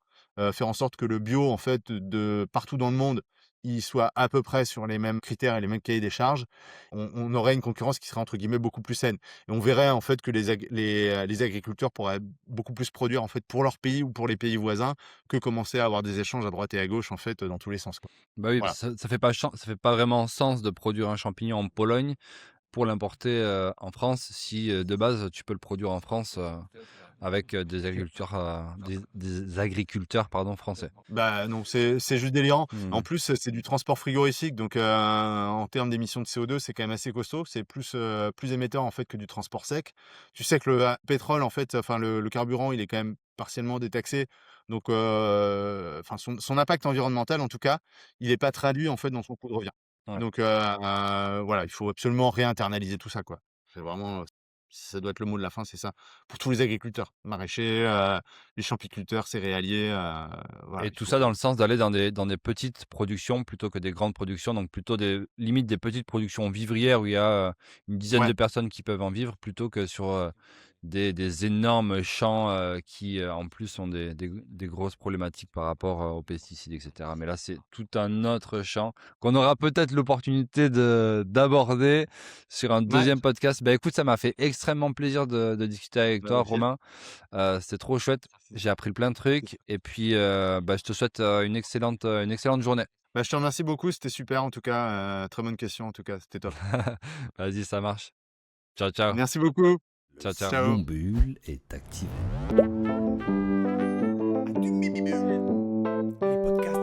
faire en sorte que le bio, en fait, de partout dans le monde, il soit à peu près sur les mêmes critères et les mêmes cahiers des charges. On aurait une concurrence qui serait entre guillemets «beaucoup plus saine» et on verrait en fait que les agriculteurs pourraient beaucoup plus produire en fait pour leur pays ou pour les pays voisins que commencer à avoir des échanges à droite et à gauche en fait, dans tous les sens, quoi. Bah, oui, Voilà. ça fait pas vraiment sens de produire un champignon en Pologne pour l'importer, en France si, de base, tu peux le produire en France, avec, des agriculteurs, pardon, français. Bah, non, c'est juste délirant. En Mmh. plus, c'est du transport frigorifique, donc en termes d'émissions de CO2, c'est quand même assez costaud. C'est plus émetteur, en fait, que du transport sec. Tu sais que le pétrole, en fait, enfin le carburant, il est quand même partiellement détaxé, donc enfin son impact environnemental, en tout cas, il est pas traduit, en fait, dans son coût de revient. Ouais. Donc voilà, il faut absolument réinternaliser tout ça, quoi. C'est vraiment, ça doit être le mot de la fin, c'est ça. Pour tous les agriculteurs, maraîchers, les champiculteurs, céréaliers, voilà, Et il tout faut ça dans le sens d'aller dans des petites productions plutôt que des grandes productions, donc plutôt des limite des petites productions vivrières où il y a, une dizaine ouais, de personnes qui peuvent en vivre plutôt que sur, des énormes champs, qui, en plus ont des grosses problématiques par rapport, aux pesticides et cetera. Mais là, c'est tout un autre champ qu'on aura peut-être l'opportunité d'aborder sur un ouais, deuxième podcast. Bah, écoute, ça m'a fait extrêmement plaisir de discuter avec bah, toi, OK. Romain. C'était trop chouette. Merci. J'ai appris plein de trucs et puis, bah, je te souhaite, une excellente journée. Bah, je te remercie beaucoup, c'était super en tout cas, très bonne question en tout cas, c'était top. Vas-y, ça marche. Ciao, ciao. Merci beaucoup. Le Ciao, ciao. Ciao. somnambule est activé. Les podcasts